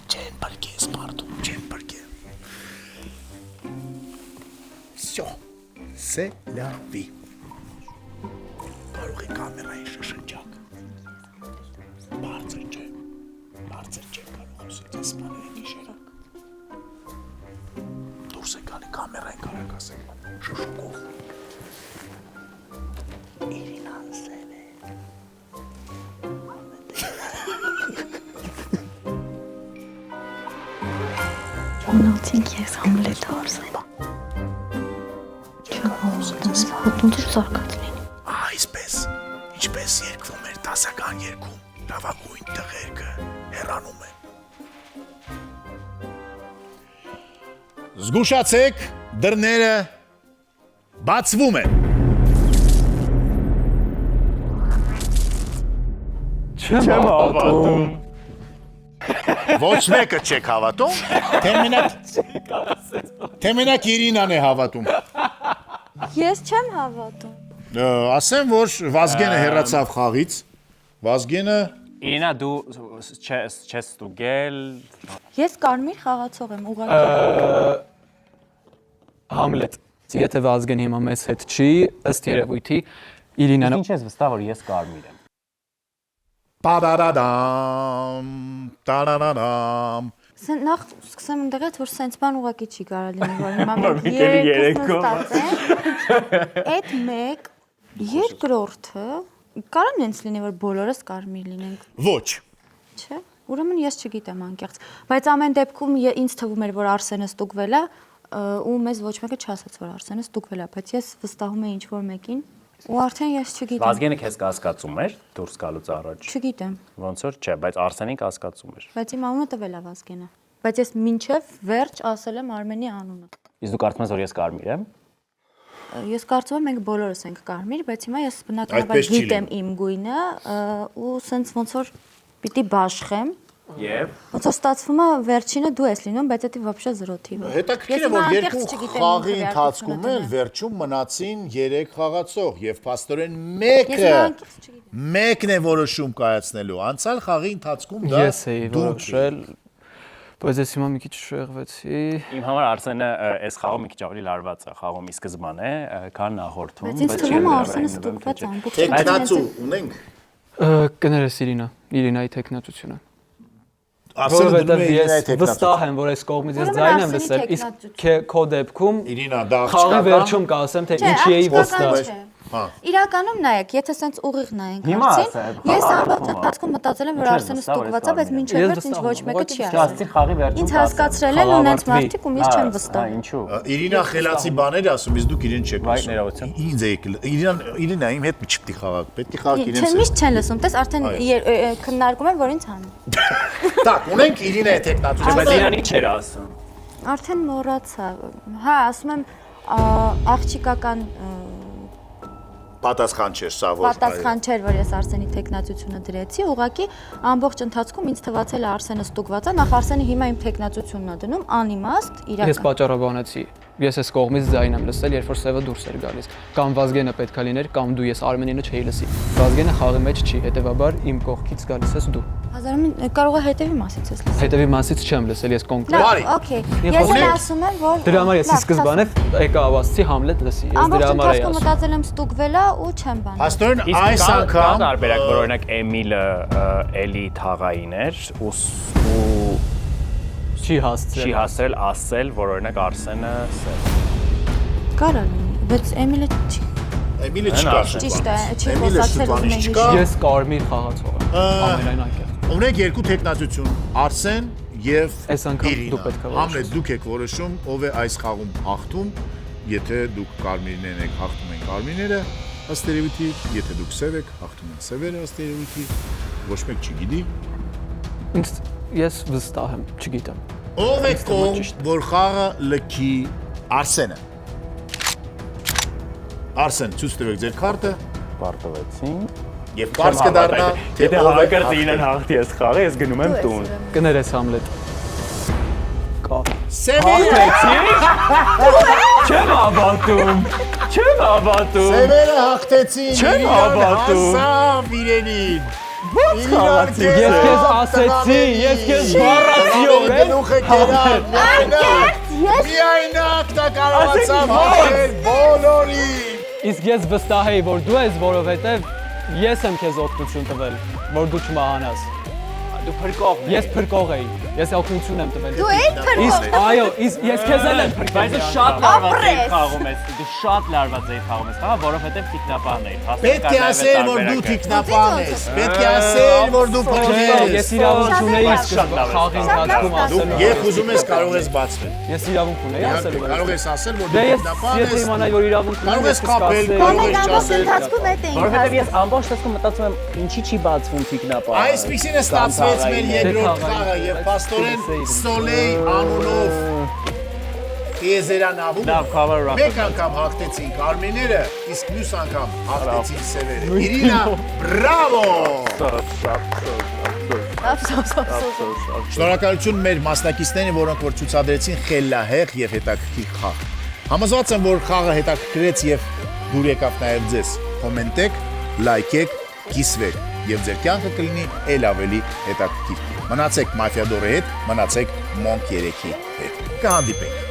Չեն բարգես մարդում, չեն բարգե։ Всё, c'est la vie։ Կարող է կամերային շշնջակ։ Բարձր չէ, կարող ասել ես մանեն գիշերակ։ Դուրս է գալի կամերային կարակ ասել, շշուկով։ Իրինան սև է։ Ունացինք ես Համլետ Արսեն։ Ոնց զարգաց լինի։ Այսպես, ինչպես երկվում էր դասական երգում, լավագույն տղերքը հեռանում է։ Զգուշացեք, դռները բացվում են։ Չեմ հավատում։ Ոչ մեկը չեք հավատում, թե մենակ Իրինան է հավատում։ Ես չեմ հավատում։ Ասեմ, որ Վազգենը հեռացավ խաղից։ Վազգենը Իրինա, դու չես ստուգել։ Ես կարմիր խաղացող եմ, ուղղակի։ Համլետ, եթե Վազգեն հիմա մեզ հետ չի, ըստ երևույթի Իրինան։ Ինչ ես վստահ, որ ես կարմիր եմ։ Պարարադամ, տարարադամ։ Նախ սկսեմ ընդեղից, որ սենց բան ուղղակի չի կարա լինի, որ հիմա մենք երկուսն նստած են, այդ մեկ երկրորդը կարա նենց լինի, որ բոլորս կարմիր լինենք։ Ոչ։ Չէ, ուրեմն ես չգիտեմ անկեղծ, բայց ամեն դեպքում ինձ թվում էր, որ Արսենը ստուգվել է ու մեզ ոչ մեկը չասաց, որ Արսենը ստուգվել է, բայց ես վստահում եմ ինչ-որ մեկին ու արդեն ես չգիտեմ։ Վազգենը քեզ կասկածում էր դուրս գալուց առաջ։ Չգիտեմ։ Ոնց որ չէ, բայց Արսենին կասկածում էր։ Բայց իմ անունը տվել է Վազգենը։ Բայց ես մինչև վերջ ասել եմ Արմենի անունը։ Իսկ դու կարծում ես, որ ես կարմիր եմ։ Ես կարծում եմ մենք բոլորս ենք կարմիր, բայց հիմա ես բնականաբար գիտեմ իմ գույնը ու սենց ոնց որ պիտի բաշխեմ։ Եվ ոնց որ ստացվում է վերջինը դու ես լինում, բայց դա вообще զրո թիվ է։ Հետաքրքիր է, որ երկու խաղի ընթացքում էլ վերջում մնացին 3 խաղացող եւ փաստորեն մեկն է որոշում կայացնելու։ Անցյալ խաղի ընթացքում դա ես էի որոշել, բայց ես հիմա մի քիչ շեղվեցի։ Իմ համար Արսենը այս խաղը մի քիչ ավելի լարված է, խաղում ի սկզբանե, քան նախորդում, բայց ինձ թվում է Արսենը ստուգված ամբողջ։ Տեխնացու ունենք։ Կներես Իրինայի տեխնացությունը։ Որովհետև ես վստահ եմ, որ այս կողմից ես ձայն եմ լսել, իսկ քո դեպքում Իրինա, դա խաղի վերջում կասեմ, թե ինչի էի վստահ։ Իրականում նայեք, եթե սենց ուղիղ նայենք հարցին, ես ամբողջ ընթացքում մտածել եմ, որ Արսենը ստուգված է, բայց մինչև վերջ ինձ ոչ մեկը չի ասել։ Ինձ հասկացրել են ու նենց մարդիկ, ում ես չեմ վստահ։ Ինչու։ Իրինա խելացի բաներ ասում, իսկ դուք իրեն չեք լսում։ Ինձ եք Իրինա իմ հետ չպետք է խաղաք, պետք է խաղաք իրենց հետ։ Չէ, միշտ չեն լսում, տես արդեն քննարկում են, որ ինձ հանում։ Так, ունենք Իրինայի տեխնացու։ Բայց Իրանի չէր ասում։ Արդեն մոռացա։ Հա, ասում եմ աղջիկական Պատասխան չէր սա որ պատասխան չէր, որ ես Արսենի տեխնացությունը դրեցի, ուղղակի ամբողջ ընթացքում ինձ թվացել է Արսենը ստուգված է, նախ Արսենը հիմա իմ տեխնացությունն է դնում, անիմաստ, իրական։ Ես պատճառաբանեցի։ Ես այս կողմից ձայն եմ լսել, երբ որ Սևը դուրս էր գալիս։ Կամ Վազգենը պետքա լիներ, կամ դու, ես Արմենինը չէի լսի։ Վազգենը խաղի մեջ չի, հետեւաբար իմ կողքից գալիս ես դու։ Կարող է հետևի մասից ես լսել։ Հետևի մասից չեմ լսել, ես կոնկրետ։ Լավ, օքեյ։ Ես ասում եմ, որ դրա համար ես սկզբանե եկա ավասցի Համլետ լսի։ Ես դրա համար եմ մտածել եմ ստուգվել է ու չեմ բան։ Աստորեն այս անգամ տարբերակ, որ օրինակ Էմիլը էլի թաղային էր ու չի հասցրել ասել, որ օրինակ Արսենը սև։ Կարա լինի, բայց Էմիլը չի։ Էմիլը չկար։ Ճիշտ է, չի խոսացել ուզում եմ։ Ես կարմիր խաղացող եմ, ամենայն անկեղծ։ Ունենք երկու տեխնացություն, Արսեն եւ Այս անգամ դու պետք է որոշես։ Համլետ, դուք եք որոշում, ով է այս խաղում հաղթում, եթե դուք կարմիրներն եք, հաղթում են կարմիրները, ըստ երևույթի, եթե դուք սև եք, հաղթում են սևերը, ըստ երևույթի, ոչ մեկ չգիտի։ Ես վստահ եմ, չգիտեմ։ Ով է կողմ, որ խաղը լքի Արսենը։ Արսեն, ցույց տվեք ձեր քարտը։ Պարտվեցին։ Եվ բարձ կդառնա, թե հակերտը ինեն հաղթի այս խաղը, ես գնում եմ տուն։ Կներես Համլետ։ Կա։ Սևերը։ Չեմ հավատում։ Չեմ հավատում։ Սևերը հաղթեցին։ Չեմ հավատում։ Հասավ իրենին։ Ես քեզ ասեցի, ես քեզ բառացիորեն գլուխը կերավ։ Միայնակ դա կարողացավ հաղթել բոլորին։ Իսկ ես վստահ էի, որ դու ես, որովհետև ես եմ քեզ օգնություն տվել, որ դու չմահանաս։ Դու փրկող ես։ Ես փրկող էի։ Ես օգնություն եմ տվել։ Դու ես փրկող։ Իսկ այո, ես քեզ էլ եմ փրկել։ Բայց դու շատ լարված էի խաղում ես։ Դու շատ լարված էի խաղում ես, հա, որովհետև տիկնապահն էի։ Պետք է ասել, որ դու տիկնապահն ես։ Պետք է ասել, որ դու փրկել ես։ Ես իրավունք ունեի խաղի ընթացքում ասելու։ Երբ ուզում ես կարող ես բացվել։ Ես իրավունք ունեի ասելու։ Կարող ես ասել, որ Դե դու ես տիկնապահն եթե ես։ իմանայի, որ իրավունք ունեմ, Կարող ես կապել, կարող ես չասել։ Ընթացքում հետ էինք։ Որովհետև ես ամբողջ տեսքում մտածում եմ, ինչի չի բացվում տիկնապահը։ Այսպիսին է ստացվեց մեր երկրորդ խաղը եւ պաստորեն Սոլեյ անունով Եզերանավում մեկ անգամ հաղթեցին կարմիրները, իսկ մյուս անգամ հաղթեցին սևերը։ Իրինա, բրավո! Շնորհակալություն մեր մասնակիցներին, որոնք որ ցուցադրեցին խելահեղ եւ հետաքրքիր խաղ։ Համոզված եմ, որ խաղը հետաքրքրեց եւ դուր եկավ նաեւ ձեզ։ Կոմենտեք, լայքեք, կիսվեք եւ ձեր կյանքը կլինի ել ավելի հետաքրքիր։ Մնացեք Մաֆիադորի հետ, մնացեք Monk 3-ի հետ։ Կհանդիպենք։